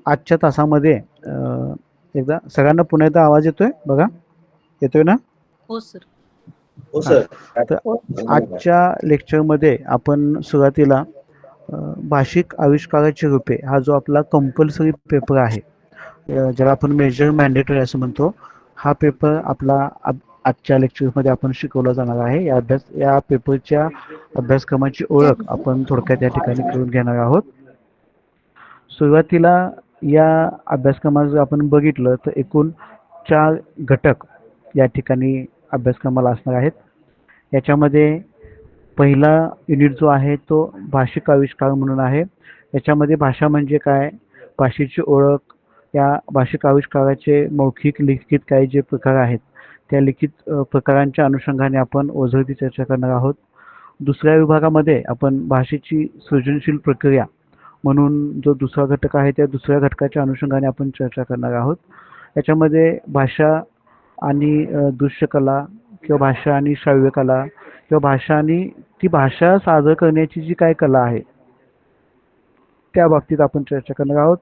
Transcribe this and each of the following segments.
आजच्या तासामध्ये एकदा सगळ्यांना पुन्हा एकदा आवाज येतोय बघा, येतोय ना? हो सर. हो हा. सर. तर आजच्या लेक्चरमध्ये आपण सुरुवातीला भाषिक आविष्काराची रूपे हा जो आपला कंपल्सरी पेपर आहे, ज्याला आपण मेजर मॅन्डेटरी असं म्हणतो, हा पेपर आपला आजच्या लेक्चरमध्ये आपण शिकवला जाणार आहे. या पेपरच्या अभ्यासक्रमाची ओळख आपण थोडक्यात या ठिकाणी करून घेणार आहोत. सुरुवातीला या अभ्यासक्रमात जर आपण बघितलं तर एकूण 4 घटक या ठिकाणी अभ्यासक्रमाला असणार आहेत. याच्यामध्ये पहिला युनिट जो आहे तो भाषिक आविष्कार म्हणून आहे. याच्यामध्ये भाषा म्हणजे काय, भाषेची ओळख, या भाषिक आविष्काराचे मौखिक लिखित काही जे प्रकार आहेत त्या लिखित प्रकारांच्या अनुषंगाने आपण ओझरती चर्चा करणार आहोत. दुसऱ्या विभागामध्ये आपण भाषेची सृजनशील प्रक्रिया म्हणून जो दुसरा घटक आहे त्या दुसऱ्या घटकाच्या अनुषंगाने आपण चर्चा करणार आहोत. याच्यामध्ये भाषा आणि दृश्यकला किंवा भाषा आणि श्राव्यकला किंवा भाषा आणि ती भाषा सादर करण्याची जी काय कला आहे त्या बाबतीत आपण चर्चा करणार आहोत.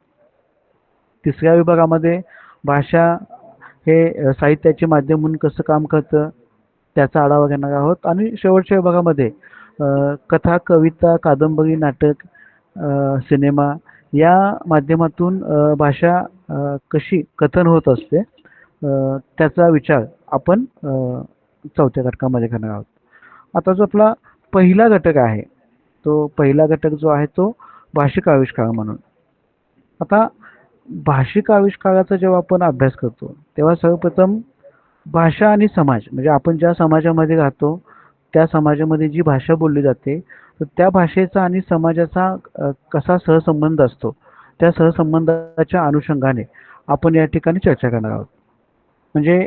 तिसऱ्या विभागामध्ये भाषा हे साहित्याचे माध्यम म्हणून कसं काम करतं त्याचा आढावा घेणार आहोत. आणि शेवटच्या विभागामध्ये कथा, कविता, कादंबरी, नाटक, सिनेमा या माध्यमातून भाषा कशी कथन होत असते त्याचा विचार आपण चौथ्या घटकामध्ये करणार आहोत. आता जो आपला पहिला घटक आहे तो पहिला घटक जो आहे तो भाषिक आविष्कार म्हणून. आता भाषिक आविष्काराचा जेव्हा आपण अभ्यास करतो तेव्हा सर्वप्रथम भाषा आणि समाज म्हणजे आपण ज्या समाजामध्ये राहतो त्या समाजामध्ये जी भाषा बोलली जाते तर त्या भाषेचा आणि समाजाचा कसा सहसंबंध असतो त्या सहसंबंधाच्या अनुषंगाने आपण या ठिकाणी चर्चा करणार आहोत. म्हणजे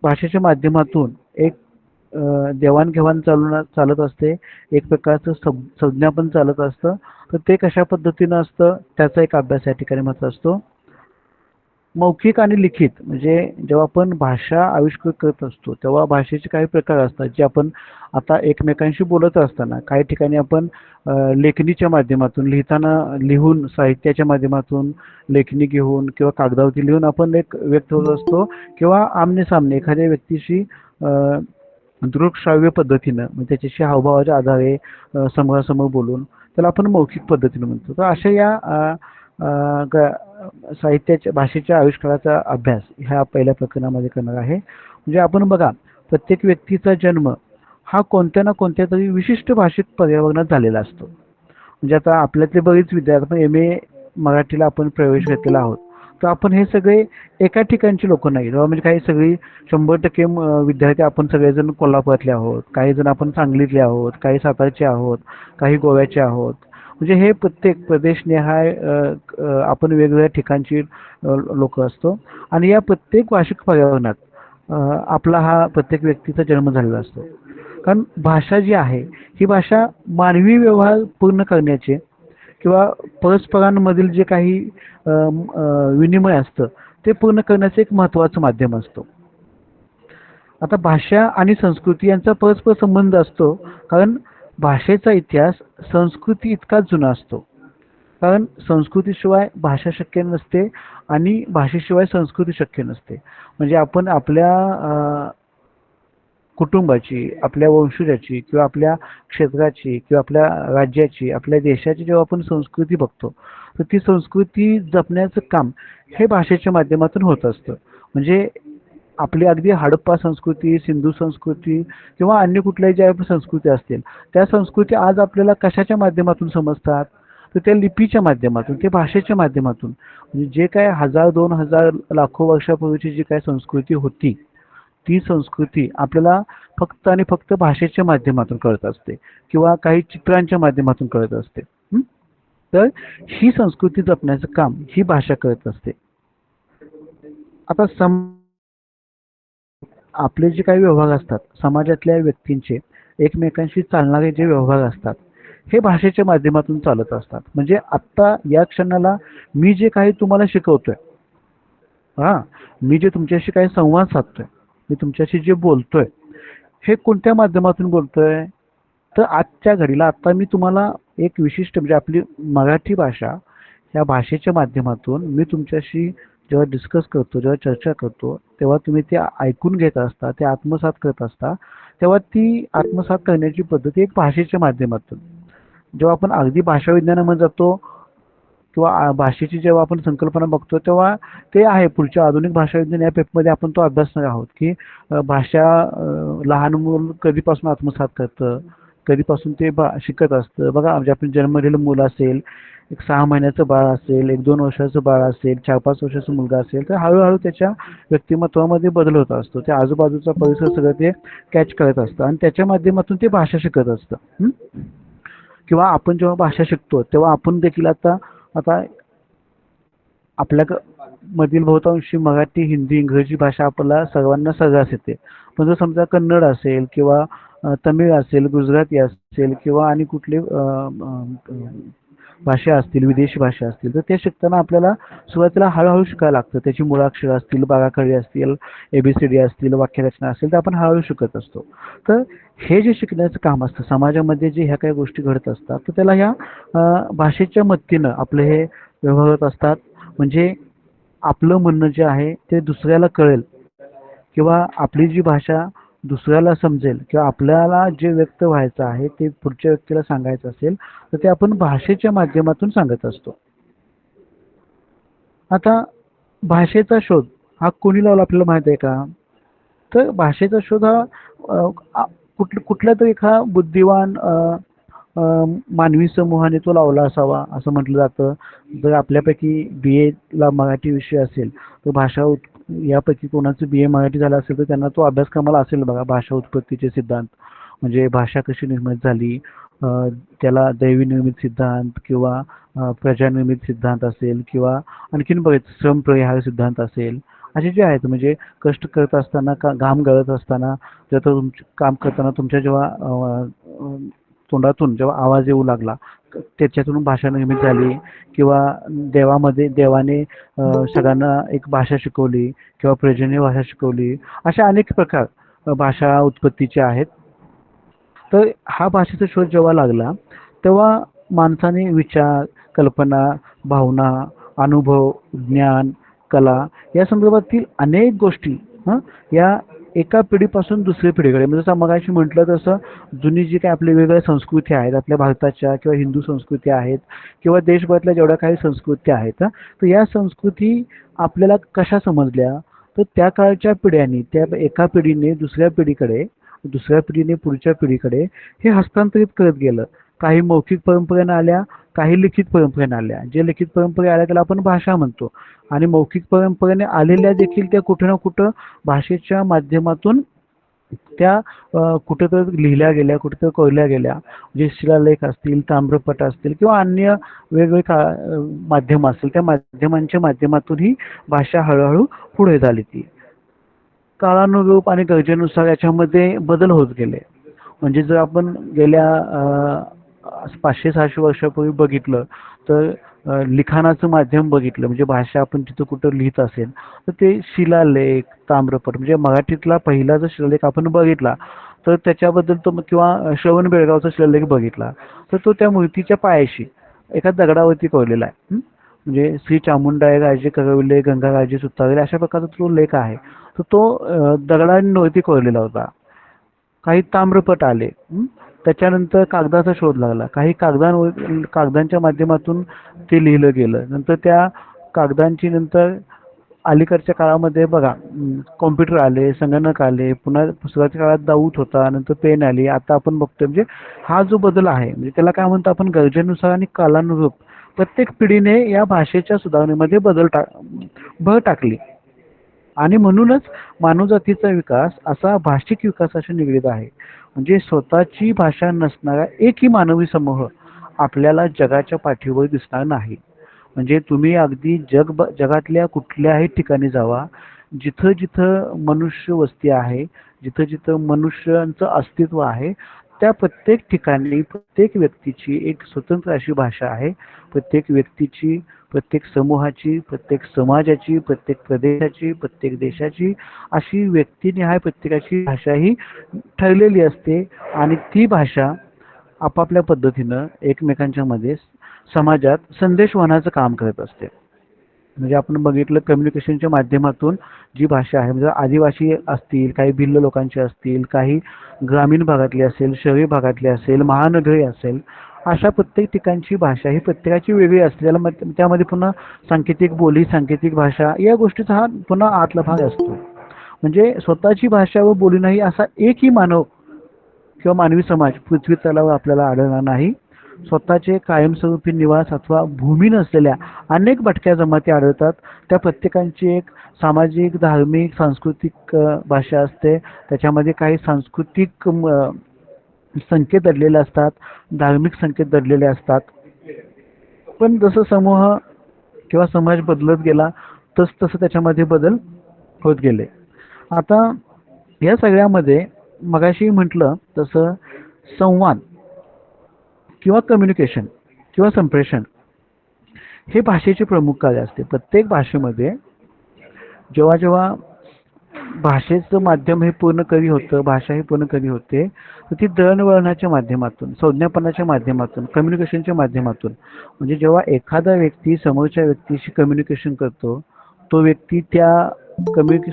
भाषेच्या माध्यमातून एक देवाणघेवाण चालत असते, एक प्रकारचं संज्ञा पण चालत असतं. तर ते कशा पद्धतीनं असतं त्याचा एक अभ्यास या ठिकाणी महत्त्व असतो. मौखिक आणि लिखित म्हणजे जेव्हा आपण भाषा आविष्कृत करत असतो तेव्हा भाषेचे काही प्रकार असतात जे आपण आता एकमेकांशी बोलत असताना काही ठिकाणी आपण लेखणीच्या माध्यमातून लिहून साहित्याच्या माध्यमातून लेखणी घेऊन किंवा कागदावरती लिहून आपण एक व्यक्त होत असतो किंवा आमने सामने एखाद्या व्यक्तीशी दृकश्राव्य पद्धतीनं म्हणजे त्याच्याशी हावभावाच्या आधारे समोरासमोर बोलून त्याला आपण मौखिक पद्धतीनं म्हणतो. तर अशा या साहित्याच्या भाषेच्या आविष्काराचा अभ्यास ह्या पहिल्या प्रकरणामध्ये करणार आहे. म्हणजे आपण बघा प्रत्येक व्यक्तीचा जन्म हा कोणत्या ना कोणत्या तरी विशिष्ट भाषिक पर्यावरणात झालेला असतो. म्हणजे आता आपल्यातले बरेच विद्यार्थी MA मराठीला आपण प्रवेश घेतलेला आहोत तर आपण हे सगळे एका ठिकाणचे लोक नाही, म्हणजे काही सगळी 100% विद्यार्थी आपण सगळेजण कोल्हापुरातले आहोत, काही जण आपण सांगलीतले आहोत, काही सातारचे आहोत, काही गोव्याचे आहोत. म्हणजे हे प्रत्येक प्रदेशनिहाय आपण वेगवेगळ्या ठिकाणची लोक असतो आणि या प्रत्येक भाषिक पर्यावरणात आपला हा प्रत्येक व्यक्तीचा जन्म झालेला असतो. कारण भाषा जी आहे ही भाषा मानवी व्यवहार पूर्ण करण्याचे किंवा परस्परांमधील जे काही विनिमय असतं ते पूर्ण करण्याचं एक महत्त्वाचं माध्यम असतो. आता भाषा आणि संस्कृती यांचा परस्पर संबंध असतो कारण भाषेचा इतिहास संस्कृती इतकाच जुना असतो. कारण संस्कृतीशिवाय भाषा शक्य नसते आणि भाषेशिवाय संस्कृती शक्य नसते. म्हणजे आपण आपल्या कुटुंबाची, आपल्या वंशजाची किंवा आपल्या क्षेत्राची किंवा आपल्या राज्याची, आपल्या देशाची जेव्हा आपण संस्कृती बघतो तर ती संस्कृती जपण्याचं काम हे भाषेच्या माध्यमातून होत असतं. म्हणजे आपली अगदी हडप्पा संस्कृती, सिंधू संस्कृती किंवा अन्य कुठल्याही ज्या संस्कृती असतील त्या संस्कृती आज आपल्याला कशाच्या माध्यमातून समजतात तर त्या लिपीच्या माध्यमातून, ते भाषेच्या माध्यमातून. म्हणजे जे काय 1000, 2000, लाखो वर्षापूर्वीची जी काय संस्कृती होती ती संस्कृती आपल्याला फक्त आणि फक्त भाषेच्या माध्यमातून कळत असते किंवा काही चित्रांच्या माध्यमातून कळत असते. तर ही संस्कृती जपण्याचं काम ही भाषा करत असते. आता आपले जे काही व्यवहार असतात समाजातल्या व्यक्तींचे एकमेकांशी चालणारे जे व्यवहार असतात हे भाषेच्या माध्यमातून चालत असतात. म्हणजे आत्ता या क्षणाला मी जे काही तुम्हाला शिकवतोय हां, मी जे तुमच्याशी काही संवाद साधतोय, मी तुमच्याशी जे बोलतोय, हे कोणत्या माध्यमातून बोलतोय? तर आजच्या घडीला आता मी तुम्हाला एक विशिष्ट म्हणजे आपली मराठी भाषा, या भाषेच्या माध्यमातून मी तुमच्याशी जेव्हा डिस्कस करतो, जेव्हा चर्चा करतो, तेव्हा तुम्ही ते ऐकून घेत असता, ते आत्मसात करत असता. तेव्हा ती आत्मसात करण्याची पद्धत एक भाषेच्या माध्यमातून. जेव्हा आपण अगदी भाषा विज्ञानामध्ये जातो किंवा भाषेची जेव्हा आपण संकल्पना बघतो तेव्हा ते आहे पुढच्या आधुनिक भाषा विज्ञान या पेपरमध्ये आपण तो अभ्यासणार आहोत की भाषा लहान मूल कधीपासून आत्मसात करतं, कधीपासून ते शिकत असतं. बघा म्हणजे आपण जन्मलेलं मुलं असेल, एक 6 महिन्याचं बाळ असेल, 1-2 वर्षाचं बाळ असेल, 4-5 वर्षाचा मुलगा असेल, तर हळूहळू त्याच्या व्यक्तिमत्वामध्ये बदल होत असतो. त्या आजूबाजूचा परिसर सगळं ते कॅच करत असतं आणि त्याच्या माध्यमातून ते भाषा शिकत असतं. किंवा आपण जेव्हा भाषा शिकतो तेव्हा आपण देखील आता आता आपल्या मधील बहुतांशी मराठी, हिंदी, इंग्रजी भाषा आपल्याला सर्वांना सर्रास येते. पण जर समजा कन्नड असेल किंवा तमिळ असेल, गुजराती असेल किंवा आणि कुठली भाषा असतील, विदेशी भाषा असतील, तर ते शिकताना आपल्याला सुरुवातीला हळूहळू शिकायला लागतं. त्याची मुळाक्षरं असतील, बाराखडी असतील, एबीसीडी असतील, वाक्यरचना असेल, तर आपण हळूहळू शिकत असतो. तर हे जे शिकण्याचं काम असतं, समाजामध्ये जे ह्या काही गोष्टी घडत असतात, तर त्याला ह्या भाषेच्या मदतीनं आपलं हे व्यवहार होत असतात. म्हणजे आपलं म्हणणं जे आहे ते दुसऱ्याला कळेल किंवा आपली जी भाषा दुसऱ्याला समजेल किंवा आपल्याला जे व्यक्त व्हायचं आहे ते पुढच्या व्यक्तीला सांगायचं असेल, तर ते आपण भाषेच्या माध्यमातून सांगत असतो. आता भाषेचा शोध हा कोणी लावला आपल्याला माहिती आहे का? तर भाषेचा शोध हा अ, आ कुठल्यातरी एका बुद्धिवान अ, मानवी समूहाने तो लावला असावा असं म्हटलं जातं. जर आपल्यापैकी बी-एला मराठी विषय असेल, तर यापैकी कोणाचं बी-ए मराठी झालं असेल, तर त्यांना तो अभ्यासक्रमाला असेल बघा, भाषा उत्पत्तीचे सिद्धांत. म्हणजे भाषा कशी निर्मित झाली, अ, त्याला दैवी सिद्धांत किंवा प्रजानिर्मित सिद्धांत असेल किंवा आणखीन बरेच श्रमपरिहार सिद्धांत असेल. असे जे आहेत म्हणजे कष्ट करत असताना, घाम गळत असताना, काम करताना तुमच्या जेव्हा तोंडातून जेव्हा आवाज येऊ लागला, त्याच्यातून भाषा निर्मित झाली किंवा देवाने सगळ्यांना एक भाषा शिकवली किंवा पर्जन्य भाषा शिकवली. अशा अनेक प्रकार भाषा उत्पत्तीचे आहेत. तर हा भाषेचा शोध जेव्हा लागला, तेव्हा माणसाने विचार, कल्पना, भावना, अनुभव, ज्ञान, कला या संदर्भातील अनेक गोष्टी हं, या एका पिढीपासून दुसऱ्या पिढीकडे म्हणजे जसं मगाशी म्हटलं तसं जुनी जी काही आपली वेगवेगळ्या संस्कृती आहेत, आपल्या भारताच्या किंवा हिंदू संस्कृती आहेत किंवा देशभरातल्या जेवढ्या काही संस्कृती आहेत हं, तर या संस्कृती आपल्याला कशा समजल्या? तर त्या काळच्या पिढ्यांनी त्या एका पिढीने दुसऱ्या पिढीने पुढच्या पिढीकडे हे हस्तांतरित करत गेलं. काही मौखिक परंपरेनं आल्या, काही लिखित परंपरेनं आल्या. जे लिखित परंपरे आल्या त्याला आपण भाषा म्हणतो आणि मौखिक परंपरेने आलेल्या देखील त्या कुठे ना कुठं भाषेच्या माध्यमातून त्या कुठेतरी लिहिल्या गेल्या, कुठेतरी कोरल्या गेल्या. जे शिलालेख असतील, ताम्रपट असतील किंवा अन्य वेगवेगळे माध्यम असतील, त्या माध्यमांच्या माध्यमातून ही भाषा हळूहळू पुढे झाली ती. काळानुरूप आणि गरजेनुसार याच्यामध्ये बदल होत गेले. म्हणजे जर आपण गेल्या 500-600 वर्षापूर्वी बघितलं तर लिखाणाचं माध्यम बघितलं म्हणजे भाषा आपण तिथं कुठं लिहित असेल तर ते शिलालेख, ताम्रपट म्हणजे मराठीतला पहिला जर शिलालेख आपण बघितला तर त्याच्याबद्दल तो किंवा श्रवण बेळगावचा शिलालेख बघितला तर तो त्या मूर्तीच्या पायाशी एका दगडावरती कोरलेला आहे. म्हणजे श्री चामुंडाई राजे करविले, गंगा राजे सुतारले अशा प्रकारचा तो लेख आहे. तर तो दगडांवरती कोरलेला होता. काही ताम्रपट आले. त्याच्यानंतर कागदाचा शोध लागला. काही कागदांच्या माध्यमातून ते लिहिलं गेलं. नंतर त्या कागदांची नंतर अलीकडच्या काळामध्ये बघा कॉम्प्युटर आले, संगणक आले, पुन्हा सुरुवातीच्या काळात दाऊत होता, नंतर पेन आली. आता आपण बघतोय म्हणजे हा जो बदल आहे म्हणजे त्याला काय म्हणतो आपण गरजेनुसार आणि कालानुरूप प्रत्येक पिढीने या भाषेच्या सुधारणेमध्ये भर टाकली. आणि म्हणूनच मानवजातीचा विकास असा भाषिक विकासाशी निगडीत आहे. म्हणजे स्वतःची भाषा नसणारा एकही मानवी समूह आपल्याला जगाच्या पाठीवर दिसणार नाही. म्हणजे तुम्ही अगदी जगातल्या कुठल्याही ठिकाणी जावा, जिथं मनुष्य वस्ती आहे, जिथं मनुष्यांचं अस्तित्व आहे, त्या प्रत्येक ठिकाणी प्रत्येक व्यक्तीची एक स्वतंत्र अशी भाषा आहे. प्रत्येक व्यक्तीची प्रत्येक समूहाची, प्रत्येक समाजाची, प्रत्येक प्रदेशाची, प्रत्येक देशाची अशी व्यक्तिनिहाय प्रत्येकाची भाषा ही ठरलेली असते आणि ती भाषा आपापल्या पद्धतीनं एकमेकांच्या मध्ये समाजात संदेश वहनाचं काम करत असते. म्हणजे आपण बघितलं कम्युनिकेशनच्या माध्यमातून जी भाषा आहे म्हणजे आदिवासी असतील, काही भिल्ल लोकांची असतील, काही ग्रामीण भागातली असेल, शहरी भागातली असेल, महानगरी असेल, अशा प्रत्येक ठिकाणची भाषा ही प्रत्येकाची वेगळी असते. त्यामध्ये पुन्हा सांकेतिक बोली, सांकेतिक भाषा या गोष्टीचा हा पुन्हा आतला भाग असतो. म्हणजे स्वतःची भाषा व बोली नाही असा एकही मानव किंवा मानवी समाज पृथ्वी तलावर आपल्याला आढळणार नाही. स्वतःचे कायमस्वरूपी निवास अथवा भूमी नसलेल्या अनेक भटक्या जमाती आढळतात. त्या प्रत्येकांची एक सामाजिक, धार्मिक, सांस्कृतिक भाषा असते. त्याच्यामध्ये काही सांस्कृतिक संकेत दडलेले असतात, धार्मिक संकेत दडलेले असतात. पण जसं समूह किंवा समाज बदलत गेला तसं त्याच्यामध्ये बदल होत गेले. आता या सगळ्यामध्ये मगाशी म्हटलं तसं संवाद किंवा कम्युनिकेशन किंवा संप्रेषण हे भाषेचे प्रमुख कार्य असते. प्रत्येक भाषेमध्ये जेव्हा जेव्हा भाषेचं माध्यम हे पूर्ण कवी होतं, भाषा ही पूर्ण कवी होते, तर ती दळणवळणाच्या माध्यमातून, संज्ञापनाच्या माध्यमातून, कम्युनिकेशनच्या माध्यमातून, म्हणजे जेव्हा एखादा व्यक्ती समोरच्या व्यक्तीशी कम्युनिकेशन करतो, तो व्यक्ती त्या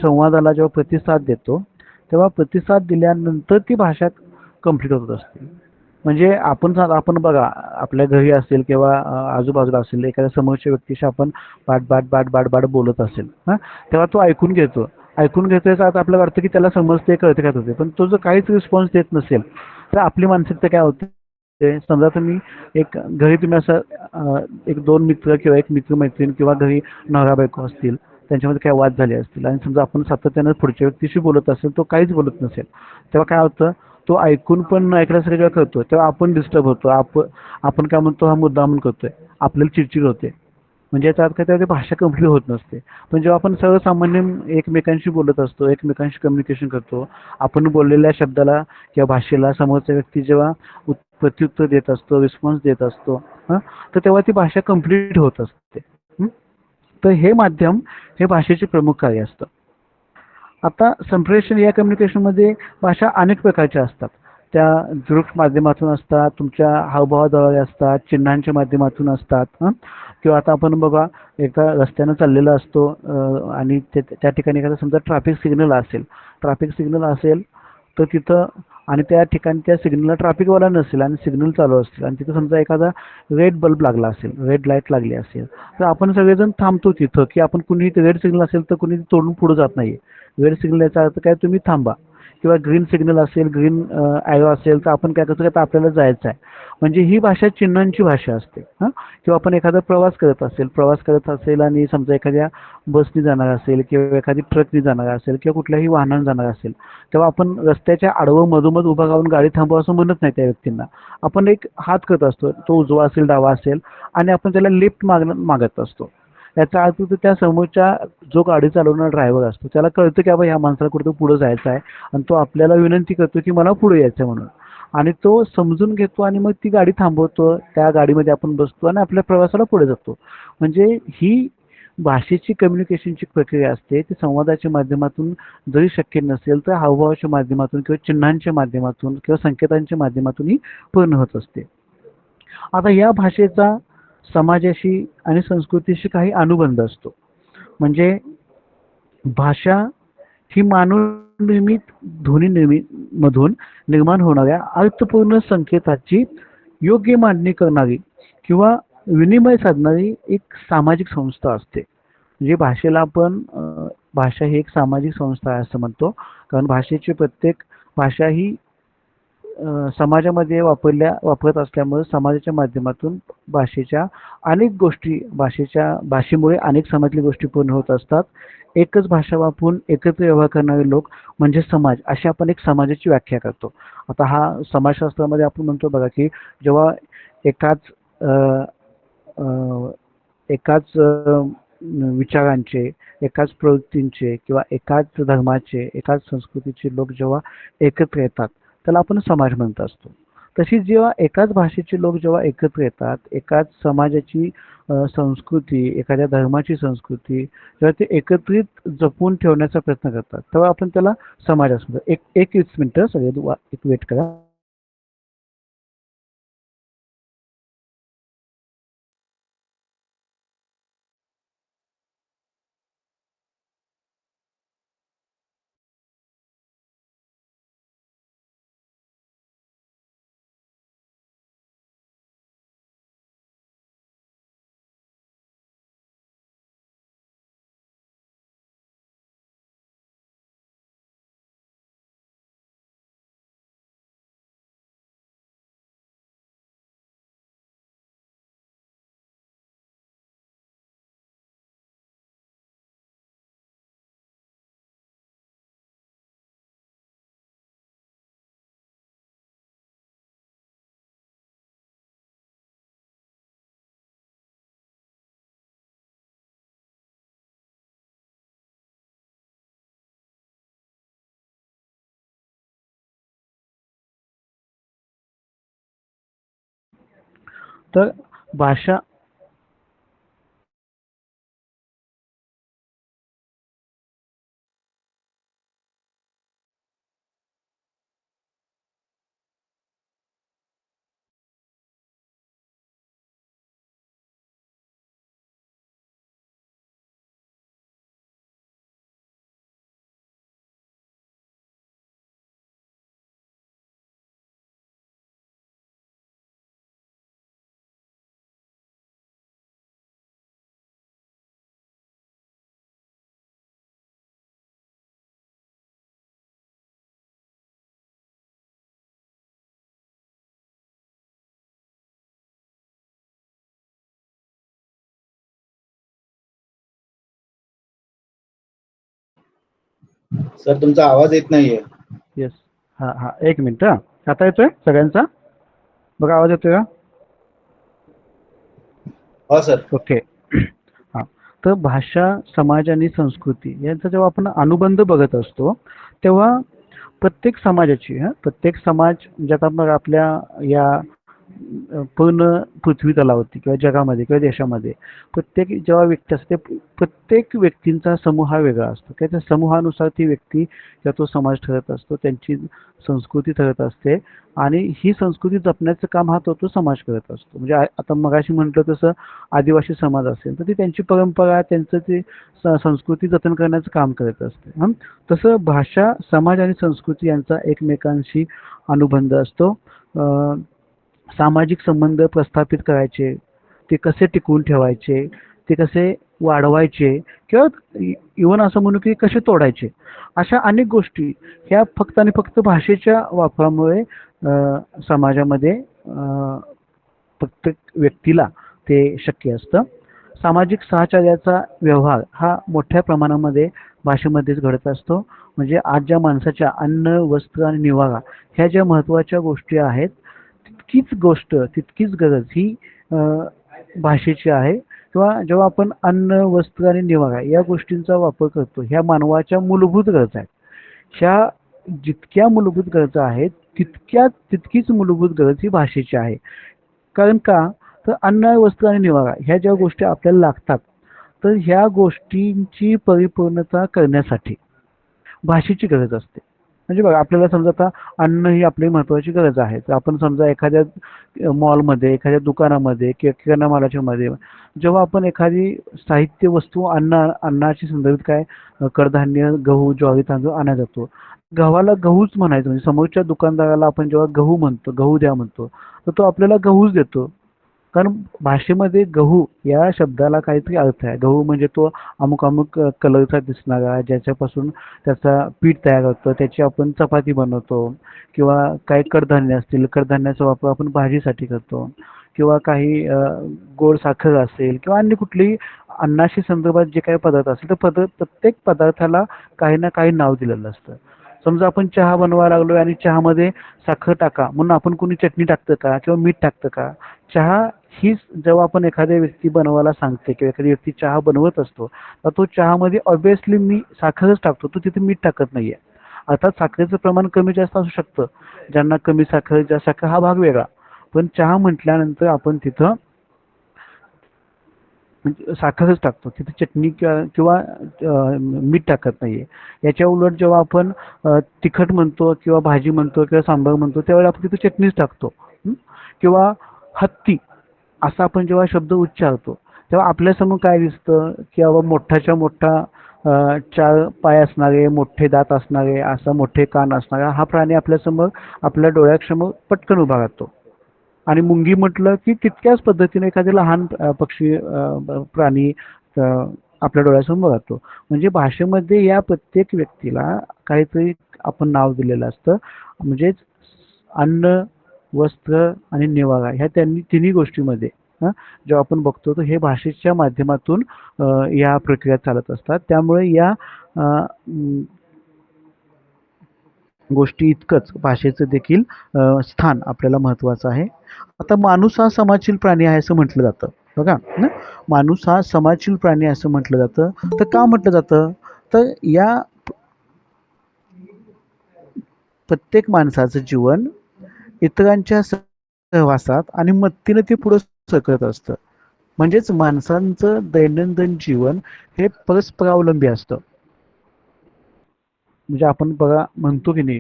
संवादाला जेव्हा प्रतिसाद देतो, तेव्हा प्रतिसाद दिल्यानंतर ती भाषा कंप्लीट होत असते. म्हणजे आपण बघा आपल्या घरी असेल किंवा आजूबाजूला असेल, एखाद्या समोरच्या व्यक्तीशी आपण बाट बाट बाट बाट बाट बोलत असेल, तेव्हा तो ऐकून घेतोय तर आता आपल्याला वाटतं की त्याला समजते, कळते काय होते. पण तो जर काहीच रिस्पॉन्स देत नसेल तर आपली मानसिकता काय होते. समजा तुम्ही घरी तुम्ही असं एक दोन मित्र किंवा एक मित्रमैत्रीण किंवा घरी नवरा बायको असतील, त्यांच्यामध्ये काय वाद झाले असतील आणि समजा आपण सातत्यानं पुढच्या व्यक्तीशी बोलत असेल, तो काहीच बोलत नसेल, तेव्हा काय होतं, तो ऐकून पण ऐकण्यासाठी जेव्हा करतो तेव्हा आपण डिस्टर्ब होतो. आपण काय म्हणतो, हा मुद्दा म्हणून करतोय, आपल्याला चिडचिड होते. म्हणजे याचा अर्थ तेव्हा ती भाषा कंप्लीट होत नसते. पण जेव्हा आपण सर्वसामान्य एकमेकांशी बोलत असतो, एकमेकांशी कम्युनिकेशन करतो, आपण बोललेल्या शब्दाला किंवा भाषेला समोरचा व्यक्ती जेव्हा प्रत्युत्तर देत असतो, रिस्पॉन्स देत असतो, तर तेव्हा ती भाषा कंप्लीट होत असते. तर हे माध्यम हे भाषेचे प्रमुख कार्य असतं. आता संप्रेषण या कम्युनिकेशनमध्ये भाषा अनेक प्रकारच्या असतात. त्या दृक माध्यमातून असतात, तुमच्या हावभावाद्वारे असतात, चिन्हांच्या माध्यमातून असतात. किंवा आता आपण बघा एका रस्त्यानं चाललेला असतो आणि त्या ठिकाणी एखादा समजा ट्रॅफिक सिग्नल असेल तर तिथं आणि त्या ठिकाणी त्या सिग्नलला ट्रॅफिकवाला नसेल आणि सिग्नल चालू असतील आणि तिथं समजा एखादा रेड बल्ब लागला असेल, रेड लाईट लागली असेल, तर आपण सगळेजण थांबतो तिथं, की आपण कुणी रेड सिग्नल असेल तर कुणी तोडून पुढे जात नाही. रेड सिग्नल याचा अर्थ काय, तुम्ही थांबा. किंवा ग्रीन सिग्नल असेल, ग्रीन ॲरो असेल तर आपण काय करतो, आता आपल्याला जायचं आहे. म्हणजे ही भाषा चिन्हांची भाषा असते. किंवा आपण एखादा प्रवास करत असेल आणि समजा एखाद्या बसनी जाणार असेल किंवा एखादी ट्रकनी जाणार असेल किंवा कुठल्याही वाहनानं जाणार असेल, तेव्हा आपण रस्त्याच्या आडवं मधोमध उभा राहून गाडी थांबवा असं म्हणत नाही त्या व्यक्तींना. आपण एक हात करत असतो, तो उजवा असेल डावा असेल आणि आपण त्याला लिफ्ट मागत असतो. याचा अर्थ तर त्या समोरच्या जो गाडी चालवणारा ड्रायव्हर असतो त्याला कळतं की बाबा ह्या माणसाला कुठं पुढे जायचं आहे आणि तो आपल्याला विनंती करतो की मला पुढे यायचं म्हणून. आणि तो समजून घेतो आणि मग ती गाडी थांबवतो, त्या गाडीमध्ये आपण बसतो आणि आपल्या प्रवासाला पुढे जातो. म्हणजे ही भाषेची कम्युनिकेशनची प्रक्रिया असते, ती संवादाच्या माध्यमातून जरी शक्य नसेल तर हावभावाच्या माध्यमातून किंवा चिन्हांच्या माध्यमातून किंवा संकेतांच्या माध्यमातूनही पूर्ण होत असते. आता या भाषेचा समाजाशी आणि संस्कृतीशी काही अनुबंध असतो. म्हणजे भाषा ही मानवनिर्मित मधून निर्माण होणाऱ्या अर्थपूर्ण संकेताची योग्य मांडणी करणारी किंवा विनिमय साधणारी एक सामाजिक संस्था असते. म्हणजे भाषेला आपण भाषा ही एक सामाजिक संस्था आहे असं म्हणतो, कारण प्रत्येक भाषा ही समाजामध्ये वापरत असल्यामुळे समाजाच्या माध्यमातून भाषेमुळे अनेक समाजातल्या गोष्टी पूर्ण होत असतात. एकच भाषा वापरून एकत्र व्यवहार करणारे लोक म्हणजे समाज, अशी आपण एक समाजाची व्याख्या करतो. आता हा समाजशास्त्रामध्ये आपण म्हणतो बघा की जेव्हा एकाच विचारांचे, एकाच प्रवृत्तींचे किंवा एकाच धर्माचे, एकाच संस्कृतीचे लोक जेव्हा एकत्र येतात त्याला आपण समाज म्हणत असतो. तशीच जेव्हा एकाच भाषेचे लोक जेव्हा एकत्र येतात, एकाच समाजाची संस्कृती, एखाद्या धर्माची संस्कृती जेव्हा ते एकत्रित जपून ठेवण्याचा प्रयत्न करतात, तेव्हा आपण त्याला समाज असं म्हणतो. एकच मिनिटं सगळे एक वेट करा. तर भाषा सर तुमचा आवाज येत नाहीये. येस. हां हां, एक मिनिट. हां, आता येतोय सगळ्यांचा? बघा आवाज येतोय का? हो सर. ओके. हां. तर भाषा, समाज आणि संस्कृती यांचा जेव्हा आपण अनुबंध बघत असतो, तेव्हा प्रत्येक समाजाची प्रत्येक समाज म्हणजे आता मग आपल्या या पूर्ण पृथ्वी तलावरती किंवा जगामध्ये किंवा देशामध्ये प्रत्येक जेव्हा व्यक्ती असते, प्रत्येक व्यक्तींचा समूह हा वेगळा असतो. किंवा त्या समूहानुसार ती व्यक्ती किंवा तो समाज ठरत असतो, त्यांची संस्कृती ठरत असते आणि ही संस्कृती जपण्याचं काम हा तो समाज करत असतो. म्हणजे आता मगाशी म्हटलं तसं आदिवासी समाज असेल तर ती त्यांची परंपरा, त्यांचं ते संस्कृती जतन करण्याचं काम करत असते. तसं भाषा, समाज आणि संस्कृती यांचा एकमेकांशी अनुबंध असतो. सामाजिक संबंध प्रस्थापित करायचे, ते कसे टिकवून ठेवायचे, ते कसे वाढवायचे किंवा इव्हन असं म्हणू की कसे तोडायचे, अशा अनेक गोष्टी ह्या फक्त आणि फक्त भाषेच्या वापरामुळे समाजामध्ये प्रत्येक व्यक्तीला ते शक्य असतं. सामाजिक साहचर्याचा व्यवहार हा मोठ्या प्रमाणामध्ये भाषेमध्येच घडत असतो. म्हणजे आज ज्या माणसाच्या अन्न, वस्त्र आणि निवारा ह्या ज्या महत्त्वाच्या गोष्टी आहेत, तितकीच गोष्ट, तितकीच गरज ही भाषेची आहे. किंवा जेव्हा आपण अन्न, वस्त्र आणि निवारा या गोष्टींचा वापर करतो, ह्या मानवाच्या मूलभूत गरजा आहेत. ह्या जितक्या मूलभूत गरजा आहेत, तितकीच मूलभूत गरज ही भाषेची आहे. कारण का? तर अन्न, वस्त्र आणि निवारा ह्या ज्या गोष्टी आपल्याला लागतात, तर ह्या गोष्टींची परिपूर्णता करण्यासाठी भाषेची गरज असते. म्हणजे बघा आपल्याला समजा आता अन्न ही आपली महत्त्वाची गरज आहे. तर आपण समजा एखाद्या मॉलमध्ये, एखाद्या दुकानामध्ये किंवा किराणा मालाच्या मध्ये जेव्हा आपण एखादी साहित्य वस्तू अन्नाची संदर्भित काय कडधान्य, गहू, ज्वारी, तांदूळ आणायला जातो. गव्हाला गहूच म्हणायचं म्हणजे समोरच्या दुकानदाराला आपण जेव्हा गहू म्हणतो, गहू द्या म्हणतो, तर तो आपल्याला गहूच देतो. कारण भाषेमध्ये गहू या शब्दाला काहीतरी अर्थ आहे. गहू म्हणजे तो अमुक अमुक कलरचा दिसणारा, ज्याच्यापासून त्याचा पीठ तयार होतं, त्याची आपण चपाती बनवतो किंवा काही कडधान्य असतील, कडधान्याचा वापर आपण भाजीसाठी करतो किंवा काही गोड साखर असेल किंवा अन्य कुठलीही अन्नाशी संदर्भात जे काही पदार्थ असेल, तर प्रत्येक पदार्थाला काही ना काही नाव दिलेलं असतं. समजा आपण चहा बनवायला लागलोय आणि चहामध्ये साखर टाका म्हणून आपण कोणी चटणी टाकतं का किंवा मीठ टाकतं का? चहा हीच जेव्हा आपण एखाद्या व्यक्ती बनवायला सांगते किंवा एखादी व्यक्ती चहा बनवत असतो, तर तो चहामध्ये ऑब्व्हियसली मी साखरच टाकतो, तो तिथे मीठ टाकत नाहीये. अर्थात साखरेचं प्रमाण कमी जास्त असू शकतं, ज्यांना कमी साखर जास्त साखर हा भाग वेगळा. पण चहा म्हटल्यानंतर आपण तिथं म्हणजे साखरच टाकतो, तिथे चटणी किंवा मीठ टाकत नाहीये. याच्या उलट जेव्हा आपण तिखट म्हणतो किंवा भाजी म्हणतो किंवा सांबार म्हणतो त्यावेळेला आपण तिथे चटणीच टाकतो. हं? किंवा हत्ती असा आपण जेव्हा शब्द उच्चारतो तेव्हा आपल्यासमोर काय दिसतं की बाबा मोठाच्या मोठा 4 पाय असणारे, मोठे दात असणारे, असा मोठे कान असणारा हा प्राणी आपल्यासमोर आपल्या डोळ्यासमोर पटकन उभा राहतो. आणि मुंगी म्हटलं की तितक्याच पद्धतीने एखादी लहान पक्षी प्राणी अ, आपल्या डोळ्यासमोर राहतो. म्हणजे भाषेमध्ये या प्रत्येक व्यक्तीला काहीतरी आपण नाव दिलेलं असतं. म्हणजेच अन्न, वस्त्र आणि निवारा ह्या त्यांनी तिन्ही गोष्टीमध्ये जेव्हा आपण बघतो तर हे भाषेच्या माध्यमातून या प्रक्रिया चालत असतात. त्यामुळे या गोष्टी इतकंच भाषेचं देखील स्थान आपल्याला महत्वाचं आहे. आता माणूस हा समाजशील प्राणी आहे असं म्हटलं जातं बघा ना. माणूस हा समाजशील प्राणी असं म्हटलं जातं. तर का म्हटलं जातं? तर या प्रत्येक माणसाचं जीवन इतरांच्या सहवासात आणि मदतीने ते पुढे सरकत असतं. म्हणजेच माणसांचं दैनंदिन जीवन हे परस्परावलंबी असतं. म्हणजे आपण बघा म्हणतो की नाही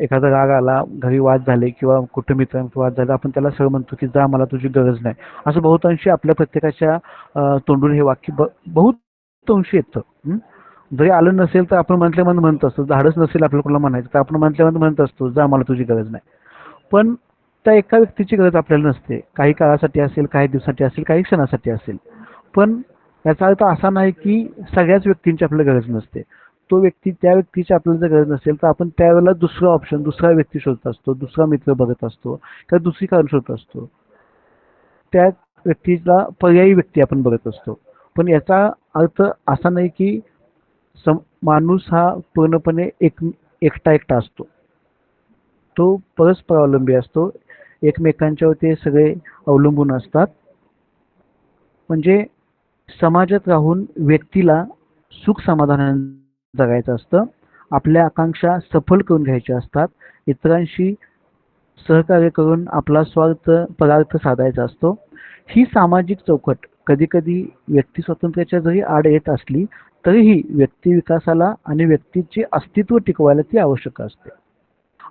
एखादा राग आला, घरी वाद झाले किंवा कुठे मित्रांचा वाद झाला, आपण त्याला सरळ म्हणतो की जा मला तुझी गरज नाही. असं बहुतांशी आपल्या प्रत्येकाच्या तोंडून हे वाक्य बहुतांशी येतं. जरी आलं नसेल तर आपण म्हटल्यामध्ये म्हणत असतो, धाडस नसेल आपल्याला कोणाला म्हणायचं तर आपण म्हटल्यामध्ये म्हणत असतो जा मला तुझी गरज नाही. पण त्या एका व्यक्तीची गरज आपल्याला नसते. काही काळासाठी असेल, काही दिवसासाठी असेल, काही क्षणासाठी असेल. पण याचा अर्थ असा नाही की सगळ्याच व्यक्तींची आपल्याला गरज नसते. तो व्यक्ती त्या व्यक्तीची आपल्याला जर गरज नसेल तर आपण त्यावेळेला दुसरा ऑप्शन, दुसरा व्यक्ती शोधत असतो, दुसरा मित्र बघत असतो किंवा दुसरी कारण शोधत असतो. त्या व्यक्तीला पर्यायी व्यक्ती आपण बघत असतो. पण याचा अर्थ असा नाही की माणूस हा पूर्णपणे एकटा एकटा असतो. तो परस्परावलंबी असतो. एकमेकांच्यावर ते सगळे अवलंबून असतात. म्हणजे समाजात राहून व्यक्तीला सुख समाधानाने जगायचं असतं. आपल्या आकांक्षा सफल करून घ्यायच्या असतात. इतरांशी सहकार्य करून आपला स्वार्थ पदार्थ साधायचा असतो. ही सामाजिक चौकट कधी कधी व्यक्ती स्वातंत्र्याच्या जरी आड येत असली तरीही व्यक्ती विकासाला आणि व्यक्तीचे अस्तित्व टिकवायला ती आवश्यक असते.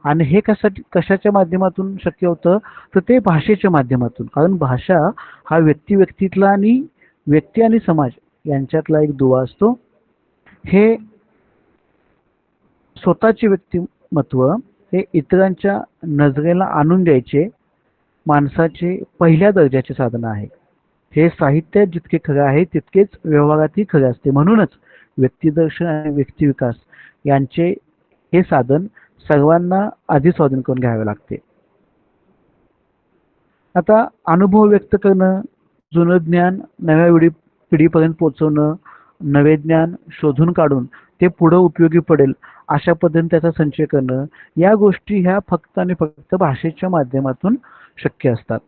आणि हे कशाच्या माध्यमातून शक्य होतं? तर ते भाषेच्या माध्यमातून. कारण भाषा हा व्यक्तितला आणि व्यक्ती आणि समाज यांच्यातला एक दुवा असतो. हे स्वतःचे व्यक्तिमत्व हे इतरांच्या नजरेला आणून द्यायचे माणसाचे पहिल्या दर्जाचे साधन आहे. हे साहित्यात जितके खरे आहे तितकेच व्यवहारातही खरे असते. म्हणूनच व्यक्तिदर्शन आणि व्यक्तिविकास यांचे हे साधन सर्वांना आधी स्वाधीन करून घ्यावे लागते. आता अनुभव व्यक्त करणं, जुनं ज्ञान नव्या पिढीपर्यंत पोहोचवणं, नवे ज्ञान शोधून काढून ते पुढे उपयोगी पडेल अशा पद्धतीने त्याचा संचय करणं, या गोष्टी ह्या फक्त आणि फक्त भाषेच्या माध्यमातून शक्य असतात.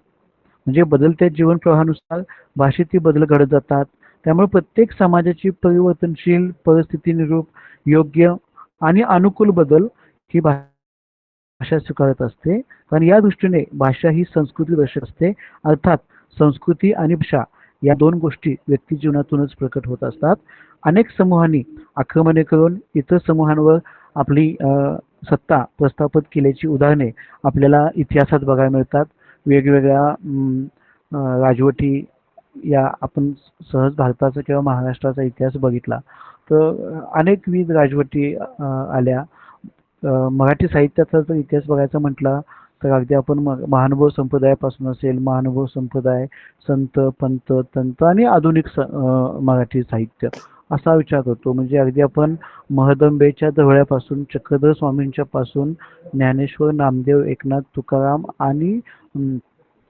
म्हणजे बदलत्या जीवन प्रवाहानुसार भाषेतही बदल घडत जातात. त्यामुळे प्रत्येक समाजाची परिवर्तनशील परिस्थितीनुरूप योग्य आणि अनुकूल बदल ही भाषा स्वीकारत असते. कारण या दृष्टीने भाषा ही संस्कृती दर्शक असते. अर्थात संस्कृती आणि भाषा या दोन गोष्टी व्यक्ती जीवनातूनच प्रकट होत असतात. अनेक समूहांनी आक्रमणे करून इतर समूहांवर आपली सत्ता प्रस्थापित केल्याची उदाहरणे आपल्याला इतिहासात बघायला मिळतात. वेगवेगळ्या राजवटी या आपण सहज भारताचा किंवा महाराष्ट्राचा इतिहास बघितला तर अनेकविध राजवटी आल्या. मराठी साहित्याचा जर इतिहास बघायचा म्हटला तर अगदी आपण महानुभव संप्रदायापासून असेल, महानुभव संप्रदाय, संत, पंत, तंत आणि आधुनिक मराठी साहित्य असा विचार करतो. म्हणजे अगदी आपण महदंबेच्या दहळ्यापासून चक्रधर स्वामींच्या पासून ज्ञानेश्वर, नामदेव, एकनाथ, तुकाराम आणि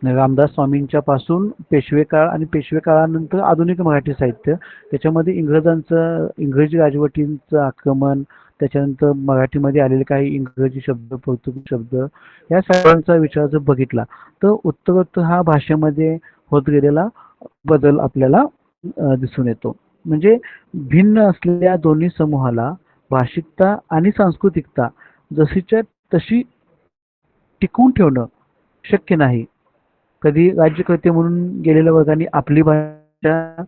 रामदास स्वामींच्या पासून पेशवे काळ आणि पेशवे काळानंतर आधुनिक मराठी साहित्य, त्याच्यामध्ये इंग्रजी राजवटींचं आक्रमण, त्याच्यानंतर मराठीमध्ये आलेले काही इंग्रजी शब्द, पोर्तुगीज शब्द या सगळ्यांचा विचार जर बघितला तर उत्तरोत्तर हा भाषेमध्ये होत गेलेला बदल आपल्याला दिसून येतो. म्हणजे भिन्न असलेल्या दोन्ही समूहाला भाषिकता आणि सांस्कृतिकता जशीच्या तशी टिकवून ठेवणं शक्य नाही. कधी राज्यकर्ते म्हणून गेलेल्या वर्गाने आपली भाषा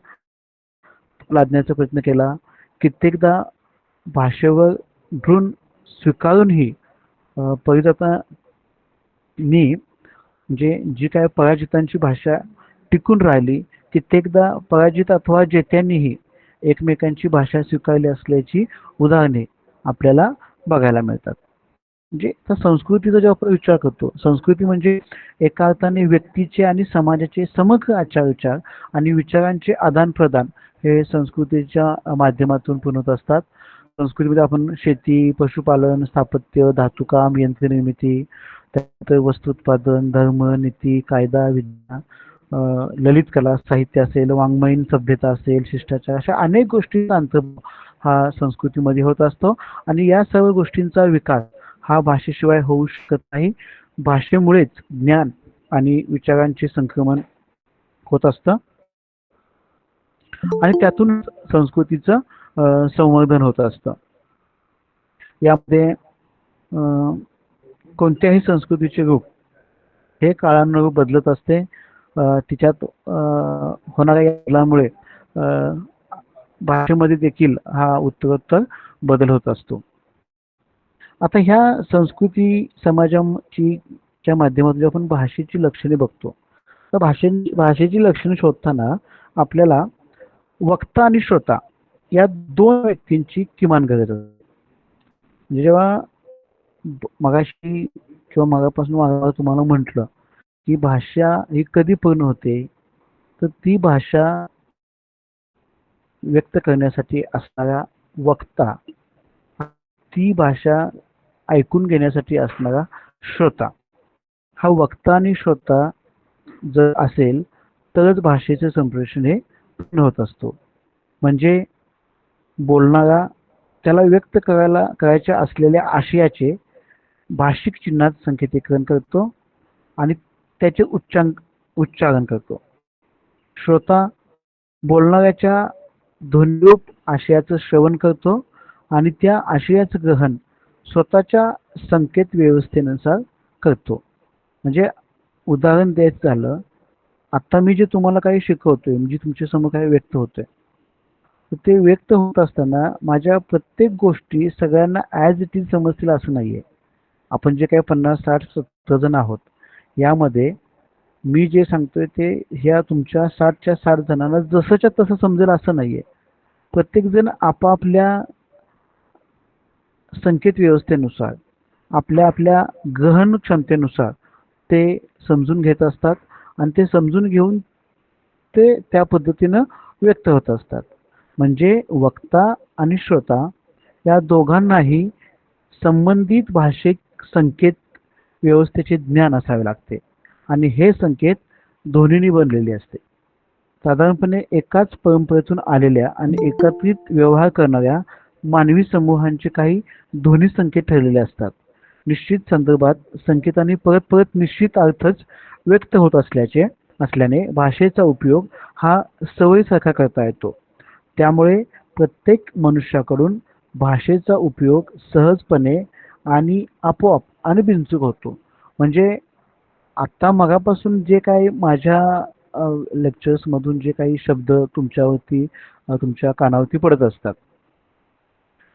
लादण्याचा प्रयत्न केला. कित्येकदा भाषेवर भ्रूण स्वीकारूनही परिजातांनी म्हणजे जी काय पराजितांची भाषा टिकून राहिली, कित्येकदा पराजित अथवा जेत्यांनीही एकमेकांची भाषा स्वीकारली असल्याची उदाहरणे आपल्याला बघायला मिळतात. म्हणजे त्या संस्कृतीचा जेव्हा आपण विचार करतो, संस्कृती म्हणजे एका अर्थाने व्यक्तीचे आणि समाजाचे समग्र आचार-विचार आणि विचारांचे आदान-प्रदान हे संस्कृतीच्या माध्यमातून पूर्ण होत असतात. संस्कृतीमध्ये आपण शेती, पशुपालन, स्थापत्य, धातुकाम, यंत्रनिर्मिती, त्यानंतर वस्तू उत्पादन, धर्म, नीती, कायदा, विज्ञान, ललित कला, साहित्य असेल, वाङ्मयीन सभ्यता असेल, शिष्टाचार अशा अनेक गोष्टींचा अंतर्भाव हा संस्कृतीमध्ये होत असतो आणि या सर्व गोष्टींचा विकास हा भाषेशिवाय होऊ शकत नाही. भाषेमुळेच ज्ञान आणि विचारांचे संक्रमण होत असतं आणि त्यातून संस्कृतीचं संवर्धन होत असतं. यामध्ये कोणत्याही संस्कृतीचे रूप हे काळानुरूप बदलत असते. तिच्यात होणाऱ्या बदलामुळे भाषेमध्ये देखील हा उत्तरोत्तर बदल होत असतो. आता ह्या संस्कृती समाजाची च्या माध्यमातून आपण भाषेची लक्षणे बघतो, तर भाषेची लक्षणे शोधताना आपल्याला वक्ता आणि श्रोता या दोन व्यक्तींची किमान गरज असते. म्हणजे जेव्हा मगाशी किंवा मगापासून मला तुम्हाला म्हटलं की भाषा ही कधी पूर्ण होते, तर ती भाषा व्यक्त करण्यासाठी असणारा वक्ता, ती भाषा ऐकून घेण्यासाठी असणारा श्रोता. हा वक्ता आणि श्रोता जर असेल तरच भाषेचे संप्रेषण हे पूर्ण होत असतो. म्हणजे बोलणारा त्याला व्यक्त करायच्या असलेल्या आशयाचे भाषिक चिन्हात संकेतीकरण करतो आणि त्याचे उच्चारण करतो. श्रोता बोलणाऱ्याच्या ध्वनिरूप आशयाचं श्रवण करतो आणि त्या आशयाचं ग्रहण स्वतःच्या संकेत व्यवस्थेनुसार करतो. म्हणजे उदाहरण द्यायचं झालं, आता मी जे तुम्हाला काही शिकवतोय, म्हणजे तुमच्या समोर काही व्यक्त होतंय, तर ते व्यक्त होत असताना माझ्या प्रत्येक गोष्टी सगळ्यांना ॲज इट इज समजतील असं नाहीये. आपण जे काही 50, 60, 70 जण आहोत, यामध्ये मी जे सांगतोय ते ह्या तुमच्या 60च्या 60 जणांना जसंच्या तसं समजेल असं नाहीये. प्रत्येक जण आपापल्या संकेत व्यवस्थेनुसार, आपल्या आपल्या ग्रहण क्षमतेनुसार ते समजून घेत असतात आणि ते समजून घेऊन ते त्या पद्धतीनं व्यक्त होत असतात. म्हणजे वक्ता आणि श्रोता या दोघांनाही संबंधित भाषिक संकेत व्यवस्थेचे ज्ञान असावे लागते आणि हे संकेत ध्वनीने बनलेले असते. साधारणपणे एकाच परंपरेतून आलेल्या आणि एकत्रित व्यवहार करणाऱ्या मानवी समूहांचे काही ध्वनी संकेत ठरलेले असतात. निश्चित संदर्भात संकेतांनी परत परत निश्चित अर्थच व्यक्त होत असल्याने भाषेचा उपयोग हा सवयीसारखा करता येतो. त्यामुळे प्रत्येक मनुष्याकडून भाषेचा उपयोग सहजपणे आणि आपोआप आणि बिनचूक होतो. म्हणजे आता मगापासून जे काही माझ्या लेक्चर्समधून जे काही शब्द तुमच्या कानावरती पडत असतात,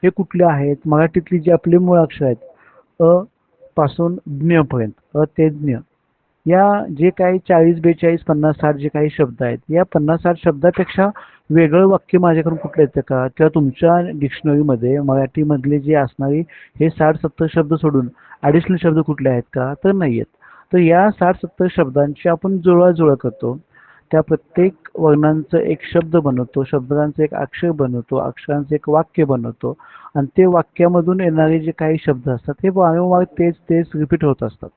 हे कुठले आहेत? मराठीतली जी आपली मूळ अक्षर आहेत, अ पासून ज्ञ पर्यंत, अ ते ज्ञ, या जे काही 40, 42, 50, 60 जे काही शब्द आहेत, या 50-60 शब्दापेक्षा वेगळं वाक्य माझ्याकडून कुठलं येतं का? किंवा तुमच्या डिक्शनरीमध्ये मराठीमधले जे असणारे हे 60-70 शब्द सोडून ॲडिशनल शब्द कुठले आहेत का? तर नाही आहेत. तर या 60-70 शब्दांची आपण जुळवाजुळव करतो. त्या प्रत्येक वर्णांचं एक शब्द बनवतो, शब्दांचं एक अक्षर बनवतो, अक्षरांचं एक वाक्य बनवतो आणि ते वाक्यामधून येणारे जे काही शब्द असतात हे वारंवार तेच रिपीट होत असतात.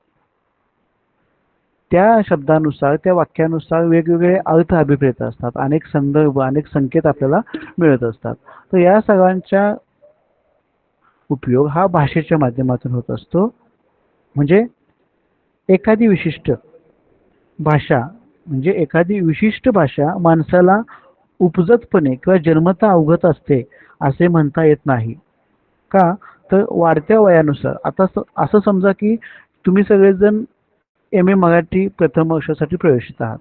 त्या शब्दानुसार, त्या वाक्यानुसार वेगवेगळे अर्थ अभिप्रेत असतात. अनेक संदर्भ, अनेक संकेत आपल्याला मिळत असतात. तर या सगळ्यांचा उपयोग हा भाषेच्या माध्यमातून होत असतो. म्हणजे एखादी विशिष्ट भाषा माणसाला उपजतपणे किंवा जन्मतः अवगत असते असे म्हणता येत नाही. का तर वाढत्या वयानुसार आता असं समजा की तुम्ही सगळेजण एम ए मराठी प्रथम वर्षासाठी प्रवेशित आहात.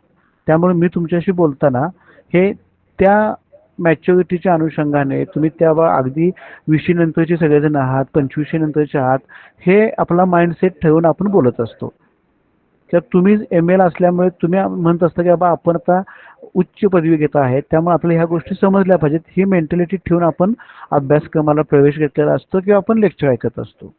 त्यामुळे मी तुमच्याशी बोलताना हे त्या मॅच्युरिटीच्या अनुषंगाने तुम्ही तेव्हा अगदी 20शी नंतरचे सगळेजण आहात, 25शी नंतरचे आहात, हे आपला माइंडसेट ठेवून आपण बोलत असतो. तर तुम्ही एम एला असल्यामुळे तुम्ही म्हणत असता की बाबा आपण आता उच्च पदवी घेत आहे, त्यामुळे आपल्याला ह्या गोष्टी समजल्या पाहिजेत. ही मेंटॅलिटी ठेवून आपण अभ्यासक्रमाला प्रवेश घेतलेला असतो किंवा आपण लेक्चर ऐकत असतो.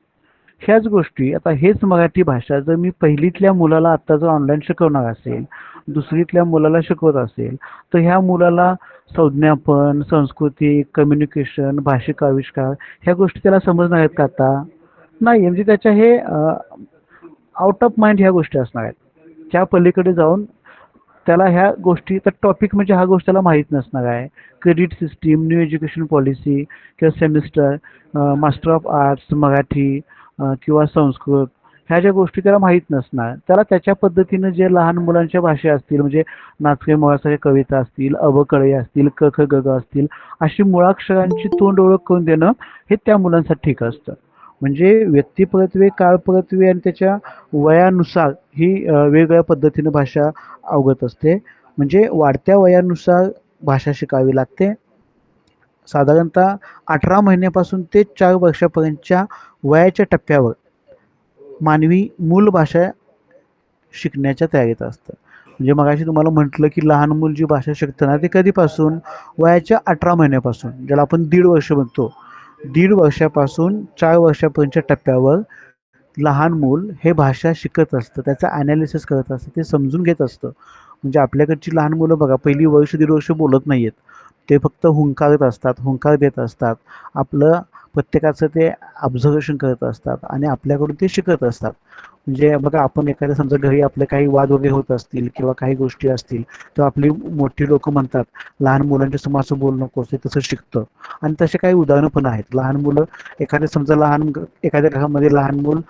ह्याच गोष्टी आता हेच मराठी भाषा जर मी पहिलीतल्या मुलाला आता जर ऑनलाईन शिकवणार असेल, दुसरीतल्या मुलाला शिकवत असेल, तर ह्या मुलाला संज्ञापन, संस्कृती, कम्युनिकेशन, भाषिक आविष्कार ह्या गोष्टी त्याला समजणार आहेत का आता? नाही. म्हणजे त्याच्या हे आउट ऑफ माइंड ह्या गोष्टी असणार आहेत. त्या पलीकडे जाऊन त्याला ह्या गोष्टी तर टॉपिक म्हणजे हा गोष्ट त्याला माहीत नसणार आहे. Credit system, new education policy किंवा semester, master of arts, Marathi किंवा संस्कृत ह्या ज्या गोष्टी त्याला माहीत नसणार. त्याला त्याच्या पद्धतीनं जे लहान मुलांच्या भाषा असतील म्हणजे नाचके मोळासारख्या कविता असतील, अवकळी असतील, क ख ग ग असतील, अशी मुळाक्षरांची तोंड ओळख करून देणं हे त्या मुलांसाठी ठीक असतं. म्हणजे व्यक्तिपरत्वे, काळपरत्वे आणि त्याच्या वयानुसार ही वेगवेगळ्या पद्धतीनं भाषा अवगत असते. म्हणजे वाढत्या वयानुसार भाषा शिकावी लागते. साधारणतः 18 महिन्यापासून ते 4 वर्षापर्यंतच्या वयाच्या टप्प्यावर मानवी मूल भाषा शिकण्याच्या तयारीत असतं. म्हणजे मगाशी तुम्हाला म्हटलं की लहान मूल जी भाषा शिकतं ना, ते कधीपासून? वयाच्या 18 महिन्यापासून, ज्याला आपण 1.5 वर्ष म्हणतो. 1.5 वर्षापासून 4 वर्षापर्यंतच्या टप्प्यावर लहान मूल हे भाषा शिकत असतं, त्याचं ॲनालिसिस करत असतं, ते समजून घेत असतं. म्हणजे आपल्याकडची लहान मुलं बघा पहिली वर्ष 1.5 वर्ष बोलत नाहीयेत. ते फक्त हुंकारत असतात, हुंकार देत असतात. आपलं प्रत्येकाचं ते ऑब्झर्वेशन करत असतात आणि आपल्याकडून ते शिकत असतात. म्हणजे बघा आपण एखाद्या समजा घरी आपले काही वाद वगैरे होत असतील किंवा काही गोष्टी असतील, तर आपली मोठी लोकं म्हणतात, लहान मुलांच्या समोर असं बोलू नकोस, ते तसं शिकतं. आणि तसे काही उदाहरणं पण आहेत. लहान मुलं एखाद्या समजा एखाद्या घरामध्ये लहान मूल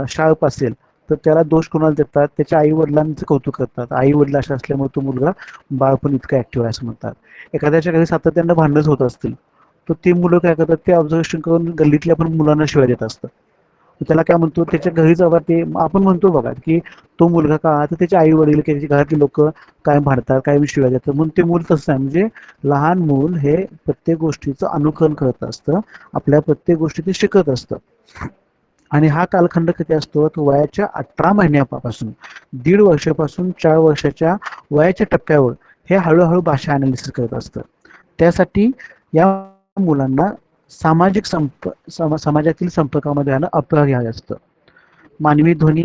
शार्प असेल, तर त्याला दोष कोणाला देतात? त्याच्या आई-वडिलांचं कौतुक करतात. आई-वडील असे असल्यामुळे तो मुलगा बाळपण इतकं ॲक्टिव्ह आहे असं म्हणतात. एखाद्याच्या घरी सातत्यानं भांडणच होत असतील, तर ते मुलं काय करतात? ते ऑब्झर्वेशन करून गल्लीतल्या पण मुलांना शिव्या देत असतात. तर त्याला काय म्हणतो? त्याच्या घरी जेव्हा ते आपण म्हणतो बघा, की तो मुलगा का? तर त्याचे आई-वडील किंवा त्याच्या घरातली लोकं कायम भांडतात, कायम शिव्या देतात. म्हणून ते मूल तसं आहे. म्हणजे लहान मूल हे प्रत्येक गोष्टीचं अनुकरण करत असतं. आपल्या प्रत्येक गोष्टी ते शिकत असतं. आणि हा कालखंड किती असतो? तो वयाच्या 18 महिन्यापासून 1.5 वर्षापासून 4 वर्षाच्या वयाच्या टप्प्यावर हे हळूहळू भाषा ॲनालिसिस करत असतं. त्यासाठी या मुलांना समाजातील संपर्कामध्ये येणं अपरिहार्य असतं. मानवी ध्वनी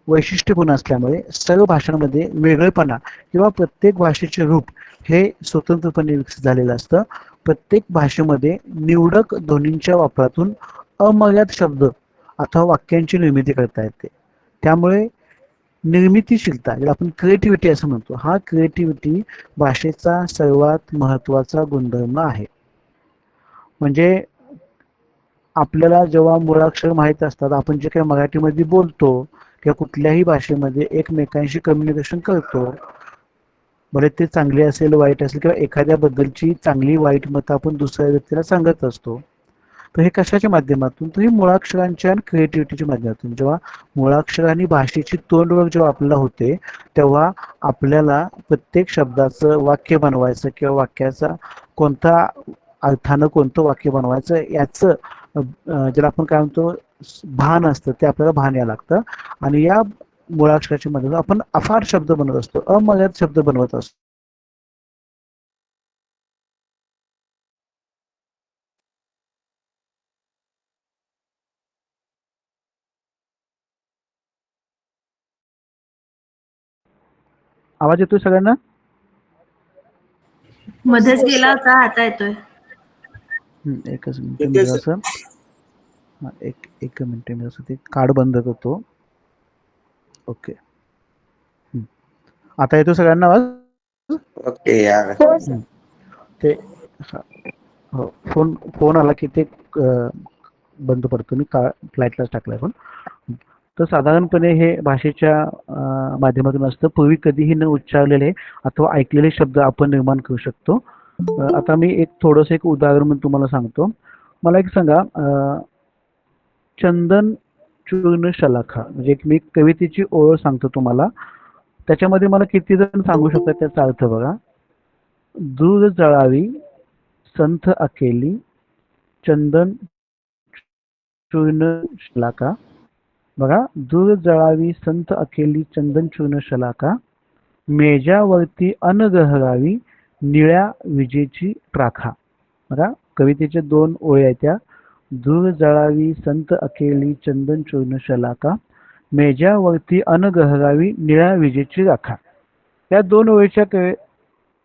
वैशिष्ट्यपूर्ण असल्यामुळे सर्व भाषांमध्ये वेगळेपणा किंवा प्रत्येक भाषेचे रूप हे स्वतंत्रपणे विकसित झालेलं असतं. प्रत्येक भाषेमध्ये निवडक ध्वनींच्या वापरातून अमर्याद शब्द अथवा वाक्यांची निर्मिती करता येते. त्यामुळे निर्मितीशीलता, ज्याला आपण क्रिएटिव्हिटी असं म्हणतो, हा क्रिएटिव्हिटी भाषेचा सर्वात महत्त्वाचा गुणधर्म आहे. म्हणजे आपल्याला जेव्हा मुळाक्षर माहीत असतात, आपण जे काही मराठीमध्ये बोलतो किंवा कुठल्याही भाषेमध्ये एकमेकांशी कम्युनिकेशन करतो, भले ते चांगले असेल, वाईट असेल किंवा एखाद्याबद्दलची चांगली वाईट मतं आपण दुसऱ्या व्यक्तीला सांगत असतो. तर हे कशाच्या माध्यमातून? तर हे मुळाक्षरांच्या आणि क्रिएटिव्हिटीच्या माध्यमातून. जेव्हा मुळाक्षर आणि भाषेची तोंडओळख जेव्हा आपल्याला होते, तेव्हा आपल्याला प्रत्येक शब्दाचं वाक्य बनवायचं किंवा वाक्याचा कोणता अर्थानं कोणतं वाक्य बनवायचं याचं ज्याला आपण काय म्हणतो भान असतं, ते आपल्याला भान यायला लागतं. आणि या मुळाक्षराच्या मदतीने आपण अफाट शब्द बनवत असतो, अमर्याद शब्द बनवत असतो. आवाज येतोय सगळ्यांना? मध्येच गेला होता, आता येतोय. एकच मिनिट मी जरासं एक मिनिट मी जसं ते कार्ड बंद करतो. ओके. आता येतो सगळ्यांना आवाज? ओके यार. ते हो फोन आला की ते बंद पडतो. मी फ्लाईटलाच टाकलाय फोन. तर साधारणपणे हे भाषेच्या माध्यमातून असतं. पूर्वी कधीही न उच्चारलेले अथवा ऐकलेले शब्द आपण निर्माण करू शकतो. आता मी थोडंसं एक उदाहरण म्हणून तुम्हाला सांगतो. मला एक सांगा, चंदन चूर्ण शलाका. म्हणजे मी कवितेची ओळ सांगतो तुम्हाला, त्याच्यामध्ये मला किती जण सांगू शकतात त्याचा अर्थ बघा. दूर जळावी संथ अकेली चंदन चूर्ण शलाका. बघा, दूर जळावी संत अकेली चंदन चूर्ण शलाका, मेजावरती अन गहरावी निळ्या विजेची प्राखा. बघा, कवितेच्या 2 ओळी आहेत त्या. दूर जळावी संत अकेली चंदन चूर्ण शलाका, मेजावरती अन गहरावी निळ्या विजेची राखा. या 2 ओळीच्या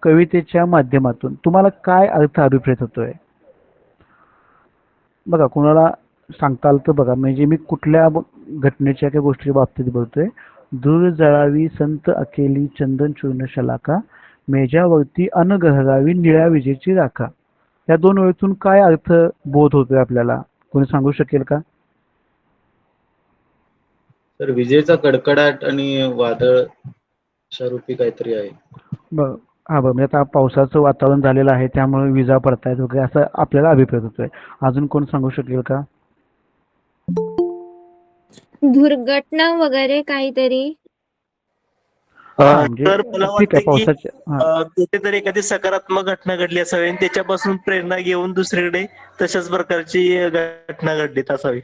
कवितेच्या माध्यमातून तुम्हाला काय अर्थ अभिप्रेत होतोय बघा. कोणाला सांगता आलं तर बघा. म्हणजे मी कुठल्या घटनेच्या किंवा गोष्टीच्या बाबतीत बोलतोय. दूर जळावी संत अकेली चंदन चूर्ण शलाका, मेजावरती अन गहरावी निळ्या विजेची राखा. या 2 ओळीतून काय अर्थ बोध होतोय आपल्याला, कोणी सांगू शकेल का? तर विजेचा कडकडाट आणि वादळ स्वरूपी काहीतरी आहे. बघ, हा बघ, म्हणजे आता पावसाचं वातावरण झालेलं आहे, त्यामुळे विजा पडतायत वगैरे असं आपल्याला अभिप्रेत होतोय. अजून कोण सांगू शकेल का? दुर्घटना वगैरे काहीतरी. हा म्हणजे तर मला ठीक आहे, वाटतं की पावसाच्या हा कुठेतरी एखादी सकारात्मक घटना घडली असावी आणि त्याच्यापासून प्रेरणा घेऊन दुसरीकडे तशाच प्रकारची घटना घडलीत असावी.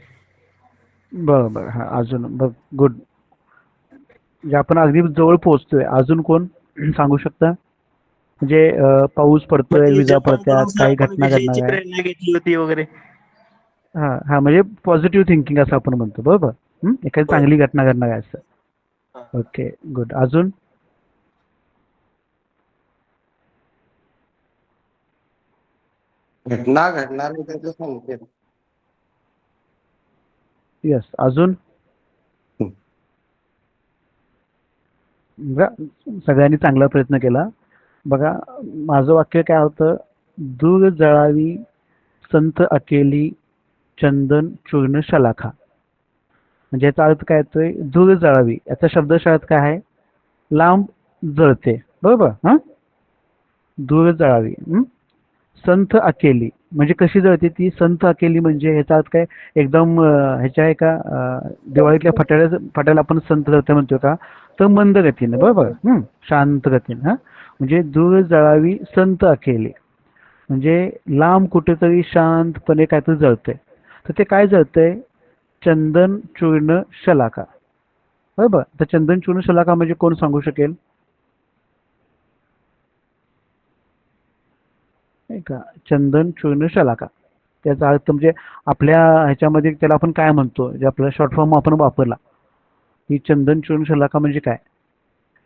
बरं बरं, हा अजून बघ, गुड. म्हणजे आपण अगदी जवळ पोहोचतोय. अजून कोण सांगू शकता? म्हणजे पाऊस पडतोय, म्हणजे विजा जपान पडत्यात, करून काही आपण घटना घडणार विजयीची आहे. प्रेरणा घेतली होती वगैरे. हा हा, म्हणजे पॉझिटिव्ह थिंकिंग असं आपण म्हणतो, बरोबर. एखादी होय. चांगली घटना घडणार आहे हा. असं. Okay, good. अजून? घटना घडणार आहे त्याचं संकेत. येस, अजून? बघा, सगळ्यांनी चांगला प्रयत्न केला. बघा, माझं वाक्य काय होतं? दूर जळावी संत अकेली चंदन चूर्ण शलाखा. म्हणजे याचा अर्थ काय येतोय? दूर जळावी. याचा शब्दशः अर्थ काय आहे? लांब जळते, बरोबर. हा, दूर जळावी. संथ अकेली म्हणजे कशी जळते ती? संथ अकेली म्हणजे ह्याचा अर्थ काय? एकदम ह्याच्या एका दिवाळीतल्या फटायला आपण संथ जळते म्हणतो का? तर मंद गतीने, बरोबर. शांत गतीने. हा, म्हणजे दूर जळावी संत अकेली म्हणजे लांब कुठेतरी शांतपणे काहीतरी जळतंय. तर ते काय जळतंय? चंदन चूर्ण शलाका, बरोबर. तर चंदन चूर्ण शलाका म्हणजे कोण सांगू शकेल? नाही का? चंदन चूर्ण शलाका त्याचा अर्थ म्हणजे आपल्या ह्याच्यामध्ये त्याला आपण काय म्हणतो, जे आपला शॉर्ट फॉर्म आपण वापरला, ही चंदन चूर्ण शलाका म्हणजे काय?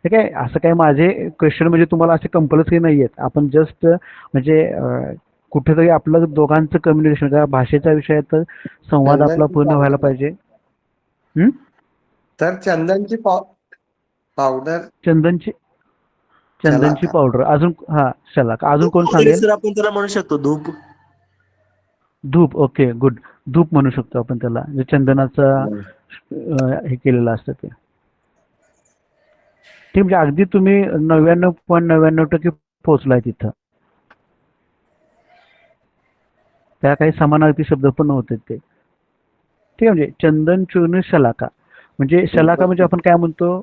ठीक आहे, असं काय माझे क्वेश्चन म्हणजे तुम्हाला असे कंपल्सरी नाही आहेत. आपण जस्ट म्हणजे कुठेतरी आपलं दोघांचं कम्युनिकेशन, भाषेचा विषय आहे तर संवाद आपला चंदनची पूर्ण व्हायला पावडर. पाहिजे. हम्म? तर चंदनची पावडर चंदनची शलाका. पावडर. अजून? हा, शलाका. अजून धूप कोण वगैरे सांगेल? सर आपण त्याला म्हणू शकतो, धूप. धूप. Okay, good. धूप म्हणू शकतो आपण त्याला, जे चंदनाचं हे केलेलं असतं ते. ठीक, म्हणजे अगदी तुम्ही 99.99% पोहोचलाय तिथं. त्या काही समानार्थी शब्द पण नव्हते ते. ठीक आहे, म्हणजे चंदन चूर्ण शलाका म्हणजे शलाका म्हणजे आपण काय म्हणतो?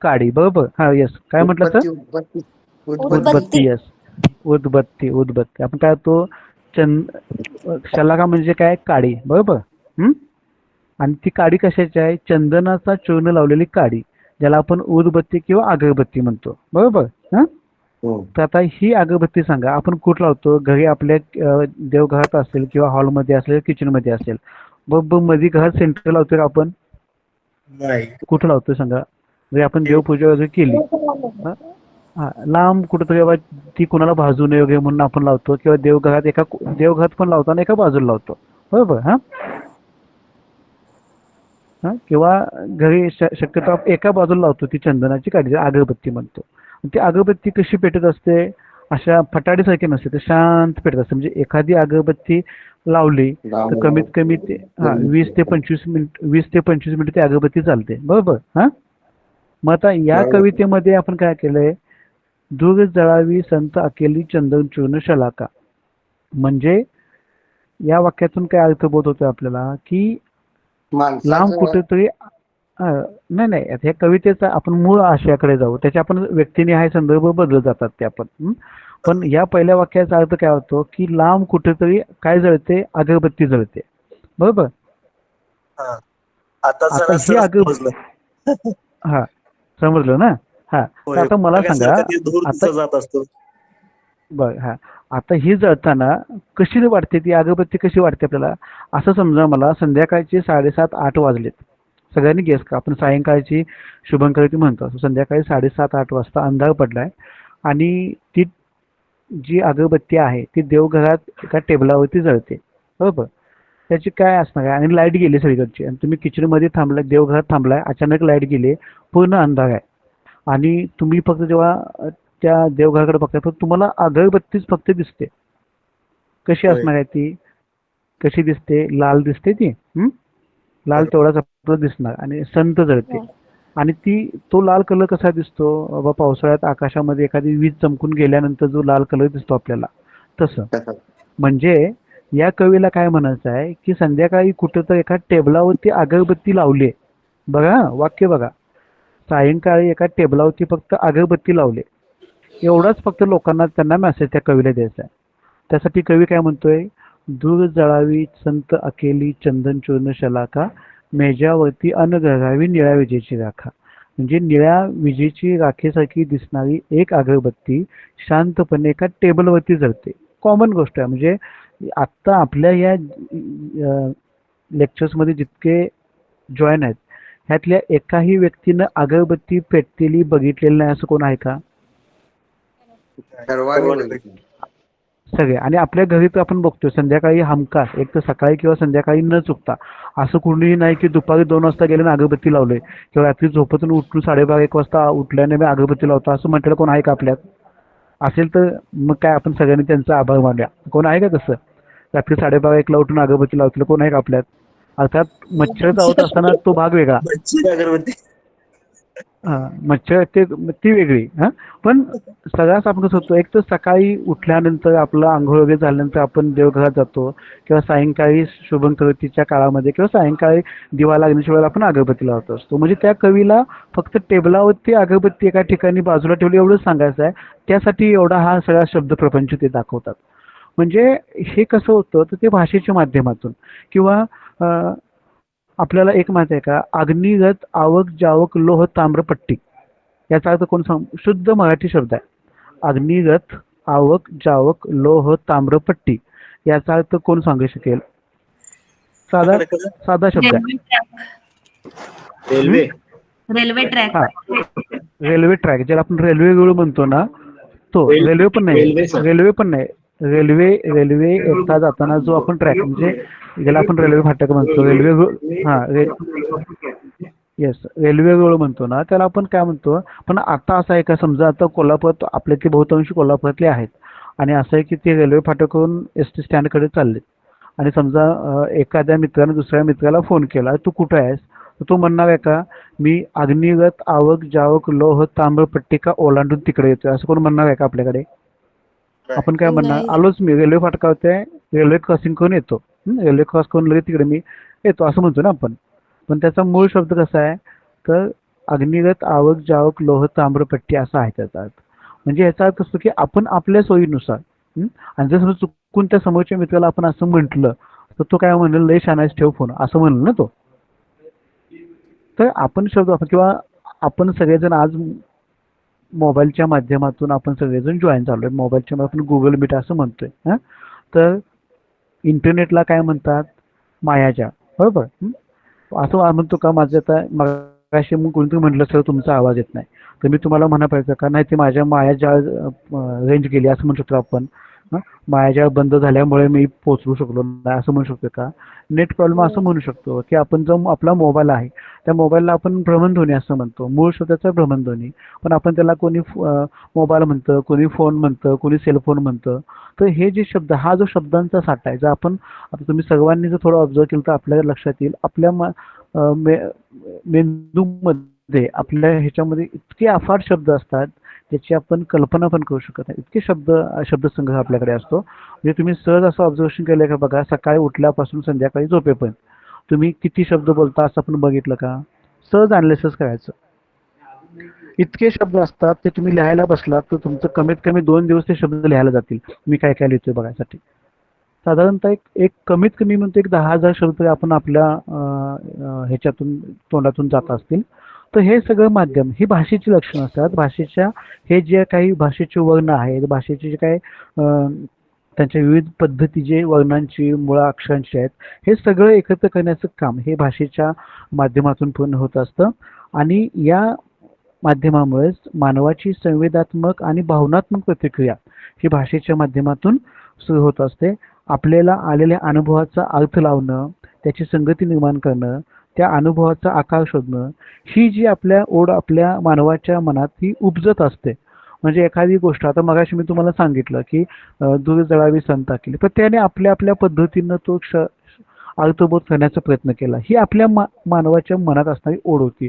काडी, बरोबर. हा, येस. काय म्हटलं तर? उदबत्ती. उदबत्ती. येस, उदबत्ती. आपण काय तो शलाका म्हणजे काय? काडी, बरोबर. आणि ती काडी कशाची आहे? चंदनाचा चूर्ण लावलेली काडी, ज्याला आपण उदबत्ती किंवा अगरबत्ती म्हणतो, बरोबर. हा, तर आता ही अगरबत्ती सांगा, आपण कुठं लावतो? घरी आपल्या देवघरात असेल किंवा हॉलमध्ये असेल, किचनमध्ये असेल. मध्ये घरात सेंटर लावतोय का आपण? नाही. कुठं लावतोय सांगा? जरी आपण देवपूजा वगैरे केली, हा, लांब कुठेतरी बाबा ती कुणाला भाजू नये वगैरे म्हणून आपण लावतो, किंवा देवघरात पण लावताना एका बाजूला लावतो, बरोबर. हा, किंवा घरी शक्यतो एका बाजूला लावतो ती चंदनाची काडी, अगरबत्ती म्हणतो. ती अगरबत्ती कशी पेटत असते? अशा फटाडीसारखी नसते, तर शांत पेटत असते. म्हणजे एखादी अगरबत्ती लावली तर कमीत कमी ते 20 ते 25 मिनिट ती अगरबत्ती चालते, बरोबर. हा, मग आता या कवितेमध्ये आपण काय केलंय? दूर जळावी संत अकेली चंदन चूर्ण शलाका म्हणजे या वाक्यातून काय अर्थबोध होतो आपल्याला? की लांब माणसाचं कुठेतरी नाही नाही आता ह्या कवितेचा आपण मूळ आशयाकडे जाऊ, त्याचे आपण व्यक्तिनिहाय संदर्भ बदलत जातात ते आपण पण या पहिल्या वाक्याचा अर्थ काय होतो की लांब कुठेतरी काय जळते, अगरबत्ती जळते, बरोबर. हा. आता आता जरा ही सर समजलं. हा समजलं ना. हा तर होय आता मला सांगा, बघण्यासारखं ते धूर आता दिसला जात असतो. बर हा आता ही जळताना कशी वाटते ती अगरबत्ती, कशी वाटते आपल्याला. असं समजा मला संध्याकाळचे 7:30-8 वाजलेत, सगळ्यांनी गेस का, आपण सायंकाळची शुभंकरोती म्हणतो, संध्याकाळी 7:30-8 वाजता अंधार पडलाय आणि ती जी अगरबत्ती आहे ती देवघरात एका टेबलावरती जळते, बरोबर. त्याची काय असणार आहे, आणि लाईट गेली सगळीकडची, आणि तुम्ही किचनमध्ये थांबलाय, देवघरात थांबलाय, अचानक लाईट गेली, पूर्ण अंधार आहे, आणि तुम्ही फक्त जेव्हा त्या देवघराकडे बघताय फक्त तुम्हाला अगरबत्तीच फक्त दिसते. कशी होय. असणार आहे ती, कशी दिसते, लाल दिसते ती, लाल तेवढाच आपल्याला दिसणार आणि संत जळते. आणि ती तो लाल कलर कसा दिसतो बाबा, पावसाळ्यात आकाशामध्ये एखादी वीज चमकून गेल्यानंतर जो लाल कलर दिसतो आपल्याला, तसं. म्हणजे या कवीला काय म्हणायचं आहे की संध्याकाळी कुठेतरी एका टेबलावरती अगरबत्ती लावली, बघा वाक्य बघा, सायंकाळी एका टेबलावरती फक्त अगरबत्ती लावले, एवढाच फक्त लोकांना त्यांना मेसेज त्या कवीला द्यायचा आहे. त्यासाठी कवी काय म्हणतोय, दूर जळावी संत अकेली चंदन चूर्ण शलाका, मेजावरती अन गळावी निळ्या विजेची राखा. म्हणजे निळ्या विजेची राखेसारखी दिसणारी एक अगरबत्ती शांतपणे एका टेबलवरती जळते. कॉमन गोष्ट आहे. म्हणजे आत्ता आपल्या या लेक्चर्समध्ये जितके जॉईन आहेत ह्यातल्या एकाही व्यक्तीनं अगरबत्ती पेटलेली बघितलेली नाही असं कोण आहे का. सर्वांनी बघितलं. सगळे. आणि आपल्या घरी तर आपण बघतोय संध्याकाळी हमखास, एक तर सकाळी किंवा संध्याकाळी न चुकता, असं कोणीही नाही की दुपारी 2 वाजता गेले ना अगरबत्ती लावले, किंवा रात्री झोपेतून उठून 12:30-1 वाजता उठल्याने मी अगरबत्ती लावतो असं म्हटलेलं कोण आहे का आपल्यात. असेल तर मग काय आपण सगळ्यांनी त्यांचा आभार मानूया. कोण आहे का तसं, रात्री 12:30-1 उठून अगरबत्ती लावतील कोण आहे का आपल्यात. अर्थात मच्छर चावत असताना तो भाग वेगळा, मच्छी अगरबत्ती. मच्छर ती वेगळी. पण सगळ्याच आपण कसं होतो, एक तर सकाळी उठल्यानंतर आपलं आंघोळ वगैरे झाल्यानंतर आपण देवघरात जातो, किंवा सायंकाळी शुभंकरोतीच्या काळामध्ये किंवा सायंकाळी दिवा लागण्याच्या वेळेला आपण अगरबत्ती लावत असतो. म्हणजे त्या कवीला फक्त टेबलावरती अगरबत्ती एका ठिकाणी बाजूला ठेवली एवढंच सांगायचं आहे. त्यासाठी एवढा हा सगळा शब्द प्रपंच ते दाखवतात. म्हणजे हे कसं होतं तर ते भाषेच्या माध्यमातून, किंवा आपल्याला एक माहिती आहे का, अग्निगत आवक जावक लोह ताम्रपट्टी, याचा अर्थ कोण सांग, शुद्ध मराठी शब्द आहे. अग्निगत आवक जावक लोह ताम्रपट्टी याचा अर्थ कोण सांगू शकेल. साधा साधा शब्द आहे. Railway track, railway railway track. हा, रेल्वे ट्रॅक, ज्याला आपण रेल्वे वेळ म्हणतो ना, तो रेल्वे पण नाही, रेल्वे सर. रेल्वे पण नाही, रेल्वे येता जाताना जो आपण ट्रॅक, म्हणजे ज्याला आपण रेल्वे फाटक म्हणतो, येस रेल्वे वेळ म्हणतो ना, त्याला आपण काय म्हणतो. पण आता असं आहे का, समजा आता कोल्हापूर, आपल्यातले बहुतांशी कोल्हापुरातले आहेत, आणि असं आहे की ते रेल्वे फाटकवरून एसटी स्टँडकडे चाललेत, आणि समजा एखाद्या मित्राने दुसऱ्या मित्राला फोन केला, तू कुठे आहेस, तर तो म्हणणार आहे का, मी अग्निगत आवक जावक लोह ताम्रपट्टिका ओलांडून तिकडे येतोय, असं कोण म्हणणार आहे का आपल्याकडे. आपण काय म्हणणार, नाही. आलोच मी, रेल्वे फाटकावरती रेल्वे क्रॉसिंग करून येतो, रेल्वे क्रॉस करून लगेच तिकडे मी येतो असं म्हणतो ना आपण. पण त्याचा मूळ शब्द कसा आहे तर अग्निगत आवक जावक लोह ताम्रपट्टी असा आहे त्याचा अर्थ. म्हणजे याचा अर्थ असतो की आपण आपल्या सोयीनुसार, आणि जर समजा चुकून त्या समोरच्या मित्राला आपण असं म्हटलं तर तो काय म्हणेल, लय शानाच ठेव फोन असं म्हणेल ना तो. तर आपण शब्द आपण, किंवा आपण सगळेजण आज मोबाईलच्या माध्यमातून आपण सगळेजण जॉईन झालोय, मोबाईलच्या आपण गुगल मीट असं म्हणतोय. तर इंटरनेटला काय म्हणतात, मायाजाळ, बरोबर. असं म्हणतो का, माझं आता मगाशी मग कोणतरी म्हटलं सर तुमचा आवाज येत नाही, तर मी तुम्हाला म्हणा पाहिजे का, नाही ते माझ्या मायाजाळ रेंज गेली असं म्हणू शकतो आपण. मायाजाळ बंद झाल्यामुळे मी पोहोचू शकलो नाही असं म्हणू शकतो का. नेट प्रॉब्लेम असं म्हणू शकतो की आपण जो आपला मोबाईल आहे त्या मोबाईलला आपण भ्रमणध्वनी असं म्हणतो, मूळ शब्दाचा भ्रमणध्वनी, पण आपण त्याला कोणी मोबाईल म्हणतं, कोणी फोन म्हणतं, कोणी सेलफोन म्हणतं. तर हे जे शब्द, हा जो शब्दांचा साठा आहे, जर आपण आता तुम्ही सर्वांनी जर थोडं ऑब्झर्व केलं तर आपल्या लक्षात येईल, आपल्या मेंदूमध्ये आपल्या ह्याच्यामध्ये इतके अफाट शब्द असतात त्याची आपण कल्पना पण करू शकत नाही, इतके शब्दसंग्रह आपल्याकडे असतो. म्हणजे तुम्ही सहज असं ऑब्झर्वेशन केलंय का बघा, सकाळी उठल्यापासून संध्याकाळी झोपेपर्यंत तुम्ही किती शब्द बोलता असं आपण बघितलं का? सहज अनालिसिस करायचं. इतके शब्द असतात ते तुम्ही लिहायला बसलात तर तुमचं कमीत कमी 2 दिवस ते शब्द लिहायला जातील. मी काय काय लिहितोय बघायसाठी. साधारणतः एक एक कमीत कमी म्हणतो एक 10,000 शब्द तरी आपण आपल्या ह्याच्यातून तोंडातून जात असतील. तर हे सगळं माध्यम ही भाषेची लक्षणं असतात. भाषेच्या हे जे काही भाषेचे वर्ण आहेत, भाषेचे जे काही त्यांच्या विविध पद्धती जे वर्णांची मुळा अक्षरांची आहेत, हे सगळं एकत्र करण्याचं काम हे भाषेच्या माध्यमातून पूर्ण होत असतं. आणि या माध्यमामुळेच मानवाची संवेदात्मक आणि भावनात्मक प्रतिक्रिया ही भाषेच्या माध्यमातून सुरू होत असते. आपल्याला आलेल्या अनुभवाचा अर्थ लावणं, त्याची संगती निर्माण करणं, त्या अनुभवाचा आकार शोधणं, ही जी आपल्या ओढ आपल्या मानवाच्या मनात ही उपजत असते. म्हणजे एखादी गोष्ट आता मगाशी मी तुम्हाला सांगितलं की दूर जळावी संता केली, प्रत्येकाने आपल्या आपल्या पद्धतीनं तो अर्थबोध करण्याचा प्रयत्न केला. ही आपल्या मानवाच्या मनात असणारी ओढ होती,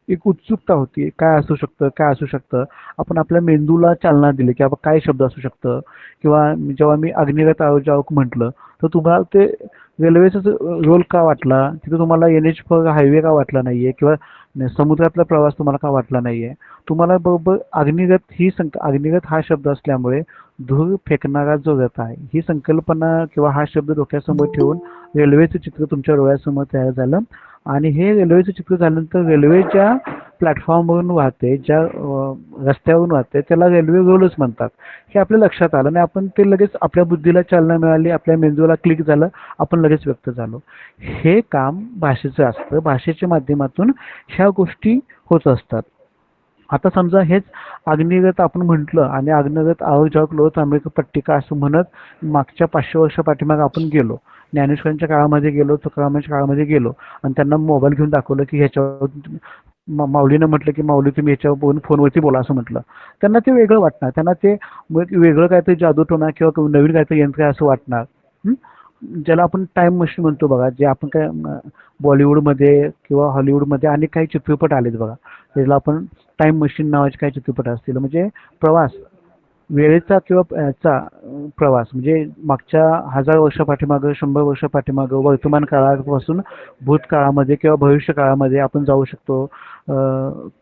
एक उत्सुकता होती. काय असू शकतं, काय असू शकतं. आपण आपल्या मेंदूला चालना दिली की बाबा काय शब्द असू शकतं. किंवा जेव्हा मी अग्निगत आयोजक म्हटलं तर तुम्हाला ते रेल्वेचा रोल का वाटला, तिथे तुम्हाला NH4 हायवे का वाटला नाहीये, किंवा समुद्रातला प्रवास तुम्हाला का वाटला नाहीये. तुम्हाला बरोबर अग्निगत हा शब्द असल्यामुळे धूर फेकणारा जो रथ आहे ही संकल्पना किंवा हा शब्द डोक्यासमोर ठेवून रेल्वेचं चित्र तुमच्या डोळ्यासमोर तयार झालं. आणि हे रेल्वेचं चित्र झाल्यानंतर रेल्वे ज्या प्लॅटफॉर्मवरून वाहते, ज्या रस्त्यावरून वाहते त्याला रेल्वे रोलच म्हणतात. हे आपल्या लक्षात आलं आणि आपण ते लगेच आपल्या बुद्धीला चालना मिळाली, आपल्या मेंदूला क्लिक झालं, आपण लगेच व्यक्त झालो. हे काम भाषेचं असतं. भाषेच्या माध्यमातून ह्या गोष्टी होत असतात. आता समजा हेच अग्निगत आपण म्हटलं आणि अग्निगत आयोजक लोक तांबेकर पट्टिका असं म्हणत मागच्या 500 वर्ष पाठीमागे आपण गेलो. ज्ञानेश्वरांच्या काळामध्ये गेलो, तुकारामांच्या काळामध्ये गेलो आणि त्यांना मोबाईल घेऊन दाखवलं की ह्याच्यावर माऊलीनं म्हटलं की माऊली तुम्ही ह्याच्यावर बोलून फोनवरती बोला असं म्हटलं. त्यांना ते वेगळं वाटणार, त्यांना ते वेगळं काहीतरी जादूटोणा किंवा नवीन काहीतरी यंत्र आहे असं वाटणार. ज्याला आपण टाइम मशीन म्हणतो बघा, जे आपण काय बॉलिवूडमध्ये किंवा हॉलिवूडमध्ये अनेक काही चित्रपट आलेत बघा, त्याला आपण टाइम मशीन नावाचे काही चित्रपट असतील. म्हणजे प्रवास, वेळेचा किंवा याचा प्रवास, म्हणजे मागच्या 1000 वर्ष पाठीमागं, 100 वर्ष पाठीमागं, वर्तमान काळापासून भूतकाळामध्ये किंवा भविष्य काळामध्ये आपण जाऊ शकतो.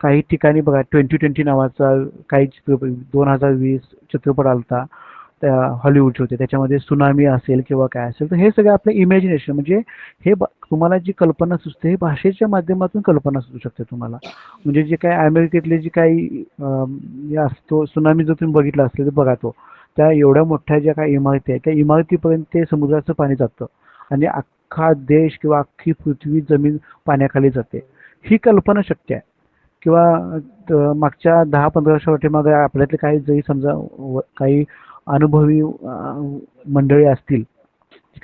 काही ठिकाणी बघा 2020 नावाचा काही चित्रपट 2020 चित्रपट आलता त्या हॉलिवूडचे होते, त्याच्यामध्ये सुनामी असेल किंवा काय असेल. तर हे सगळं आपलं इमॅजिनेशन, म्हणजे हे तुम्हाला जी कल्पना सुचते हे भाषेच्या माध्यमातून कल्पना सुचू शकते तुम्हाला. म्हणजे जे काही अमेरिकेतले जे काही असतो सुनामी जर तुम्ही बघितला असेल तर बघा, तो त्या एवढ्या मोठ्या ज्या काही इमारती आहेत त्या इमारतीपर्यंत ते समुद्राचं पाणी जातं आणि अख्खा देश किंवा अख्खी पृथ्वी जमीन पाण्याखाली जाते. ही कल्पना शक्य आहे. किंवा मागच्या 10-15 वर्षा पाठीमागे आपल्यातले काही जरी समजा काही अनुभवी मंडळी असतील,